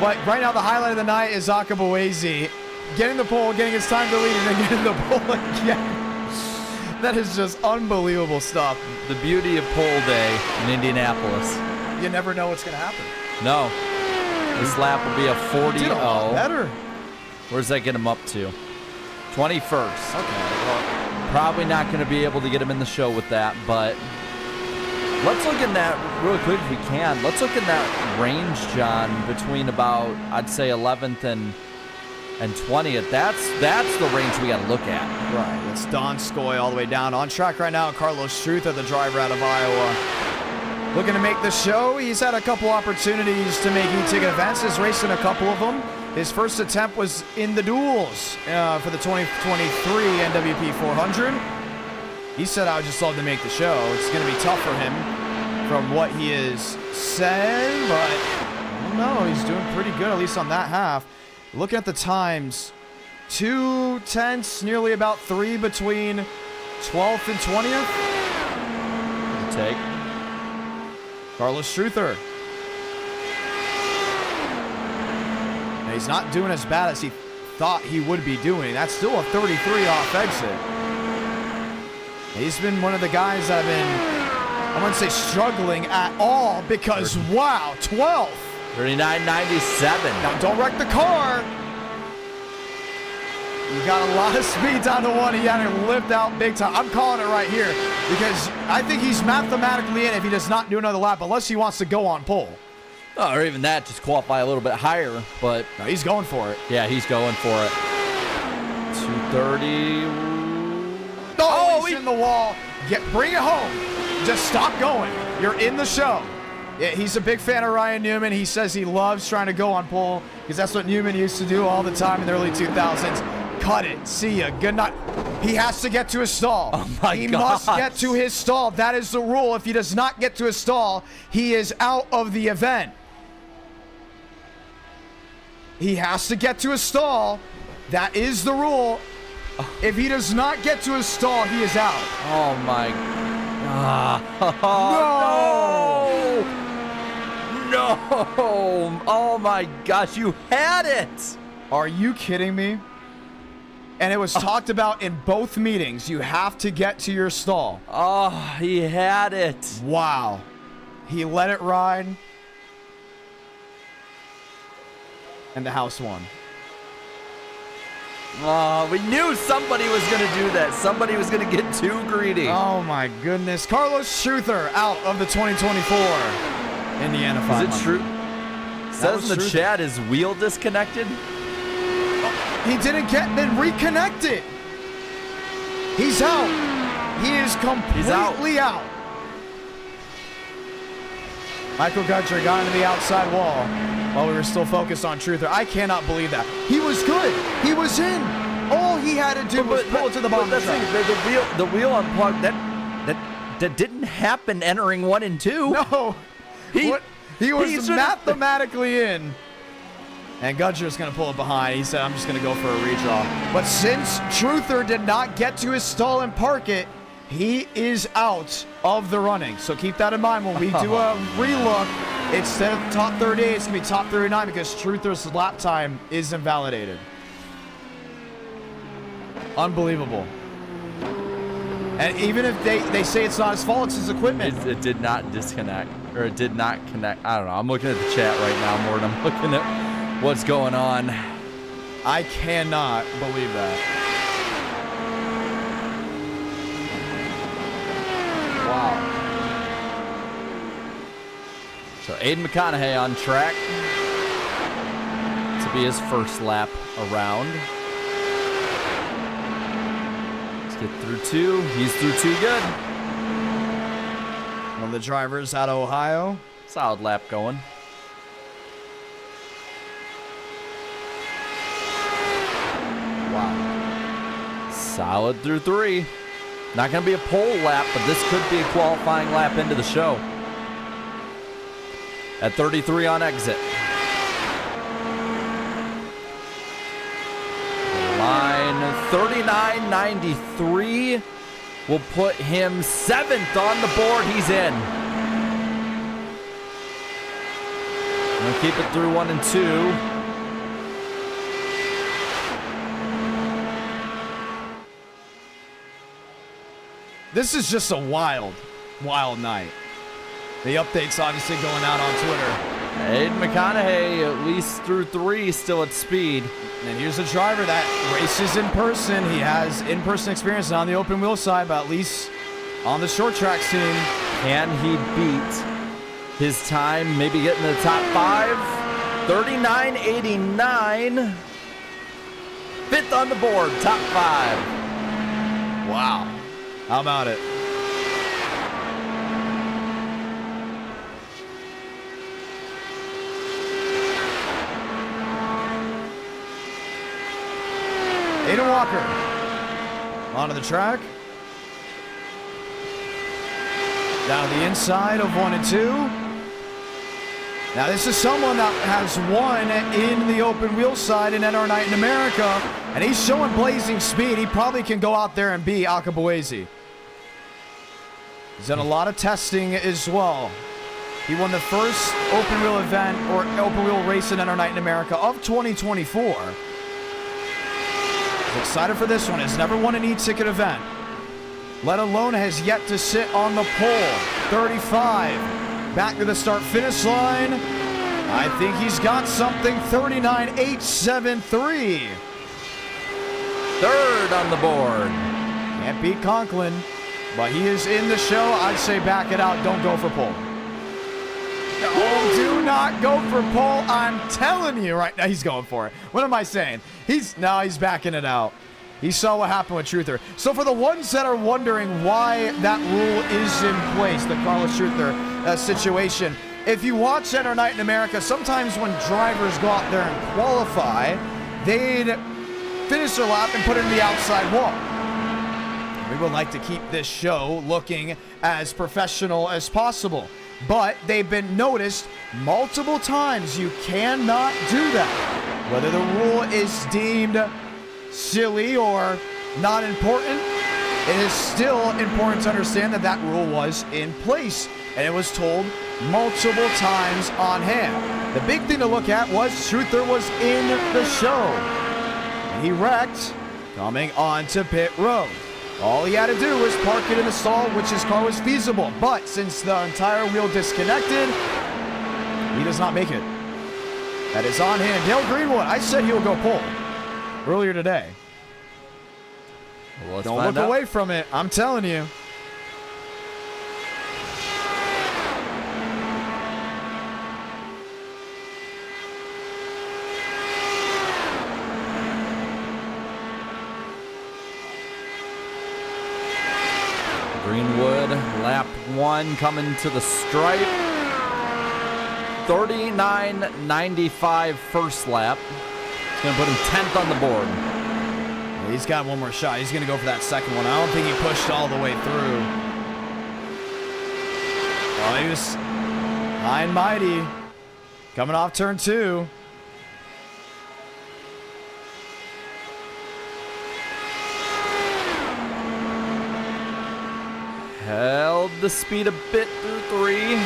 But right now, the highlight of the night is Zaka Boezi getting the pole, getting his time to lead, and then getting the pole again. That is just unbelievable stuff. The beauty of pole day in Indianapolis. You never know what's going to happen. No. This lap will be a 40-0. Did a lot better. Where does that get him up to? 21st. Okay. Well, probably not going to be able to get him in the show with that, but let's look at that real quick if we can. Let's look at that range, John, between about, I'd say, 11th and 20th. That's the range we got to look at. Right. It's Don Skoy all the way down. On track right now, Carlos Struther, the driver out of Iowa. Looking to make the show. He's had a couple opportunities to make e-ticket events. He's racing a couple of them. His first attempt was in the duels for the 2023 NWP 400. He said, I would just love to make the show. It's going to be tough for him from what he is saying, but I don't know. He's doing pretty good, at least on that half. Looking at the times, 2 tenths, nearly about 3 between 12th and 20th. Take. Carlos Struther. Now, he's not doing as bad as he thought he would be doing. That's still a 33 off exit. He's been one of the guys that have been, I wouldn't say struggling at all because, wow, 12th. 39.97. Now, don't wreck the car. You got a lot of speed down to 1. He had to lift out big time. I'm calling it right here because I think he's mathematically in if he does not do another lap, unless he wants to go on pole. Oh, or even that, just qualify a little bit higher, but... No, he's going for it. Yeah, he's going for it. 230... Oh, Face in the wall. Bring it home. Just stop going. You're in the show. Yeah, he's a big fan of Ryan Newman. He says he loves trying to go on pole because that's what Newman used to do all the time in the early 2000s. Cut it. See ya. Good night. He has to get to his stall. Oh my he gosh. must get to his stall. That is the rule. If he does not get to his stall, he is out of the event. He has to get to his stall. That is the rule. If he does not get to his stall, he is out. Oh my. No! Oh my gosh, you had it! Are you kidding me? And it was talked about in both meetings. You have to get to your stall. Oh, he had it. Wow. He let it ride. And the house won. Oh, we knew somebody was going to do that. Somebody was going to get too greedy. Oh my goodness. Carlos Schuther out of the 2024 Indiana 500. Is it true? Says in the chat, is wheel disconnected? He didn't get, then reconnect it. He's out. He is completely out. Michael Gudger got into the outside wall while we were still focused on Truther. I cannot believe that. He was good. He was in. All he had to do was pull it to the bottom of the track. The wheel unplugged. That didn't happen entering 1 and 2. No. He was mathematically in. And Gudger's going to pull it behind. He said, I'm just going to go for a redraw. But since Truther did not get to his stall and park it, he is out of the running. So keep that in mind when we do a relook. Instead of top 38, it's going to be top 39 because Truther's lap time is invalidated. Unbelievable. And even if they say it's not his fault, it's his equipment. It did not disconnect, or it did not connect. I don't know. I'm looking at the chat right now more than I'm looking at what's going on. I cannot believe that. Wow. So Aiden McConaughey on track to be his first lap around. Let's get through 2. He's through 2 good. One of the drivers out of Ohio. Solid lap going. Wow. Solid through 3. Not going to be a pole lap, but this could be a qualifying lap into the show. At 33 on exit. Line 39.93 will put him 7th on the board. He's in. We'll keep it through 1 and 2. This is just a wild, wild night. The update's obviously going out on Twitter. Aiden McConaughey, at least through 3, still at speed. And here's a driver that races in person. He has in-person experience on the open wheel side, but at least on the short track scene. Can he beat his time, maybe get in the top 5? 39.89. 5th on the board, top 5. Wow. How about it? Aiden Walker onto the track. Down to the inside of 1 and 2. Now this is someone that has won in the open wheel side in NR Night in America, and he's showing blazing speed. He probably can go out there and beat Akabuezi. He's done a lot of testing as well. He won the first open wheel event or open wheel race in NR Night in America of 2024. He's excited for this one. Has never won an e-ticket event, let alone has yet to sit on the pole. 35. Back to the start-finish line. I think he's got something. 39.873. 3rd on the board. Can't beat Conklin, but he is in the show. I'd say back it out. Don't go for pole. Oh, do not go for pole. I'm telling you right now, he's going for it. What am I saying? He's backing it out. He saw what happened with Truther. So for the ones that are wondering why that rule is in place, the Carlos Truther situation, if you watch Enter Night in America, sometimes when drivers go out there and qualify, they'd finish their lap and put it in the outside wall. We would like to keep this show looking as professional as possible, but they've been noticed multiple times. You cannot do that. Whether the rule is deemed silly or not important, it is still important to understand that that rule was in place, and it was told multiple times on hand. The big thing to look at was Truther was in the show. And he wrecked coming onto pit road. All he had to do was park it in the stall, which his car was feasible. But since the entire wheel disconnected, he does not make it. That is on him. Dale Greenwood, I said he would go pole earlier today. Well, don't look away from it. I'm telling you. Greenwood, lap 1 coming to the stripe. 39.95 first lap. It's going to put him 10th on the board. He's got one more shot. He's going to go for that second one. I don't think he pushed all the way through. Well, he was high and mighty. Coming off turn 2. Held the speed a bit through 3.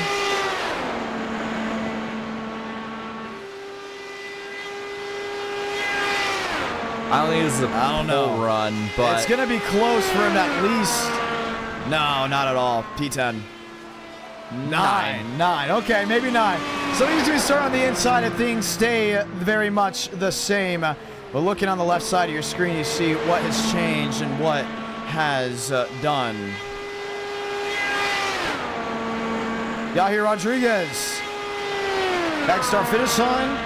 I don't think this is a full run, but it's going to be close for him at least. No, not at all. P10. 9. Okay, maybe 9. So these two start on the inside of things, stay very much the same. But looking on the left side of your screen, you see what has changed and what has done. Yahir Rodriguez. Back start finish line.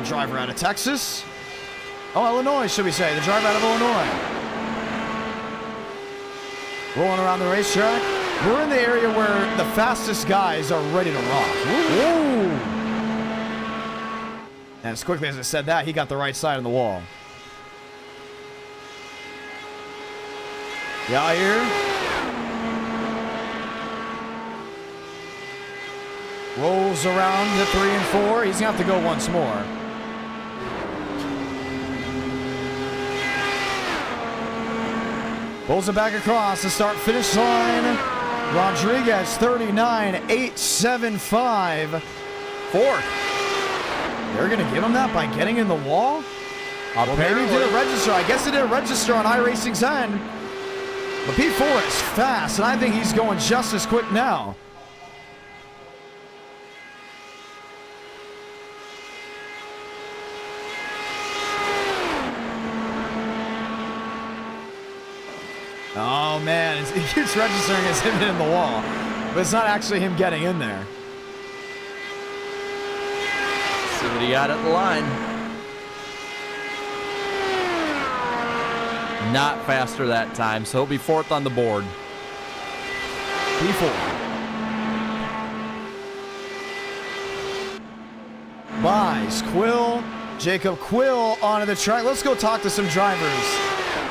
Driver out of Texas. Oh, Illinois, should we say. The driver out of Illinois. Rolling around the racetrack. We're in the area where the fastest guys are ready to rock. Woo! And as quickly as I said that, he got the right side of the wall. Yahir. Rolls around to 3 and 4. He's going to have to go once more. Pulls it back across the start-finish line. Rodriguez, 39.875. Fourth. They're going to give him that by getting in the wall? Well, maybe it didn't register. I guess it didn't register on iRacing's end. But P4 is fast, and I think he's going just as quick now. Oh, man. It keeps registering as him hitting the wall. But it's not actually him getting in there. See what he got at the line. Not faster that time, so he'll be 4th on the board. P4. Buys Quill. Jacob Quill onto the track. Let's go talk to some drivers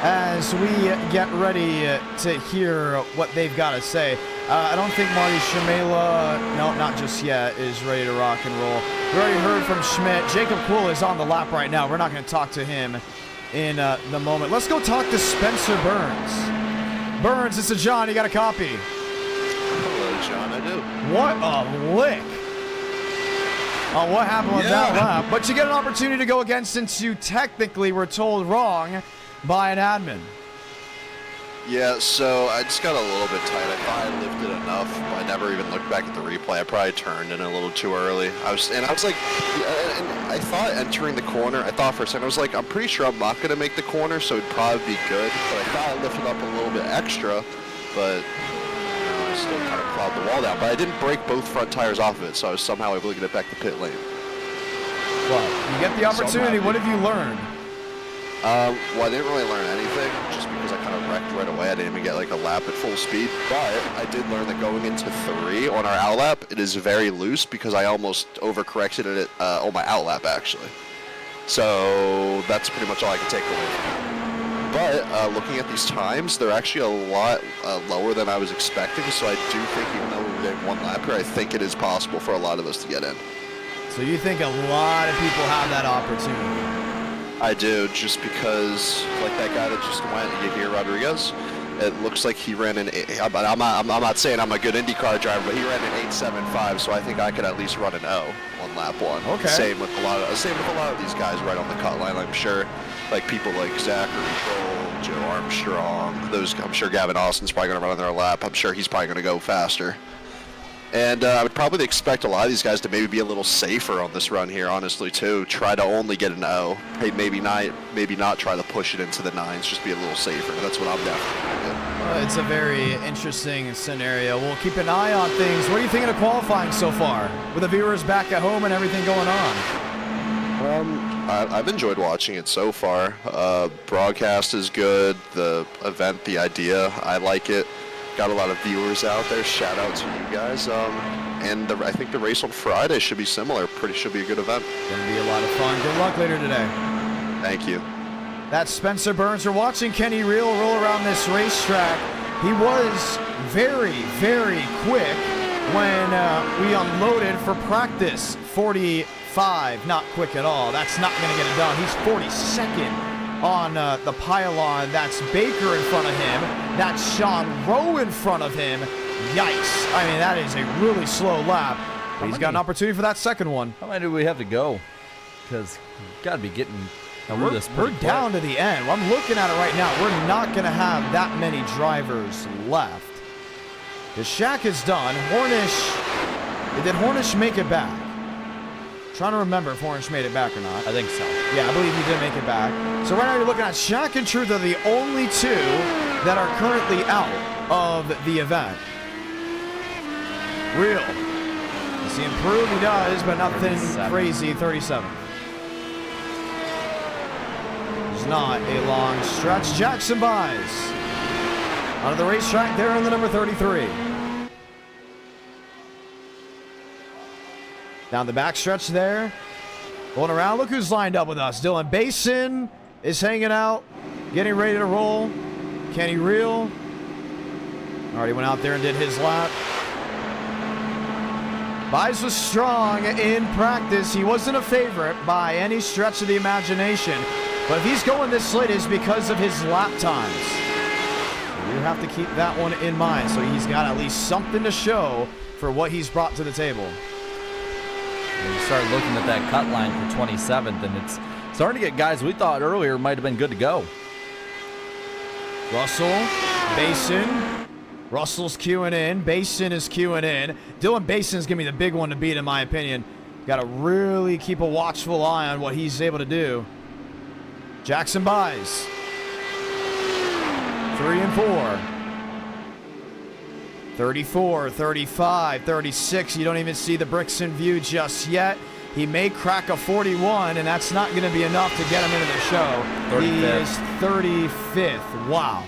as we get ready to hear what they've got to say. I don't think Marty Shamela, no, not just yet, is ready to rock and roll. We already heard from Schmidt. Jacob Quill is on the lap right now. We're not going to talk to him in the moment. Let's go talk to Spencer Burns. Burns, it's a John. You got a copy? Hello, John. I do. What a lick. On what happened with that lap. But you get an opportunity to go again since you technically were told wrong by an admin. Yeah, so I just got a little bit tight. I thought I lifted enough. I never even looked back at the replay. I probably turned in a little too early. I was like, and I thought entering the corner, I thought for a second, I was like, I'm pretty sure I'm not going to make the corner, so it'd probably be good. But I thought I lifted up a little bit extra, but I still kind of plowed the wall down. But I didn't break both front tires off of it, so I was somehow able to get it back to pit lane. Well, you get the opportunity. What have you learned? Well, I didn't really learn anything just because I kind of wrecked right away. I didn't even get like a lap at full speed. But I did learn that going into 3 on our out lap, it is very loose because I almost overcorrected it on my out lap actually. So that's pretty much all I can take away from it. But looking at these times, they're actually a lot lower than I was expecting. So I do think even though we're getting 1 lap here, I think it is possible for a lot of us to get in. So you think a lot of people have that opportunity? I do, just because, like that guy that just went, Yahir Rodriguez, it looks like he ran an 8, I'm not saying I'm a good IndyCar driver, but he ran an 8.75, so I think I could at least run an O on lap 1. Okay. Same with a lot of these guys right on the cut line, I'm sure. Like people like Zachary Cole, Joe Armstrong, I'm sure Gavin Austin's probably going to run on their lap. I'm sure he's probably going to go faster. And I would probably expect a lot of these guys to maybe be a little safer on this run here, honestly, too. Try to only get an O. Hey, maybe not try to push it into the 9s, just be a little safer. That's what I'm definitely going to do. It's a very interesting scenario. We'll keep an eye on things. What are you thinking of qualifying so far, with the viewers back at home and everything going on? I've enjoyed watching it so far. Broadcast is good. The event, the idea, I like it. Got a lot of viewers out there. Shout out to you guys. And I think the race on Friday should be similar. Should be a good event. Gonna be a lot of fun. Good luck later today. Thank you. That's Spencer Burns. We're watching Kenny Reel roll around this racetrack. He was very, very quick when we unloaded for practice. 45, not quick at all. That's not gonna get it done. He's 42nd. On the pylon. That's Baker in front of him. That's Sean Rowe in front of him. Yikes. I mean, that is a really slow lap. But he's got an opportunity for that second one. How many do we have to go? Because we've got to be getting through this. We're down to the end. I'm looking at it right now. We're not going to have that many drivers left. The Shack is done. Did Hornish make it back? Trying to remember if Hornish made it back or not. I think so. Yeah, I believe he did make it back. So right now you're looking at Shaq and Truth are the only 2 that are currently out of the event. Real. Does he improve? He does, but nothing 37. Crazy. 37. It's not a long stretch. Jackson buys out of the racetrack there on the number 33. Down the backstretch there. Going around. Look who's lined up with us. Dylan Basin is hanging out. Getting ready to roll. Kenny Reel already went out there and did his lap. Buys was strong in practice. He wasn't a favorite by any stretch of the imagination. But if he's going this late, it's because of his lap times. So you have to keep that one in mind. So he's got at least something to show for what he's brought to the table. When you start looking at that cut line for 27th, and it's starting to get guys we thought earlier might have been good to go. Russell, Basin. Russell's queuing in. Basin is queuing in. Dylan Basin's going to be the big one to beat, in my opinion. Got to really keep a watchful eye on what he's able to do. Jackson buys. 3 and 4. 34, 35, 36. You don't even see the bricks in view just yet. He may crack a 41, and that's not going to be enough to get him into the show. 35th. He is 35th. Wow.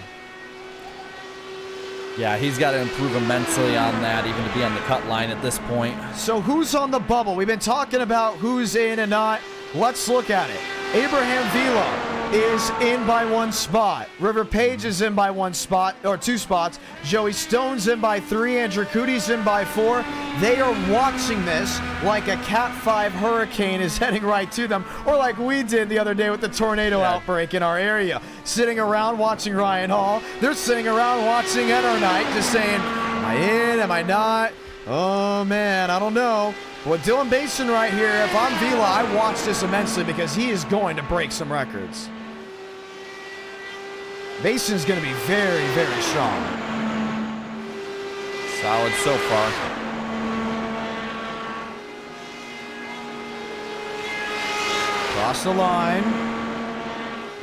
Yeah, he's got to improve immensely on that, even to be on the cut line at this point. So who's on the bubble? We've been talking about who's in and not. Let's look at it. Abraham Vila is in by 1 spot. River Page is in by 1 spot, or 2 spots. Joey Stone's in by 3. Andrew Cootie's in by 4. They are watching this like a Cat 5 hurricane is heading right to them, or like we did the other day with the tornado outbreak in our area. Sitting around watching Ryan Hall. They're sitting around watching Ed Knight, just saying, am I in, am I not? Oh man, I don't know. But Dylan Basin right here, if I'm Vila, I watch this immensely because he is going to break some records. Basin's going to be very, very strong. Solid so far. Cross the line.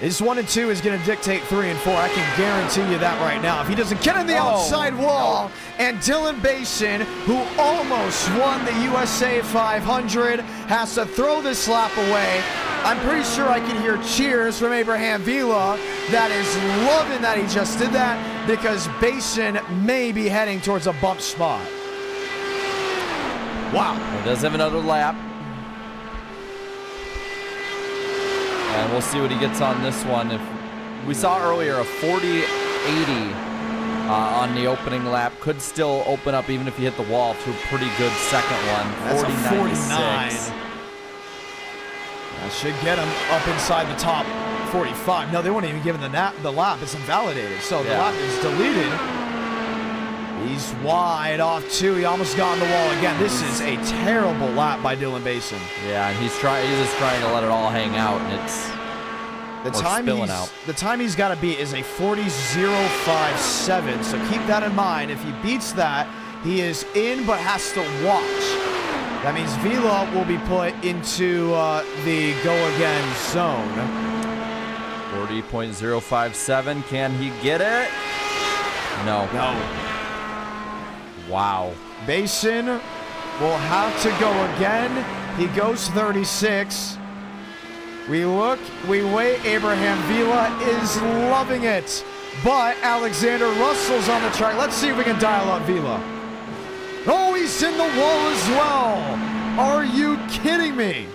His 1 and 2 is going to dictate 3 and 4. I can guarantee you that right now. If he doesn't get on the outside wall, and Dylan Basin, who almost won the USA 500, has to throw this lap away. I'm pretty sure I can hear cheers from Abraham Vila that is loving that he just did that because Basin may be heading towards a bump spot. Wow. He does have another lap. And we'll see what he gets on this one. If we saw earlier a 40-80 on the opening lap, could still open up even if you hit the wall to a pretty good second one. That's a 49. 40-96. That should get him up inside the top 45. No, they weren't even given the lap. It's invalidated. So the lap is deleted. He's wide off too. He almost got on the wall again. This is a terrible lap by Dylan Basin. Yeah, and he's just trying to let it all hang out, and it's the time he's got to beat is a 40.057. So keep that in mind. If he beats that, he is in but has to watch. That means Vila will be put into the go-again zone. 40.057. Can he get it? No. Wow. Basin will have to go again. He goes 36. We look, we wait. Abraham Vila is loving it. But Alexander Russell's on the track. Let's see if we can dial up Vila. Oh, he's in the wall as well. Are you kidding me?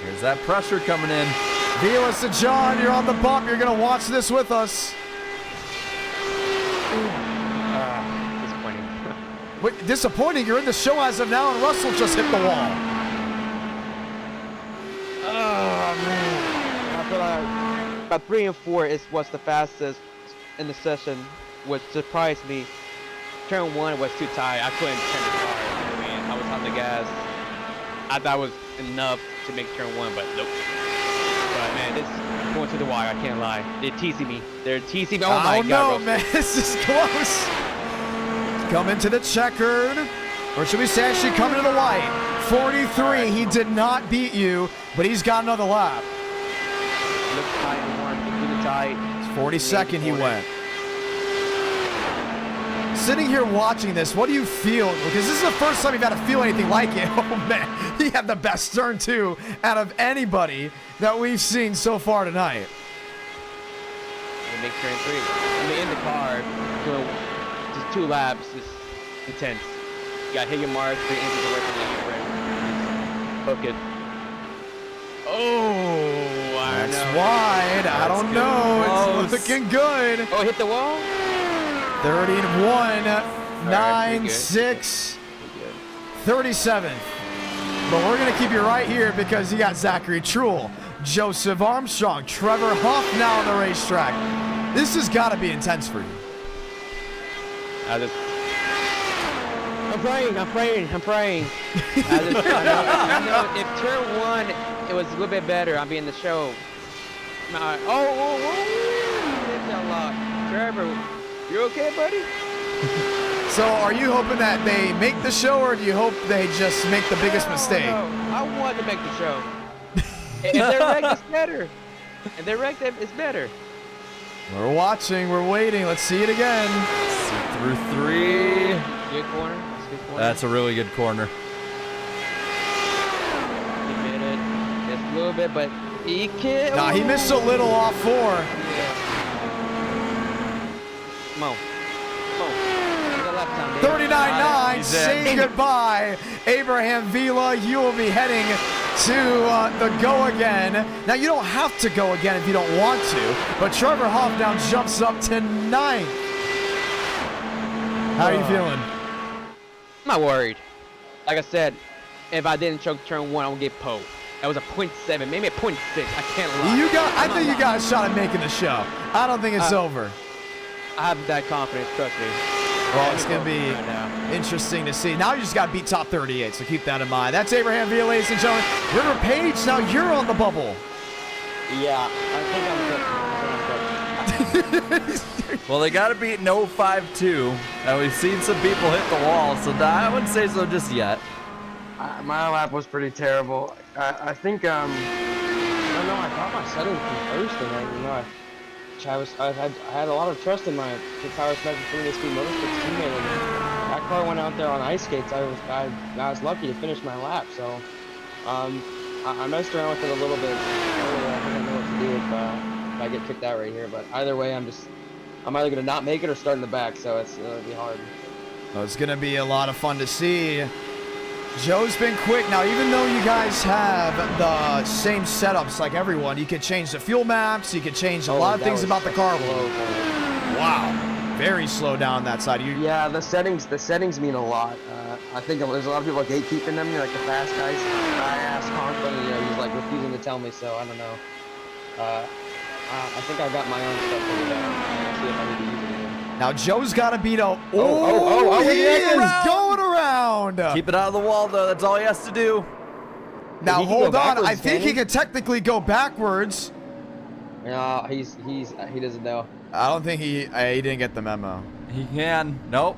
Here's that pressure coming in. Vila to John, you're on the bump. You're going to watch this with us. Disappointing. Wait, disappointing? You're in the show as of now, and Russell just hit the wall. Oh, man. I feel like about 3 and 4 was the fastest in the session, which surprised me. Turn 1 was too tight. I couldn't turn the car. I mean, I was on the gas. I thought it was enough to make turn 1, but nope. But man, this going to the wire. I can't lie. They're teasing me. Oh my God. No, man. This is close. Coming to the checkered. Or should we say actually coming to the white. 43. He did not beat you, but he's got another lap. Looks tight and warm. Really tight. 42nd he went. Sitting here watching this, what do you feel? Because this is the first time you've had to feel anything like it. Oh, man. He had the best turn, too, out of anybody that we've seen so far tonight. They make turn 3. I mean, in the car, doing just 2 laps is intense. You got to hit your mark, 3 inches away from the rim. Hook it. Oh, That's wide. I don't know. It's looking good. Oh, hit the wall? 31, 9, 6, 37th. But we're going to keep you right here because you got Zachary Truhl, Joseph Armstrong, Trevor Huff now on the racetrack. This has got to be intense for you. I'm praying. I know if turn 1, it was a little bit better. I'll be in the show. Trevor, you okay, buddy? So are you hoping that they make the show, or do you hope they just make the biggest mistake? No, I want to make the show. If they're wrecked, it's better. If they're wrecked, it's better. We're watching. We're waiting. Let's see it again. See through 3. Good corner. That's a good corner. That's a really good corner. He made it. Just a little bit, but he can't. Nah, he missed a little off 4. Yeah. Come on. 39-9, say goodbye. Abraham Vila, you will be heading to the go again. Now, you don't have to go again if you don't want to, but Trevor Huff now jumps up to 9th. How are you feeling? I'm not worried. Like I said, if I didn't choke turn 1, I would get pole. That was a 0.7, maybe a 0.6. I can't lie. I think you got a shot at making the show. I don't think it's over. I have that confidence, trust me. Well, it's going to be interesting to see. Now you just got to beat top 38, so keep that in mind. That's Abraham Vila, ladies and gentlemen. River Page, now you're on the bubble. Yeah, I think I'm good. Well, they got to beat an 0.52, and we've seen some people hit the wall, so I wouldn't say so just yet. My lap was pretty terrible. I think, I don't know, I thought my setting was first tonight, you know. I had a lot of trust in my Tires Xfinity Speed Motorsports teammate. That car went out there on ice skates. I was lucky to finish my lap. So, I messed around with it a little bit earlier. I think I know what to do if I get kicked out right here. But either way, I'm either gonna not make it or start in the back, so it'll be hard. Well, it's gonna be a lot of fun to see. Joe's been quick. Now, even though you guys have the same setups like everyone, you can change the fuel maps, you can change a lot of things about the car. Wow, very slow down that side. Yeah, the settings mean a lot. I think there's a lot of people gatekeeping them, like the fast guys. I asked Conklin, he's like refusing to tell me, so I don't know. I think I got my own stuff figured out. I'll see if I need to use it again. Now, Joe's got to beat a... he is going around! Keep it out of the wall, though. That's all he has to do. Now, hold on. I think he could technically go backwards. No, he doesn't know. I don't think he didn't get the memo. He can. Nope.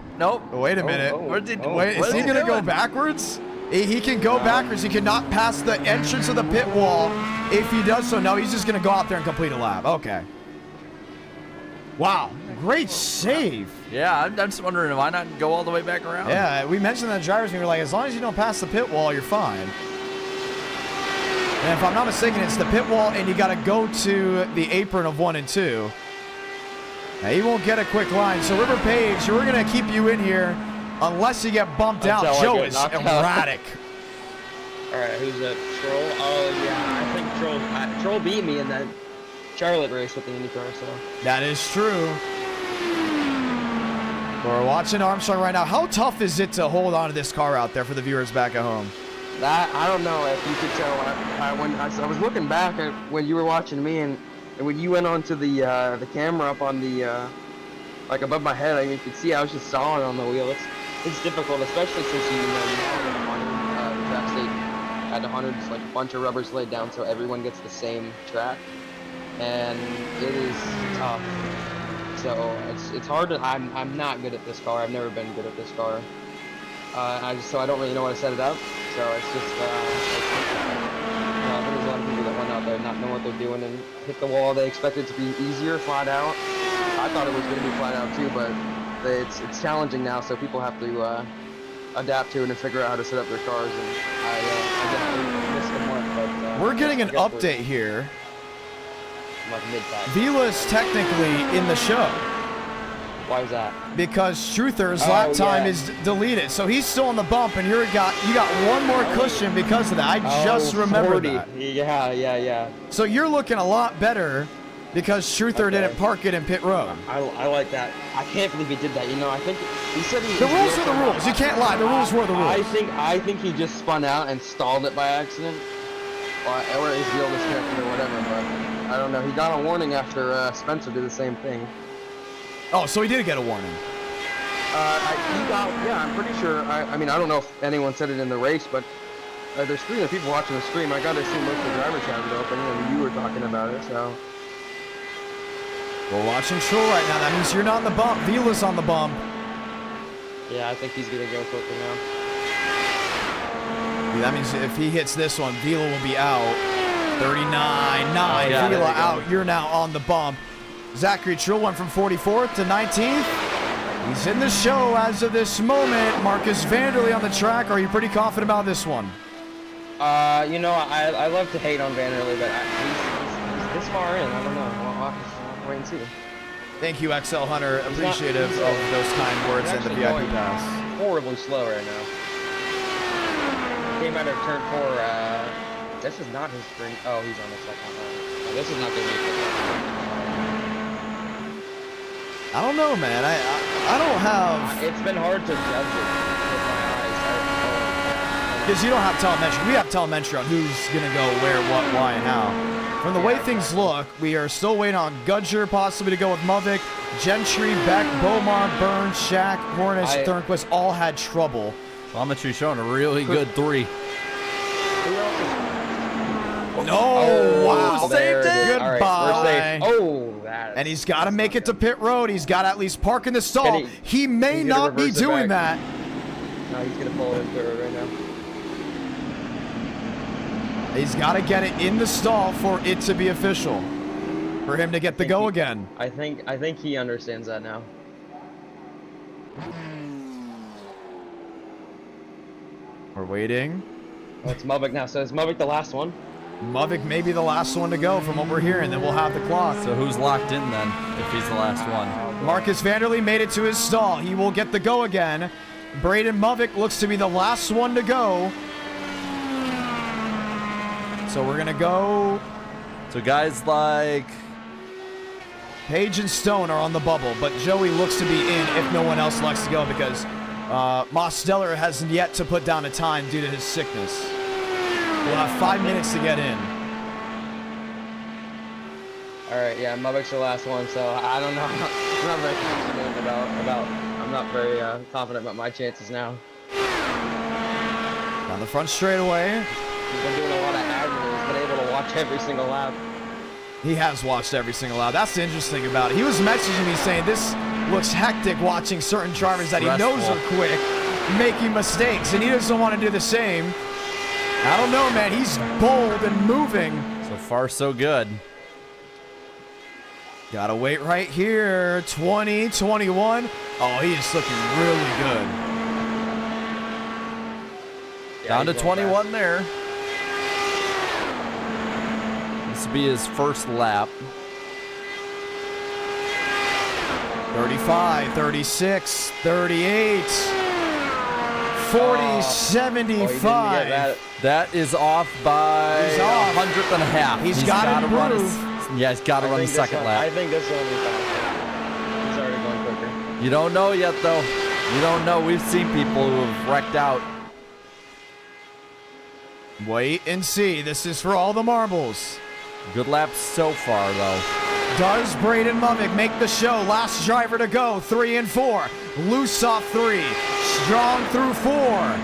Wait a minute. Is he going to go backwards? He can go backwards. He cannot pass the entrance of the pit wall. If he does so, no, he's just going to go out there and complete a lap. Okay. Wow. Great save. Yeah, I'm just wondering, why not go all the way back around? Yeah, we mentioned that drivers, we were like, as long as you don't pass the pit wall, you're fine. And if I'm not mistaken, it's the pit wall, and you got to go to the apron of 1 and 2. Now, he won't get a quick line. So, River Page, we're going to keep you in here unless you get bumped out. Joe is erratic. All right, who's that? Troll? Oh, yeah, I think Troll beat me in that Charlotte race with the IndyCar, so. That is true. We're watching Armstrong right now. How tough is it to hold on to this car out there for the viewers back at home? That, I don't know if you could tell. When I was looking back at when you were watching me, and when you went onto the camera up on the, like above my head, you could see I was just solid on the wheel. It's difficult, especially since you have the track state at 100, it's like a bunch of rubbers laid down so everyone gets the same track. And it is tough. So it's hard to. I'm not good at this car. I've never been good at this car. So I don't really know how to set it up. So it's just. I think there's a lot of people that went out there not know what they're doing and hit the wall. They expect it to be easier, flat out. I thought it was going to be flat out too, but it's challenging now. So people have to adapt to it and figure out how to set up their cars. And I definitely missed the mark. But we're getting an update here. Like mid-pack. Vila's technically in the show. Why is that? Because Truther's lap time is deleted, so he's still on the bump, and you got one more cushion because of that. I just remembered that. Yeah. So you're looking a lot better because Truther didn't park it in pit road. I like that. I can't believe he did that. I think he said the rules are the rules. You can't lie. The rules were the rules. I think he just spun out and stalled it by accident, or his wheel disconnected or whatever. But I don't know. He got a warning after Spencer did the same thing. Oh, so he did get a warning. I'm pretty sure. I mean, I don't know if anyone said it in the race, but there's 3 other people watching the stream. I gotta assume most of the drivers have it open, and you were talking about it, so. We're watching Troll right now. That means you're not on the bump. Vila's on the bump. Yeah, I think he's gonna go quicker now. Yeah, that means if he hits this one, Vila will be out. 39.9. Vila out. You're now on the bump. Zachary Trill went from 44th to 19th. He's in the show as of this moment. Marcus Vanderlei on the track. Are you pretty confident about this one? I love to hate on Vanderlei, but he's this far in. I don't know. I'll have to wait and see. Thank you, XL Hunter. Appreciative of those kind words and the VIP pass. Horribly slow right now. Came out of turn 4. This is not his green. Oh, he's on the second one. This is not going to be good. I don't know, man. I don't have. It's been hard to judge it with my eyes. Because you don't have telemetry. We have telemetry on who's going to go where, what, why, and how. From the way things look, we are still waiting on Gudger possibly to go with Movic. Gentry, Beck, Beaumont, Burns, Shack, Hornish, Thornquist all had trouble. Telemetry showing a really good 3. No! Wow! Saved it! Goodbye! Right, and he's got to make it to pit road. He's got to at least park in the stall. He may not be doing that. No, he's going to pull in third right now. He's got to get it in the stall for it to be official. For him to get the go again. I think he understands that now. We're waiting. Oh, it's Mubik now. So is Mubik the last one? Mubik may be the last one to go from what we're hearing. Then we'll have the clock. So who's locked in then, if he's the last one? Marcus Vanderlee made it to his stall. He will get the go again. Braden Mubik looks to be the last one to go. So we're going to go. So guys like Page and Stone are on the bubble, but Joey looks to be in if no one else likes to go because Mosteller hasn't yet to put down a time due to his sickness. We'll have 5 minutes to get in. All right, yeah, Mubik's the last one, so I don't know. I'm not very confident about. I'm not very confident about my chances now. Down the front straightaway. He's been doing a lot of admin. He's been able to watch every single lap. He has watched every single lap. That's the interesting about it. He was messaging me saying this looks hectic watching certain drivers that he knows are quick making mistakes, and he doesn't want to do the same. I don't know, man. He's bold and moving. So far, so good. Gotta wait right here. 20, 21. Oh, he is looking really good. Yeah, Down to he's going 21 there. This will be his first lap. 35, 36, 38, 40, 75. That is off by He's off. 100th and a half. He's got to run improve. Yeah, he's got to run the second lap. I think this one will be fast. He's already going quicker. You don't know yet, though. You don't know. We've seen people who have wrecked out. Wait and see. This is for all the marbles. Good laps so far, though. Does Braden Mubik make the show? Last driver to go, 3 and 4. Loose off 3. Strong through 4.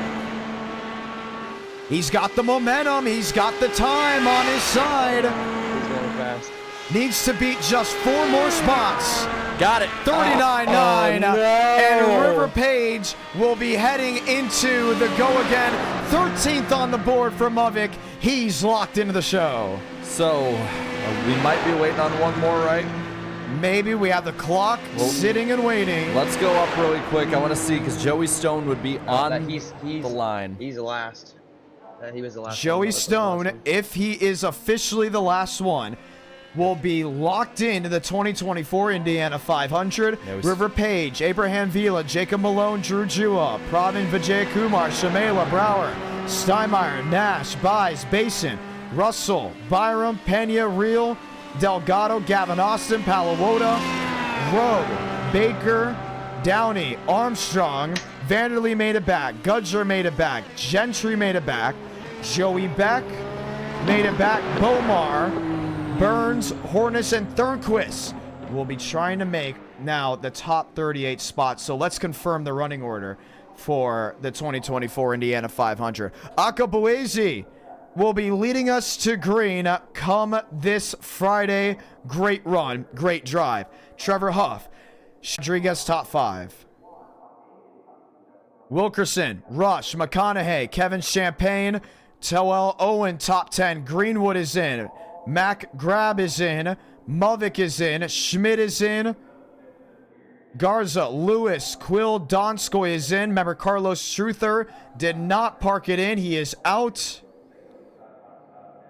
He's got the momentum. He's got the time on his side. He's going fast. Needs to beat just 4 more spots. Got it. 39.9. no. And River Page will be heading into the go again. 13th on the board for Mubik. He's locked into the show. So, we might be waiting on one more, right? Maybe we have the clock sitting and waiting. Let's go up really quick. I want to see because Joey Stone would be on He's the line. He's the last. He was the last. Joey one. Stone, if he is officially the last one, will be locked into the 2024 Indiana 500. River Page, Abraham Vila, Jacob Malone, Drew Jua, Pravin Vijaykumar, Shamela, Brower, Steinmeier, Nash, Buys, Basin, Russell, Byram, Pena, Real, Delgado, Gavin Austin, Palawota, Rowe, Baker, Downey, Armstrong, Vanderlee made it back, Gudger made it back, Gentry made it back, Joey Beck made it back, Bomar, Burns, Hornis, and Thornquist will be trying to make now the top 38 spots. So let's confirm the running order for the 2024 Indiana 500. Akabuezi will be leading us to green come this Friday. Great run, great drive. Trevor Huff, Rodriguez top 5. Wilkerson, Rush, McConaughey, Kevin Champagne, Towell Owen top 10. Greenwood is in. Mac Grab is in. Muvik is in. Schmidt is in. Garza, Lewis, Quill, Donskoy is in. Remember, Carlos Struther did not park it in. He is out.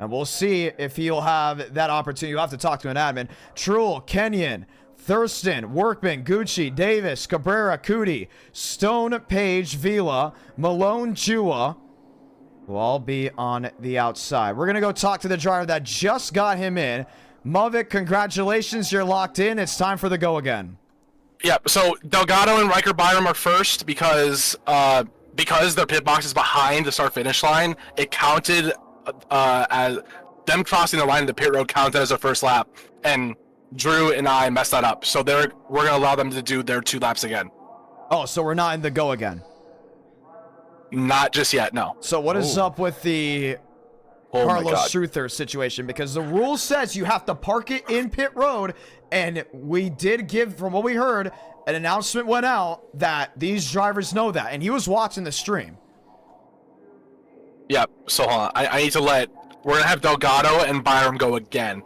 And we'll see if he'll have that opportunity. You'll have to talk to an admin. Truel, Kenyon, Thurston, Workman, Gucci, Davis, Cabrera, Cootie, Stone, Page, Vila, Malone, Jua will all be on the outside. We're going to go talk to the driver that just got him in. Muvik, congratulations. You're locked in. It's time for the go again. Yep. So Delgado and Riker Byram are first because their pit box is behind the start-finish line. It counted as them crossing the line of the pit road counted as their first lap, and Drew and I messed that up. So we're going to allow them to do their 2 laps again. Oh, so we're not in the go again. Not just yet, no. So what is up with the Carlos Struther situation? Because the rule says you have to park it in pit road, and we did give, from what we heard, an announcement went out that these drivers know that, and he was watching the stream. Yep. So hold on. I need to we're gonna have Delgado and Byram go again.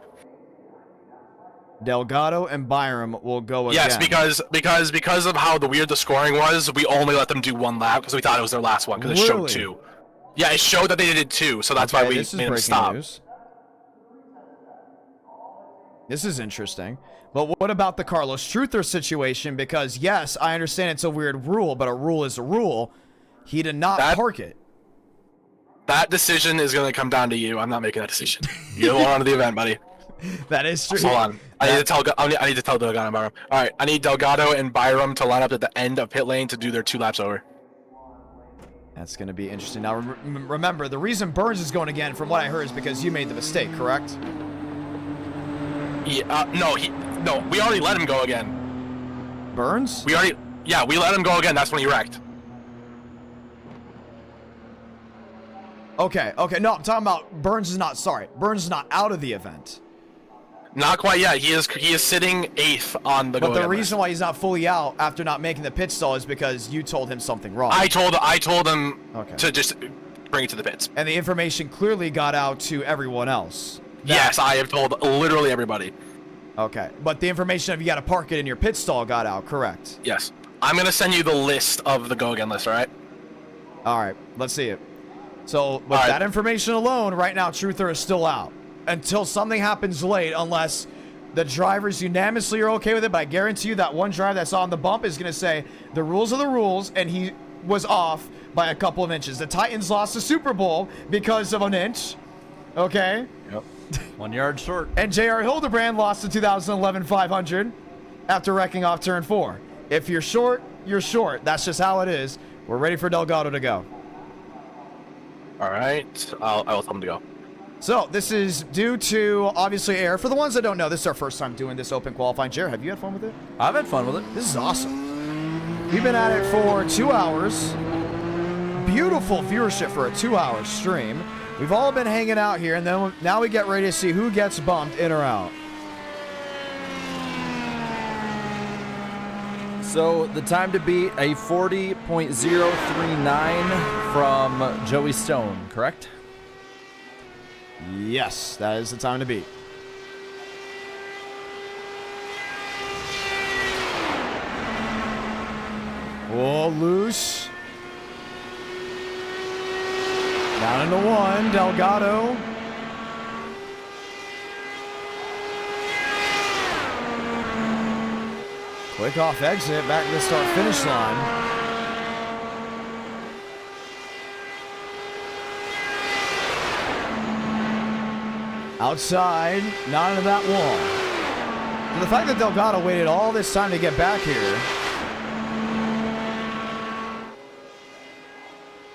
Delgado and Byram will go again. Yes, because of how weird the scoring was, we only let them do 1 lap because we thought it was their last one because it showed 2. Yeah, it showed that they did too, so that's why we this is made them breaking stop. news. This is interesting. But what about the Carlos Truther situation? Because, yes, I understand it's a weird rule, but a rule is a rule. He did not park it. That decision is going to come down to you. I'm not making that decision. You're the one on the event, buddy. That is true. Hold on. I need to tell Delgado and Byram. All right, I need Delgado and Byram to line up at the end of pit lane to do their 2 laps over. That's going to be interesting. Now, remember, the reason Burns is going again, from what I heard, is because you made the mistake, correct? Yeah, no, we already let him go again. Burns? We let him go again. That's when he wrecked. Okay, no, I'm talking about Burns is not out of the event. Not quite yet. He is sitting 8th on the. But the reason why he's not fully out after not making the pit stall is because you told him something wrong. I told him to just bring it to the pits. And the information clearly got out to everyone else. Yes, I have told literally everybody. Okay, but the information of you got to park it in your pit stall got out, correct? Yes. I'm gonna send you the list of the go again list. All right. All right. Let's see it. So with that information alone, right now Truther is still out until something happens late, unless the drivers unanimously are okay with it. But I guarantee you that one driver that's on the bump is going to say the rules are the rules, and he was off by a couple of inches. The Titans lost the Super Bowl because of an inch. Okay. Yep. 1 yard short. And J.R. Hildebrand lost the 2011 500 after wrecking off turn 4. If you're short, you're short. That's just how it is. We're ready for Delgado to go. All right. I will tell him to go. So this is due to, obviously, air. For the ones that don't know, this is our first time doing this open qualifying. Jared, have you had fun with it? I've had fun with it. This is awesome. We've been at it for 2 hours. Beautiful viewership for a 2-hour stream. We've all been hanging out here, and then now we get ready to see who gets bumped in or out. So the time to beat a 40.039 from Joey Stone, correct? Yes, that is the time to beat. Oh, loose. Down into 1, Delgado. Quick off exit, back to the start-finish line. Outside, not into that wall. And the fact that Delgado waited all this time to get back here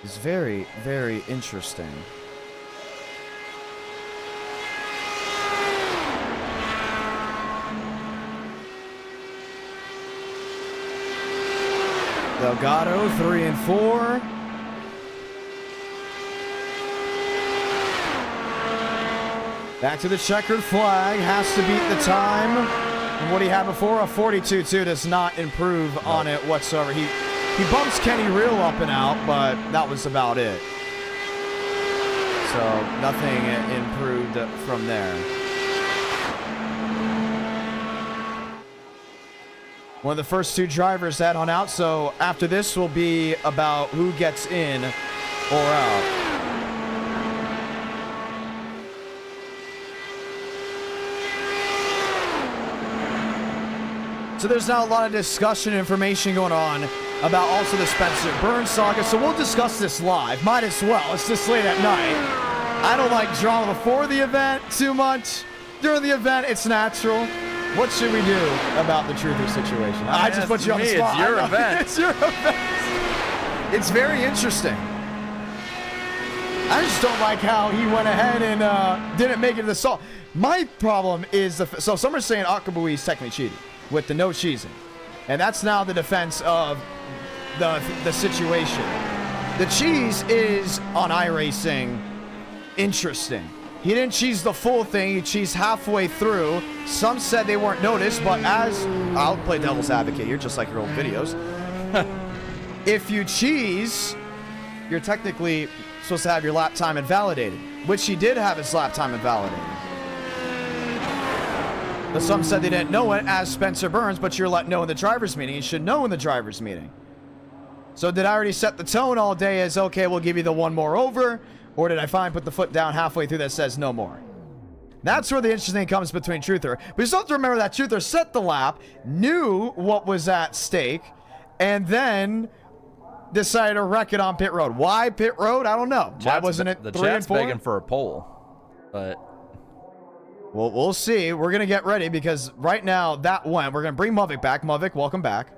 is very, very interesting. Delgado, 3 and 4. Back to the checkered flag, has to beat the time. And what he had before, a 42.2, does not improve on it whatsoever. He bumps Kenny Real up and out, but that was about it. So nothing improved from there. One of the first 2 drivers that on out, so after this will be about who gets in or out. So there's now a lot of discussion and information going on about also the Spencer Burns saga, so we'll discuss this live. Might as well. It's this late at night. I don't like drama before the event too much. During the event, it's natural. What should we do about the Truther situation? I just put you on the spot. It's your event. It's your event. It's very interesting. I just don't like how he went ahead and didn't make it to the stall. My problem is, so some are saying Akabui is technically cheating with the no cheesing. And that's now the defense of the situation. The cheese is on iRacing interesting. He didn't cheese the full thing, he cheesed halfway through. Some said they weren't noticed, but I'll play devil's advocate here, just like your old videos. If you cheese, you're technically supposed to have your lap time invalidated, which he did have his lap time invalidated. But some said they didn't know it as Spencer Burns, but you're let know in the driver's meeting. You should know in the driver's meeting. So did I already set the tone all day as, okay, we'll give you the one more over? Or did I finally put the foot down halfway through that says no more? That's where the interesting thing comes between Truther. But you still have to remember that Truther set the lap, knew what was at stake, and then decided to wreck it on pit road. Why pit road? I don't know. Why wasn't it the 3 and chat's 4? begging for a poll, but Well, we'll see. We're going to get ready because right now that went. We're going to bring Muvik back. Muvik, welcome back.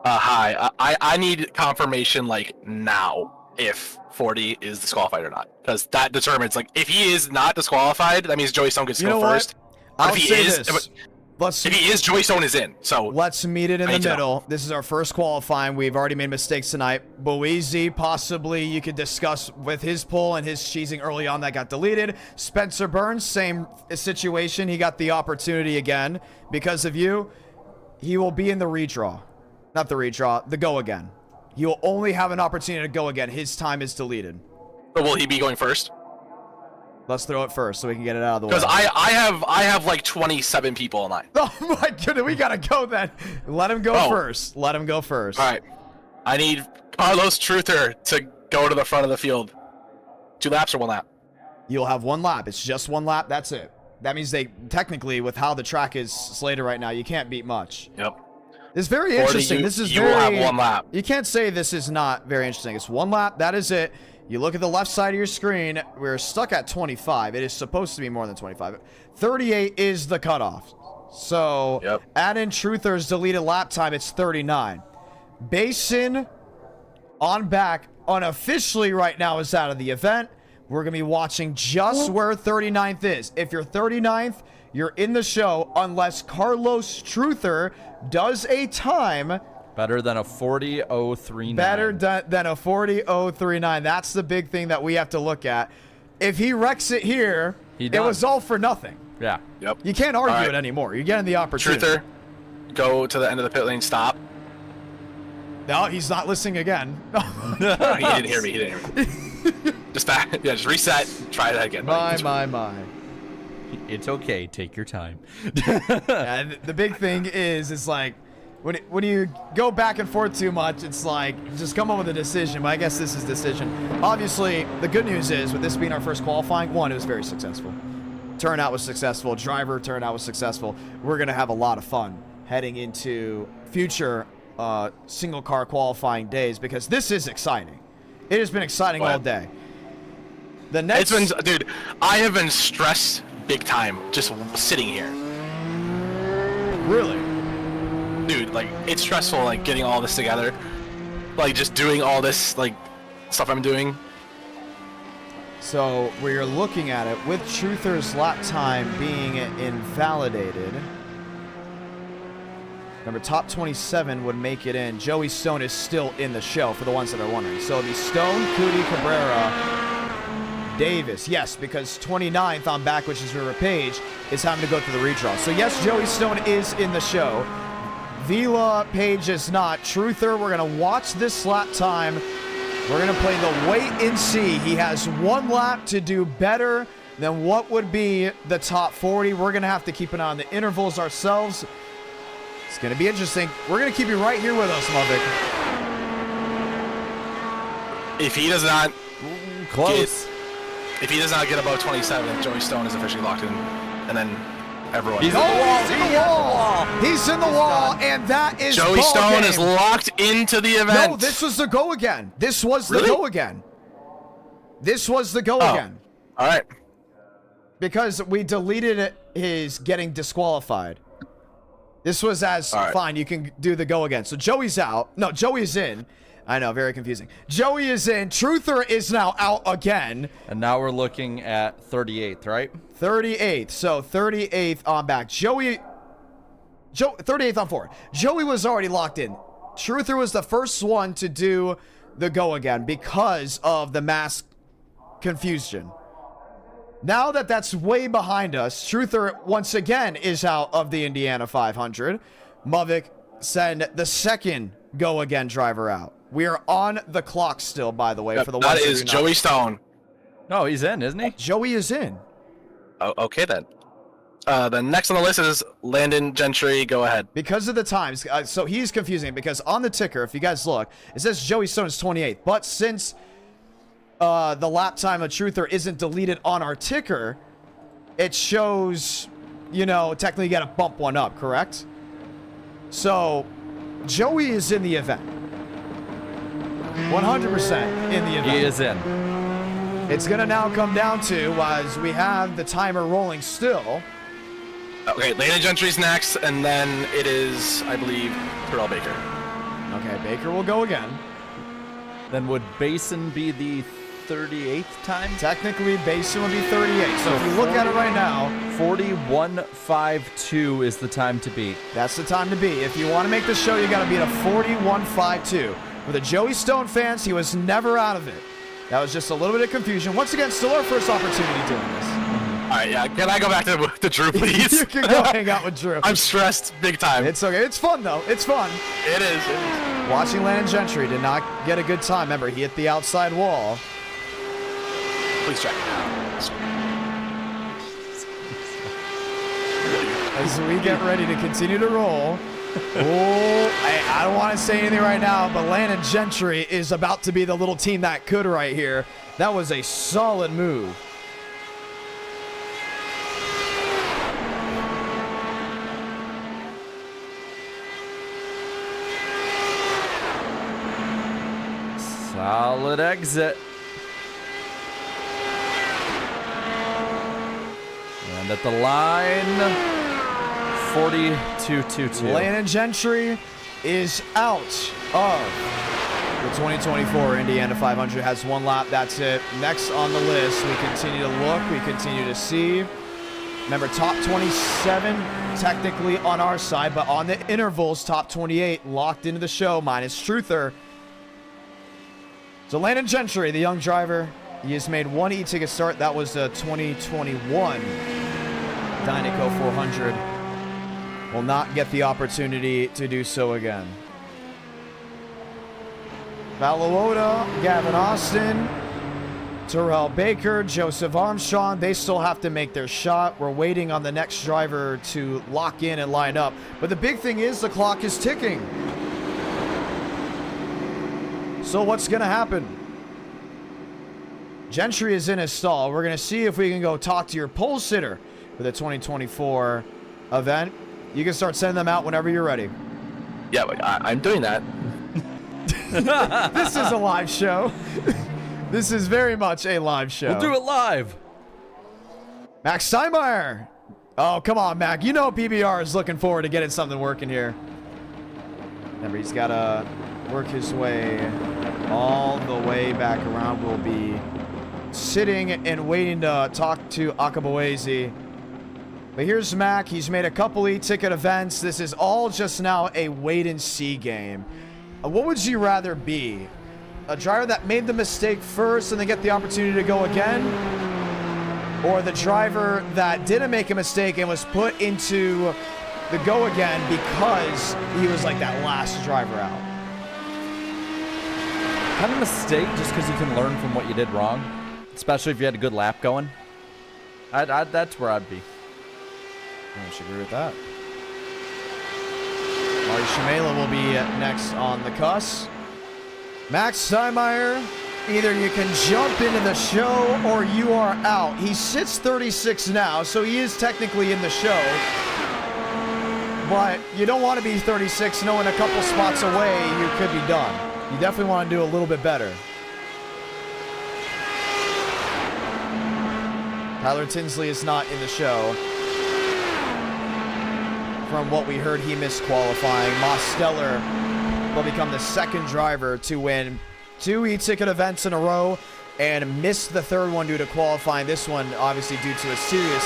Hi. I need confirmation like now if 40 is disqualified or not, because that determines like if he is not disqualified, that means Joey Stone gets to go first. I'll But if he say is, this. if he is, Joey Stone is in. So Let's meet it in I the need to know. middle. This is our first qualifying. We've already made mistakes tonight. Boise, possibly you could discuss with his pull and his cheesing early on that got deleted. Spencer Burns, same situation. He got the opportunity again. Because of you, he will be in the redraw. Not the redraw, the go again. He will only have an opportunity to go again. His time is deleted. But will he be going first? Let's throw it first so we can get it out of the way. Because I have like 27 people in line. Oh my goodness, we gotta go then. Let him go first. Let him go first. All right. I need Carlos Truther to go to the front of the field. 2 laps or 1 lap? You'll have 1 lap. It's just 1 lap. That's it. That means they technically, with how the track is slated right now, you can't beat much. Yep. It's very 40, interesting. This is you very. will have 1 lap. You can't say this is not very interesting. It's 1 lap. That is it. You look at the left side of your screen. We're stuck at 25. It is supposed to be more than 25. 38 is the cutoff. So add in Truther's deleted lap time. It's 39. Basin on back unofficially right now is out of the event. We're going to be watching just where 39th is. If you're 39th, you're in the show unless Carlos Truther does a time better than a 40.039. better than a 40.039. That's the big thing that we have to look at. If he wrecks it here, it was all for nothing. Yeah. Yep. You can't argue All right. it anymore. You're getting the opportunity. Truther, go to the end of the pit lane. Stop. No, he's not listening again. He didn't hear me. He didn't hear me. Just that. Yeah. Just reset. Try that again. My. It's okay. Take your time. And the big thing is like, when you go back and forth too much, it's like, just come up with a decision. But I guess this is decision. Obviously, the good news is, with this being our first qualifying, one, it was very successful. Turnout was successful. Driver turnout was successful. We're going to have a lot of fun heading into future single car qualifying days because this is exciting. It has been exciting all day. The next... It's been, dude, I have been stressed big time just sitting here. Really? Dude, like, it's stressful, like, getting all this together. Like, just doing all this, like, stuff I'm doing. So, we're looking at it, with Truther's lap time being invalidated. Remember, top 27 would make it in. Joey Stone is still in the show, for the ones that are wondering. So, it'll be Stone, Cootie, Cabrera, Davis. Yes, because 29th on back, which is River Page, is having to go through the redraw. So, yes, Joey Stone is in the show. Vila Page is not. Truther, we're going to watch this lap time. We're going to play the wait and see. He has 1 lap to do better than what would be the top 40. We're going to have to keep an eye on the intervals ourselves. It's going to be interesting. We're going to keep you right here with us, Muvik. If he does not Close. if he does not get above 27, Joey Stone is officially locked in, and then everyone. He's in the wall. He's in the wall. He's in the wall, and that is Joey ball Stone game. is locked into the event. No, this was the go again. This was the Really? go again. This was the go again. All right. Because we deleted his getting disqualified. This was as fine. You can do the go again. So Joey's out. No, Joey's in. I know, very confusing. Joey is in. Truther is now out again. And now we're looking at 38th, right? 38th. So 38th on back. 38th on forward. Joey was already locked in. Truther was the first one to do the go again because of the mask confusion. Now that that's way behind us, Truther once again is out of the Indiana 500. Muvik send the second go again driver out. We are on the clock still, by the way, for the ones that is do not- Joey Stone. No, he's in, isn't he? Joey is in. Oh, okay then. The next on the list is Landon Gentry. Go ahead. Because of the times, so he's confusing because on the ticker, if you guys look, it says Joey Stone is 28th. But since the lap time of Truther isn't deleted on our ticker, it shows, you know, technically you got to bump one up, correct? So Joey is in the event. 100% in the event. He is in. It's going to now come down to, as we have the timer rolling still. Okay, Landon Gentry's next, and then it is, I believe, Terrell Baker. Okay, Baker will go again. Then would Basin be the 38th time? Technically, Basin would be 38. So if you look at it right now, 41.52 is the time to beat. that's the time to be. If you want to make the show, you got to beat a 41.52. For the Joey Stone fans, he was never out of it. That was just a little bit of confusion. Once again, still our first opportunity doing this. All right, yeah. Can I go back to Drew, please? You can go hang out with Drew. I'm stressed big time. It's okay. It's fun, though. It's fun. It is. Watching Landon Gentry did not get a good time. Remember, he hit the outside wall. Please check. As we get ready to continue to roll. I don't want to say anything right now, but Landon Gentry is about to be the little team that could right here. That was a solid move. Solid exit. And at the line, 42.22. Landon Gentry is out of the 2024 Indiana 500. Has one lap. That's it. Next on the list, we continue to look. We continue to see. Remember, top 27 technically on our side, but on the intervals, top 28 locked into the show, minus Truther. So Landon Gentry, the young driver, he has made one e-ticket start. That was the 2021 Dynaco 400. Will not get the opportunity to do so again. Valuota, Gavin Austin, Terrell Baker, Joseph Armstrong, they still have to make their shot. We're waiting on the next driver to lock in and line up. But the big thing is the clock is ticking. So what's going to happen? Gentry is in his stall. We're going to see if we can go talk to your pole sitter for the 2024 event. You can start sending them out whenever you're ready. Yeah, but I'm doing that. This is a live show. This is very much a live show. We'll do it live. Max Steinmeier. Oh, come on, Mac. You know PBR is looking forward to getting something working here. Remember, he's got to work his way all the way back around. We'll be sitting and waiting to talk to Akaboese. But here's Mac. He's made a couple e-ticket events. This is all just now a wait-and-see game. What would you rather be? A driver that made the mistake first and then get the opportunity to go again? Or the driver that didn't make a mistake and was put into the go again because he was like that last driver out? Kind of mistake just because you can learn from what you did wrong, especially if you had a good lap going. That's where I'd be. I should agree with that. Mari Shamela will be next on the cuss. Max Steinmeier, either you can jump into the show or you are out. He sits 36 now, so he is technically in the show. But you don't want to be 36 knowing a couple spots away you could be done. You definitely want to do a little bit better. Tyler Tinsley is not in the show. From what we heard, he missed qualifying. Moss Steller will become the second driver to win 2 e-ticket events in a row and missed the third one due to qualifying. This one, obviously, due to a serious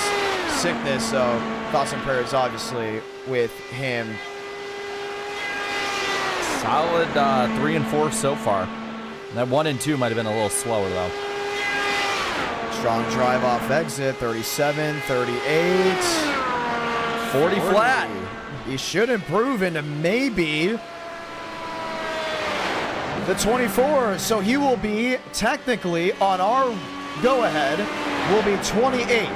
sickness. So, thoughts and prayers, obviously, with him. Solid 3 and 4 so far. That 1 and 2 might have been a little slower, though. Strong drive off exit, 37, 38. 40 flat. He should improve into maybe the 24. So he will be technically on our go-ahead, will be 28th.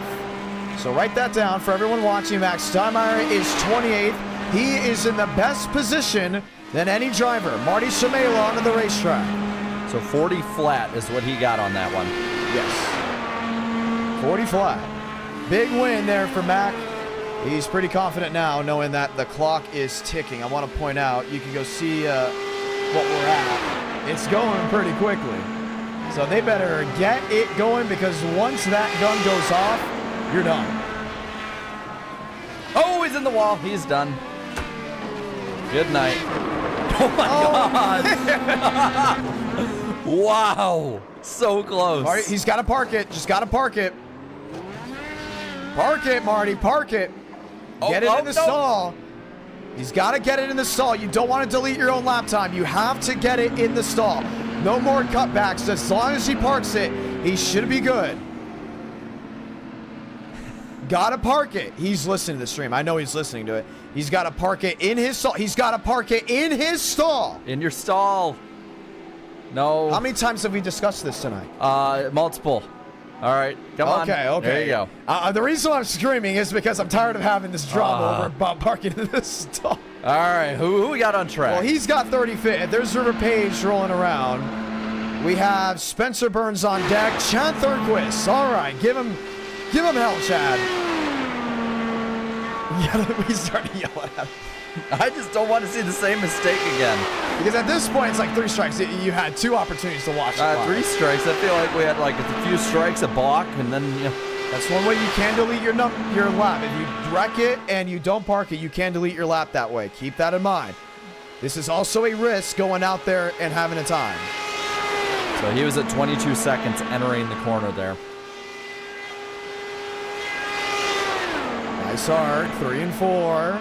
So write that down for everyone watching. Max Steinmeier is 28th. He is in the best position than any driver. Marty Shimela onto the racetrack. So 40 flat is what he got on that one. Yes. 40 flat. Big win there for Mac. He's pretty confident now, knowing that the clock is ticking. I want to point out, you can go see what we're at. It's going pretty quickly. So they better get it going, because once that gun goes off, you're done. Oh, he's in the wall. He's done. Good night. Oh my God. Wow. So close. Marty, he's got to park it. Just got to park it. Park it, Marty. Park it. Get it in the stall. He's got to get it in the stall. You don't want to delete your own lap time. You have to get it in the stall. No more cutbacks. As long as he parks it, he should be good. Gotta park it. He's listening to the stream. I know he's listening to it. He's got to park it in his stall. He's got to park it in his stall. In your stall. No. How many times have we discussed this tonight? Multiple. All right, come on. Okay. There you go. The reason I'm screaming is because I'm tired of having this drama over about parking in this stall. All right, who we got on track? Well, he's got 35th. There's River Page rolling around. We have Spencer Burns on deck. Chad Thornquist. All right, give him hell, Chad. Yeah, we start to yell at him. I just don't want to see the same mistake again. Because at this point, it's like 3 strikes. You had 2 opportunities to watch it. 3 strikes. I feel like we had like a few strikes, a balk, and then, you know. That's one way you can delete your lap. If you wreck it and you don't park it, you can delete your lap that way. Keep that in mind. This is also a risk going out there and having a time. So he was at 22 seconds entering the corner there. Nice arc, 3 and 4.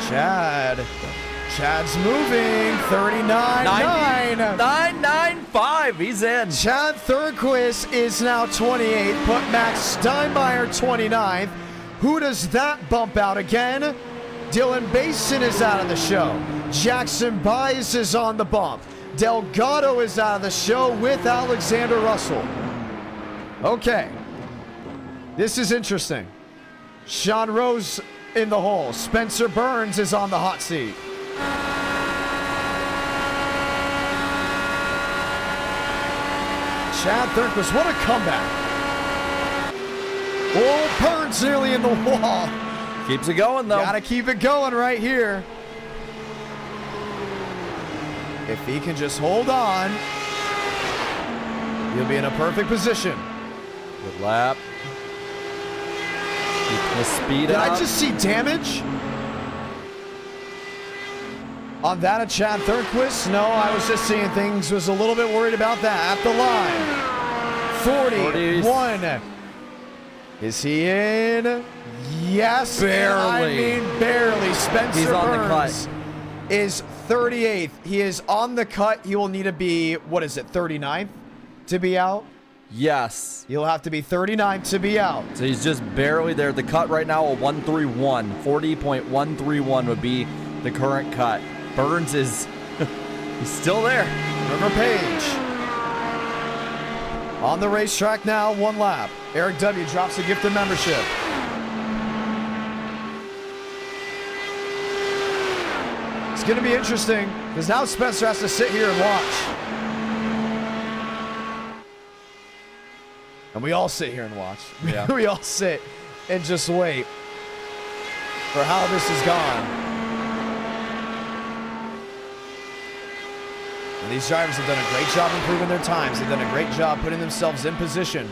Chad's moving. 39.9. 9.95. He's in. Chad Thornquist is now 28. Put Max Steinmeier 29th. Who does that bump out again? Dylan Basin is out of the show. Jackson Baez is on the bump. Delgado is out of the show with Alexander Russell. Okay. This is interesting. Sean Rose in the hole. Spencer Burns is on the hot seat. Chad Thornquist, what a comeback. Oh, Burns nearly in the wall. Keeps it going, though. Gotta keep it going right here. If he can just hold on, he'll be in a perfect position. Good lap. Keep the speed Did up. I just see damage on that of Chad Thornquist? No, I was just seeing things. Was a little bit worried about that. At the line. 41. Is he in? Yes. Barely. I mean, barely. Spencer He's on Burns the cut. is 38th. He is on the cut. He will need to be, what is it, 39th to be out? Yes. He'll have to be 39 to be out. So he's just barely there. The cut right now, a 131. 40.131 would be the current cut. Burns is he's still there. River Page on the racetrack now, 1 lap. Eric W. drops a gift of membership. It's going to be interesting because now Spencer has to sit here and watch. And we all sit here and watch. Yeah. We all sit and just wait for how this has gone. And these drivers have done a great job improving their times. They've done a great job putting themselves in position.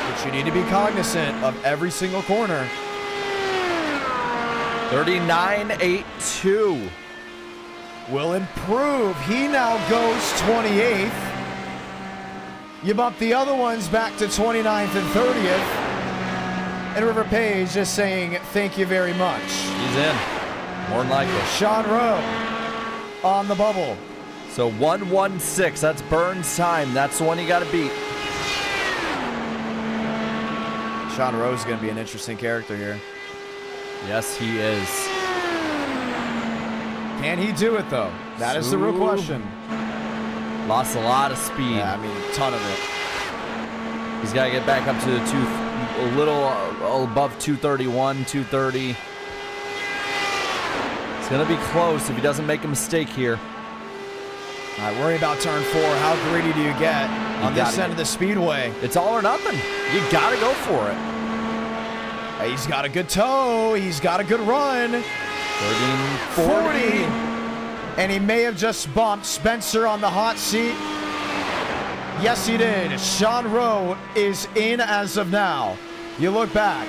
But you need to be cognizant of every single corner. 39.82. Will improve. He now goes 28th. You bump the other ones back to 29th and 30th. And River Page just saying thank you very much. He's in. More than likely. Sean Rowe on the bubble. So 1:16. That's Burns' time. That's the one you got to beat. Sean Rowe is going to be an interesting character here. Yes, he is. Can he do it, though? That is the real question. Lost a lot of speed. Yeah, I mean, a ton of it. He's got to get back up to the a little above 231, 230. It's going to be close if he doesn't make a mistake here. All right, worry about turn 4. How greedy do you get on this end of the speedway? It's all or nothing. You got to go for it. He's got a good toe. He's got a good run. 40. And he may have just bumped Spencer on the hot seat. Yes, he did. Sean Rowe is in as of now. You look back.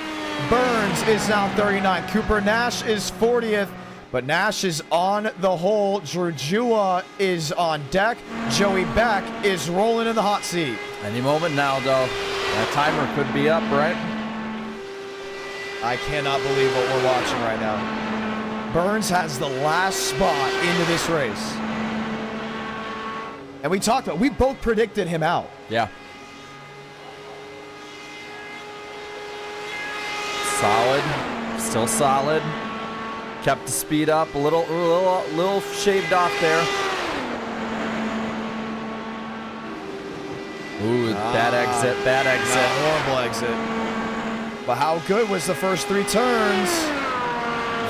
Burns is now 39. Cooper Nash is 40th. But Nash is on the hole. Drew Jua is on deck. Joey Beck is rolling in the hot seat. Any moment now, though. That timer could be up, right? I cannot believe what we're watching right now. Burns has the last spot into this race. And we talked about, we both predicted him out. Yeah. Solid. Still solid. Kept the speed up. A little shaved off there. Ooh, bad exit. Horrible exit. But how good was the first 3 turns?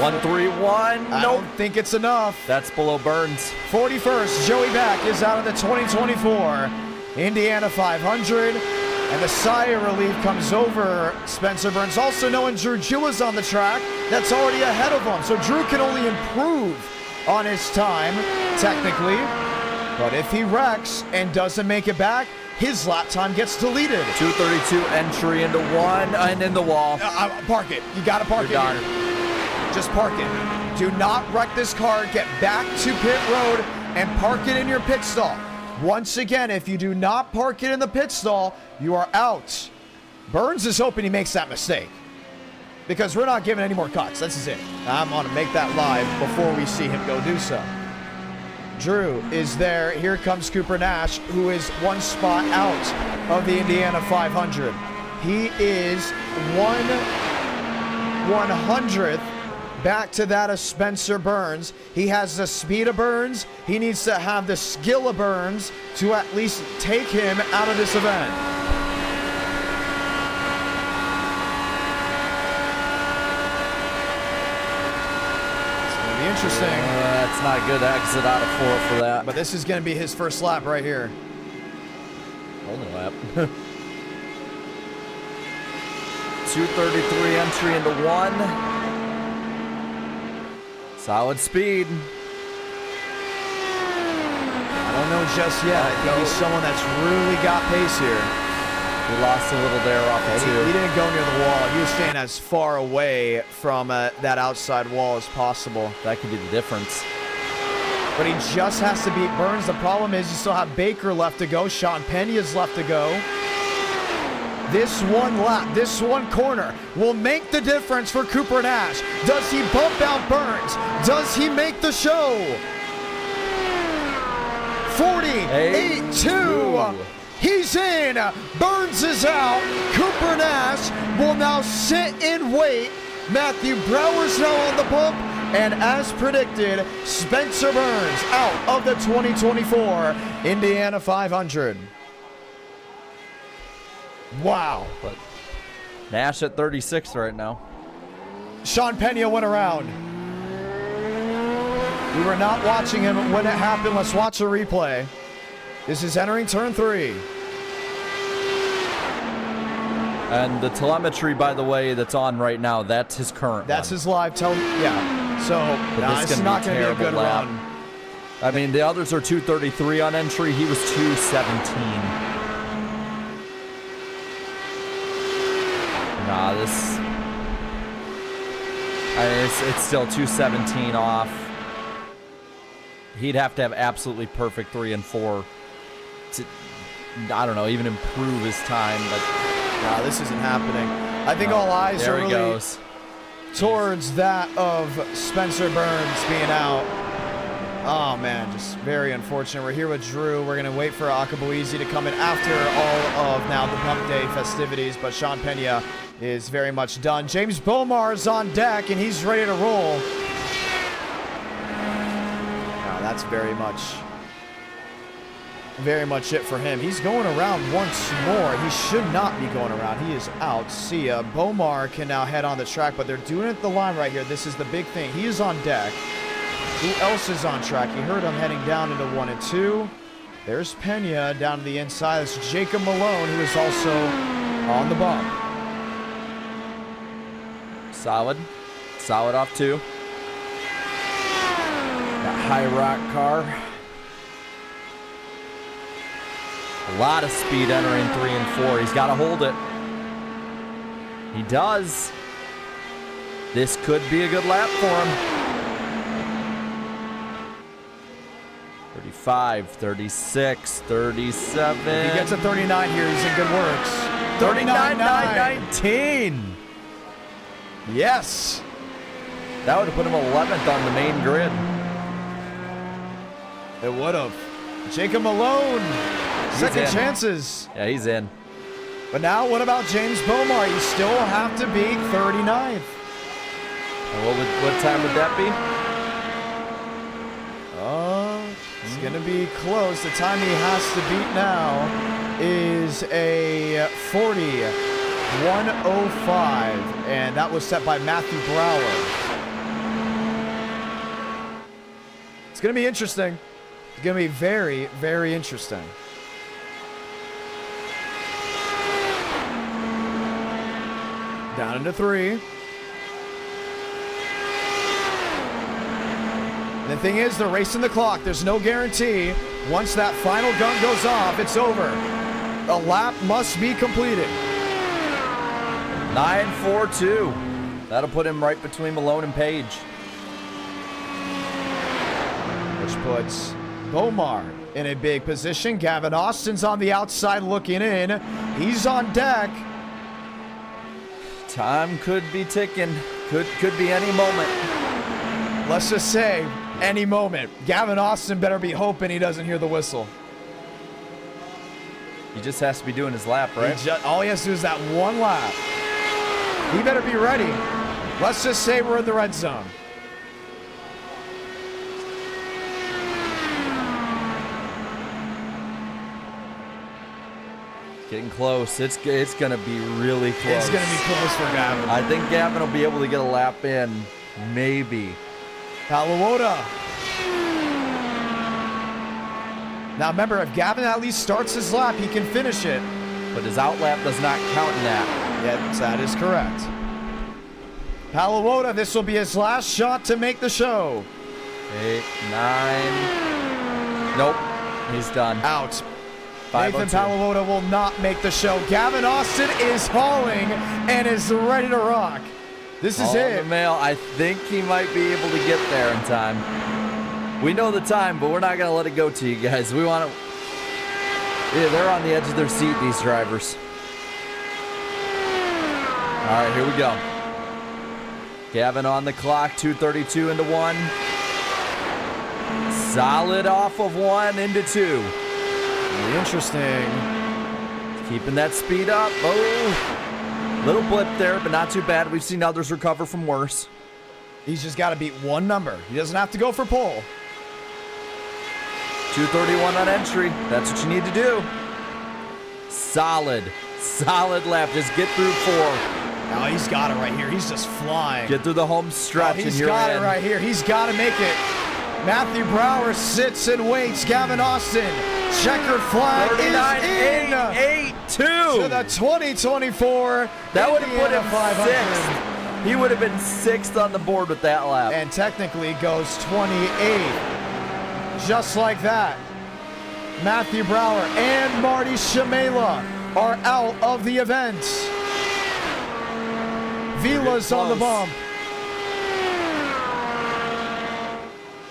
131. I don't think it's enough. That's below Burns. 41st, Joey Beck is out of the 2024 Indiana 500. And the sigh of relief comes over Spencer Burns. Also knowing Drew Jua's on the track, that's already ahead of him. So Drew can only improve on his time, technically. But if he wrecks and doesn't make it back, his lap time gets deleted. 232 entry into 1 and in the wall. Park it. You got to park it here. Just park it. Do not wreck this car. Get back to pit road and park it in your pit stall. Once again, if you do not park it in the pit stall, you are out. Burns is hoping he makes that mistake because we're not giving any more cuts. This is it. I'm going to make that live before we see him go do so. Drew is there. Here comes Cooper Nash, who is 1 spot out of the Indiana 500. He is 1/100th back to that of Spencer Burns. He has the speed of Burns. He needs to have the skill of Burns to at least take him out of this event. It's going to be interesting. That's not a good exit out of 4 for that. But this is going to be his first lap right here. Only lap. 233 entry into 1. Solid speed. I don't know just yet. I think he's someone that's really got pace here. He lost a little there off of 2. He didn't go near the wall. He was staying as far away from that outside wall as possible. That could be the difference. But he just has to beat Burns. The problem is you still have Baker left to go. Sean Pena's left to go. This one lap, this one corner will make the difference for Cooper Nash. Does he bump out Burns? Does he make the show? 48-2. He's in. Burns is out. Cooper Nash will now sit and wait. Matthew Brower's now on the bump. And as predicted, Spencer Burns out of the 2024 Indiana 500. Wow. But Nash at 36 right now. Sean Pena went around. We were not watching him when it happened. Let's watch the replay. This is entering turn 3. And the telemetry, by the way, that's on right now, that's his current That's one. his live yeah. So, it's not going to be a good lap. run. I mean, the others are 233 on entry. He was 217. Nah, this... it's still 217 off. He'd have to have absolutely perfect 3 and 4 to, I don't know, even improve his time. But nah, this isn't happening. I think all eyes are really towards that of Spencer Burns being out. Oh man, just very unfortunate. We're here with Drew. We're gonna wait for Akabuizi to come in after all of now the Pump Day festivities, but Sean Pena is very much done. James Bomar's on deck and he's ready to roll. Now that's very much very much it for him. He's going around once more. He should not be going around. He is out. See ya. Bomar can now head on the track, but they're doing it at the line right here. This is the big thing. He is on deck. Who else is on track? You heard him heading down into 1 and 2. There's Pena down to the inside. It's Jacob Malone, who is also on the bump. Solid. Solid off 2. That high rock car. A lot of speed entering 3 and 4. He's got to hold it. He does. This could be a good lap for him. 35, 36, 37. If he gets a 39 here, he's in good works. 39.919. Yes. That would have put him 11th on the main grid. It would have. Jacob Malone. Second chances. Yeah, he's in. But now what about James Bomar? You still have to beat 39th. And what time would that be? It's going to be close. The time he has to beat now is a 40.105, and that was set by Matthew Brower. It's going to be interesting. It's going to be very, very interesting. Down into 3. The thing is, they're racing the clock. There's no guarantee. Once that final gun goes off, it's over. A lap must be completed. 9.42. That'll put him right between Malone and Page. Which puts Bomar in a big position. Gavin Austin's on the outside looking in. He's on deck. Time could be ticking. Could be any moment. Let's just say, any moment. Gavin Austin better be hoping he doesn't hear the whistle. He just has to be doing his lap, right? All he has to do is that one lap. He better be ready. Let's just say we're in the red zone. Getting close. It's going to be really close. It's going to be close for Gavin. I think Gavin will be able to get a lap in. Maybe. Paluota. Now remember, if Gavin at least starts his lap, he can finish it. But his out lap does not count in that. Yes, that is correct. Paluota, this will be his last shot to make the show. 8, 9. Nope. He's done. Out. 502. Nathan Paluota will not make the show. Gavin Austin is hauling and is ready to rock. This is it. The mail. I think he might be able to get there in time. We know the time, but we're not going to let it go to you guys. We want to... Yeah, they're on the edge of their seat, these drivers. All right, here we go. Gavin on the clock, 2:32 into 1. Solid off of 1 into 2. Really interesting. Keeping that speed up. Oh. Little blip there, but not too bad. We've seen others recover from worse. He's just got to beat one number. He doesn't have to go for pole. 2:31 on entry. That's what you need to do. Solid lap. Just get through 4. Oh, he's got it right here. He's just flying. Get through the home stretch. He's got it right here. He's got to make it. Matthew Brower sits and waits. Gavin Austin, checkered flag is in. 39.882 to the 2024 That would have put him 500. 6th. He would have been 6th on the board with that lap. And technically goes 28th. Just like that. Matthew Brower and Marty Shamela are out of the event. Vila's on the bump.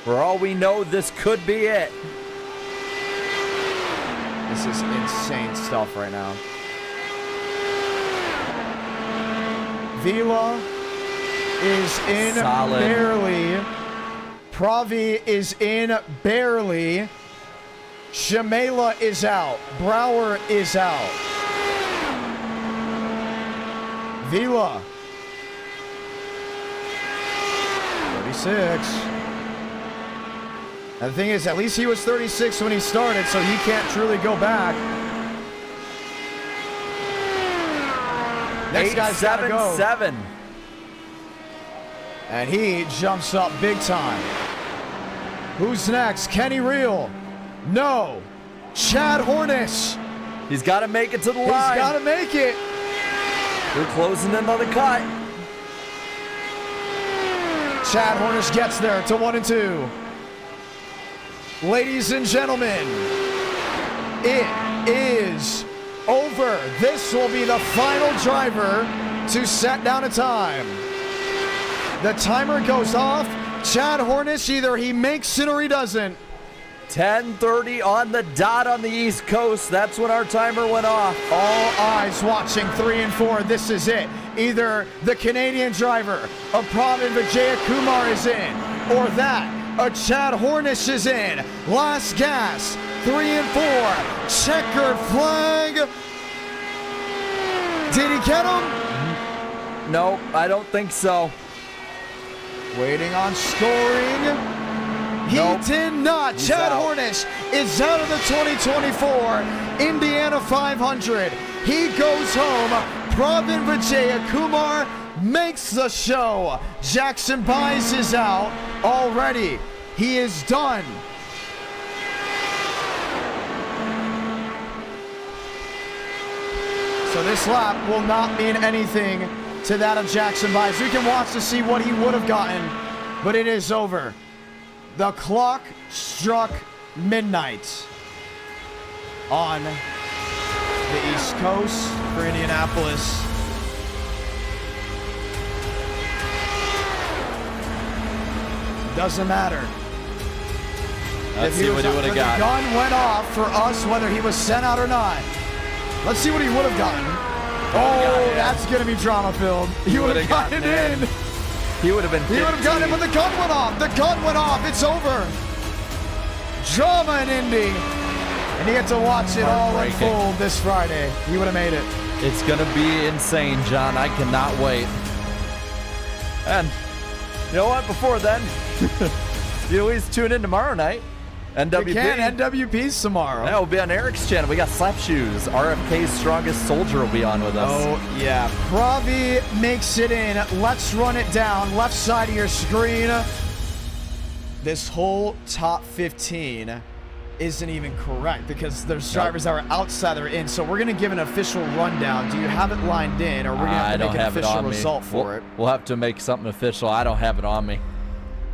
For all we know, this could be it. This is insane stuff right now. Vila is in Solid. barely. Pravi is in barely. Shamela is out. Brower is out. Vila. 36. And the thing is, at least he was 36 when he started, so he can't truly go back. Next guy's gotta go. 877. And he jumps up big time. Who's next? Kenny Reel? No. Chad Hornish. He's got to make it to the line. He's got to make it. They're closing in on the cut. Chad Hornish gets there to 1 and 2. Ladies and gentlemen, it is over. This will be the final driver to set down a time. The timer goes off. Chad Hornish, either he makes it or he doesn't. 10:30 on the dot on the East Coast. That's when our timer went off. All eyes watching 3 and 4. This is it. Either the Canadian driver, a Pravin Vijaya Kumar is in, or that, a Chad Hornish is in. Last gas, 3 and 4. Checkered flag. Did he get him? No, I don't think so. Waiting on scoring. He did not. He's Chad out. Hornish is out of the 2024 Indiana 500. He goes home. Pravin Vijaya Kumar makes the show. Jackson Byes is out already. He is done. So this lap will not mean anything to that of Jackson Byes. We can watch to see what he would have gotten, but it is over. The clock struck midnight on the East Coast for Indianapolis. Doesn't matter. Let's see what he would have got. The gun went off for us, whether he was sent out or not. Let's see what he would have gotten. Oh, that's going to be drama-filled. He would have gotten in. He would have been 15. He would have gotten it, but the gun went off. The gun went off. It's over. Drama in Indy. And he had to watch it all unfold this Friday. He would have made it. It's going to be insane, John. I cannot wait. And you know what? Before then, you always tune in tomorrow night. NWP. We can. NWP's tomorrow. Yeah, we'll be on Eric's channel. We got Slap Shoes. RFK's Strongest Soldier will be on with us. Oh, yeah. Pravi makes it in. Let's run it down. Left side of your screen. This whole top 15 isn't even correct because there's drivers that are outside or in. So we're going to give an official rundown. Do you have it lined in, or we're going to have to make an official result for it? We'll have to make something official. I don't have it on me.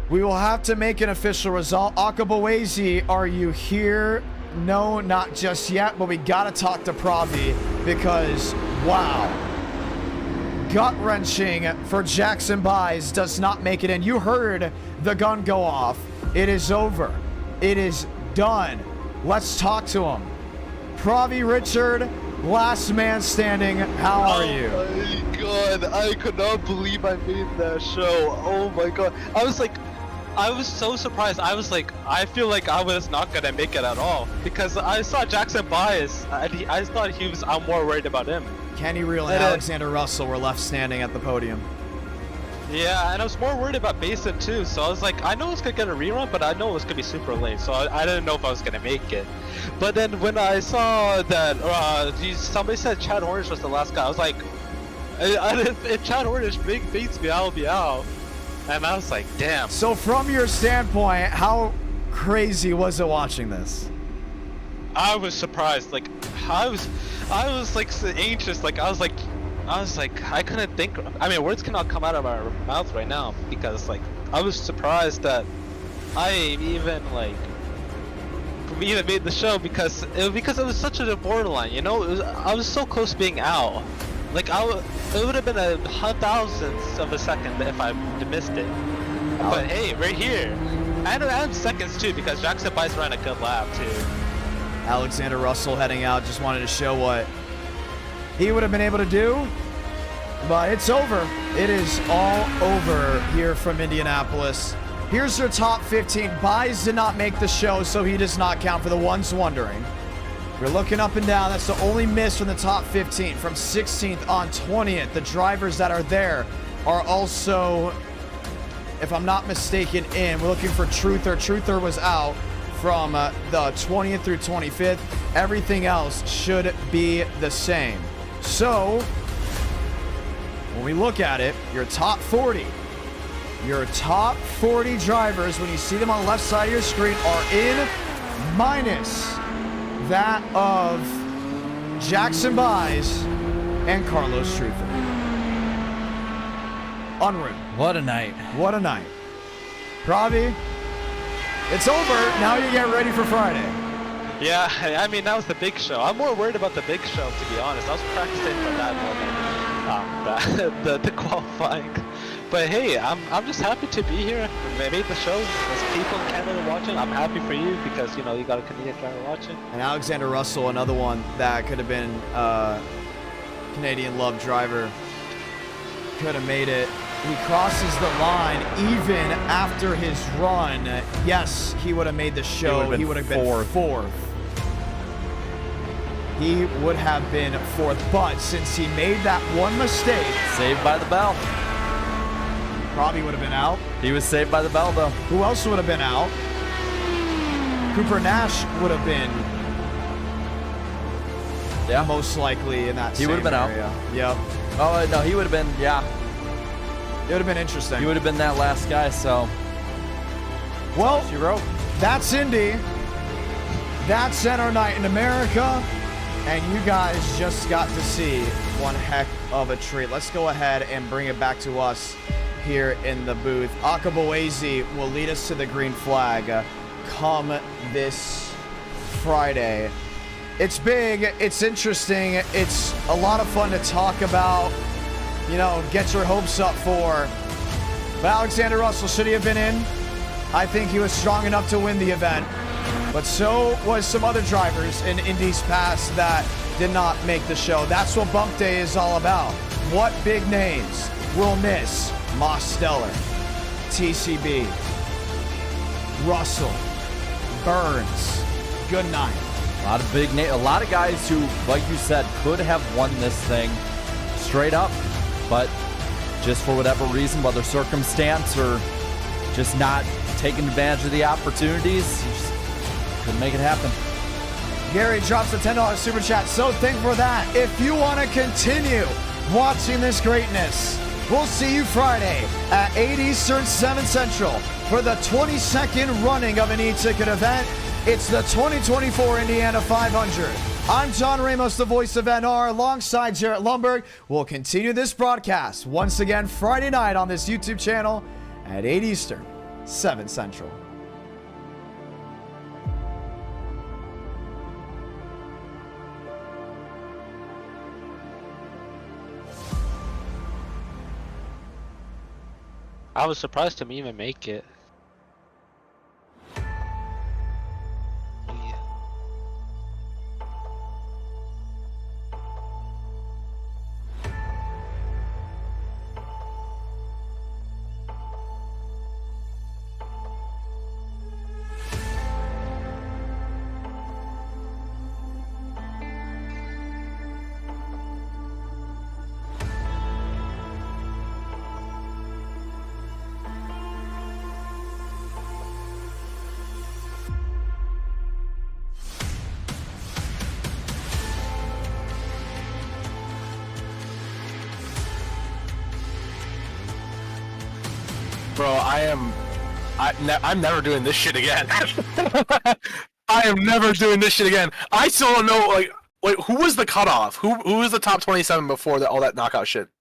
We will have to make an official result. Akabawezi, are you here? No, not just yet, but we got to talk to Pravi because, wow. Gut-wrenching for Jackson Byes, does not make it in. You heard the gun go off. It is over. It is done. Let's talk to him. Pravi Richard, last man standing. How are you? Oh my god, I could not believe I made that show. Oh my god. I was so surprised. I was like, I feel like I was not gonna make it at all because I saw Jackson Byes. I thought I'm more worried about him. Kenny Reel and Alexander Russell were left standing at the podium. Yeah, and I was more worried about Basin too. So I was like, I know I was gonna get a rerun, but I know it was gonna be super late. So I didn't know if I was gonna make it. But then when I saw that somebody said Chad Hornish was the last guy, I was like, if Chad Hornish beats me, I'll be out. And I was like, damn. So from your standpoint, how crazy was it watching this? I was surprised. Like, I was like so anxious. Like, I was like, I couldn't think. I mean, words cannot come out of our mouths right now because, like, I was surprised that I even made the show because it was such a borderline. You know, I was so close to being out. Like, it would have been a thousandth of a second if I missed it. But hey, right here. And seconds too because Jackson Byes ran a good lap too. Alexander Russell heading out, just wanted to show what he would have been able to do. But it's over. It is all over here from Indianapolis. Here's your top 15. Byes did not make the show, so he does not count for the ones wondering. We're looking up and down. That's the only miss from the top 15. From 16th on 20th, the drivers that are there are also if I'm not mistaken, in. We're looking for Truther. Truther was out from the 20th through 25th. Everything else should be the same. So, when we look at it, your top 40 drivers, when you see them on the left side of your screen, are in, minus that of Jackson Buys and Carlos Truther. Unreal. What a night. What a night. Pravi, it's over. Now you get ready for Friday. Yeah, I mean, that was the big show. I'm more worried about the big show, to be honest. I was practicing for that moment, the qualifying. But hey, I'm just happy to be here. I made the show. There's people in Canada watching. I'm happy for you because, you know, you got a Canadian driver watching. And Alexander Russell, another one that could have been Canadian love driver, could have made it. He crosses the line even after his run. Yes, he would have made the show. He would have been fourth. He would have been fourth. But since he made that one mistake, Saved by the bell. Probably would have been out. He was saved by the bell, though. Who else would have been out? Cooper Nash would have been most likely in that He would have been area. out. Yep. Oh, no, he would have been, yeah. It would have been interesting. He would have been that last guy, so. Well, she wrote. That's Indy. That's Center Night in America. And you guys just got to see one heck of a treat. Let's go ahead and bring it back to us here in the booth. Akaboese will lead us to the green flag come this Friday. It's big. It's interesting. It's a lot of fun to talk about. You know, get your hopes up for. But Alexander Russell, should he have been in? I think he was strong enough to win the event. But so was some other drivers in Indy's past that did not make the show. That's what Bump Day is all about. What big names will miss? Moss Stellar, TCB, Russell, Burns, good night. A lot of big names, a lot of guys who, like you said, could have won this thing straight up, but just for whatever reason, whether circumstance or just not taking advantage of the opportunities, you just couldn't make it happen. Gary drops a $10 super chat. So thankful for that. If you want to continue watching this greatness, we'll see you Friday at 8 Eastern, 7 Central for the 22nd running of an e-ticket event. It's the 2024 Indiana 500. I'm John Ramos, the voice of NR, alongside Jarrett Lundberg. We'll continue this broadcast once again Friday night on this YouTube channel at 8 Eastern, 7 Central. I was surprised to even make it. Bro, I'm never doing this shit again. I am never doing this shit again. I still don't know, like, wait, who was the cutoff? Who was the top 27 before all that knockout shit?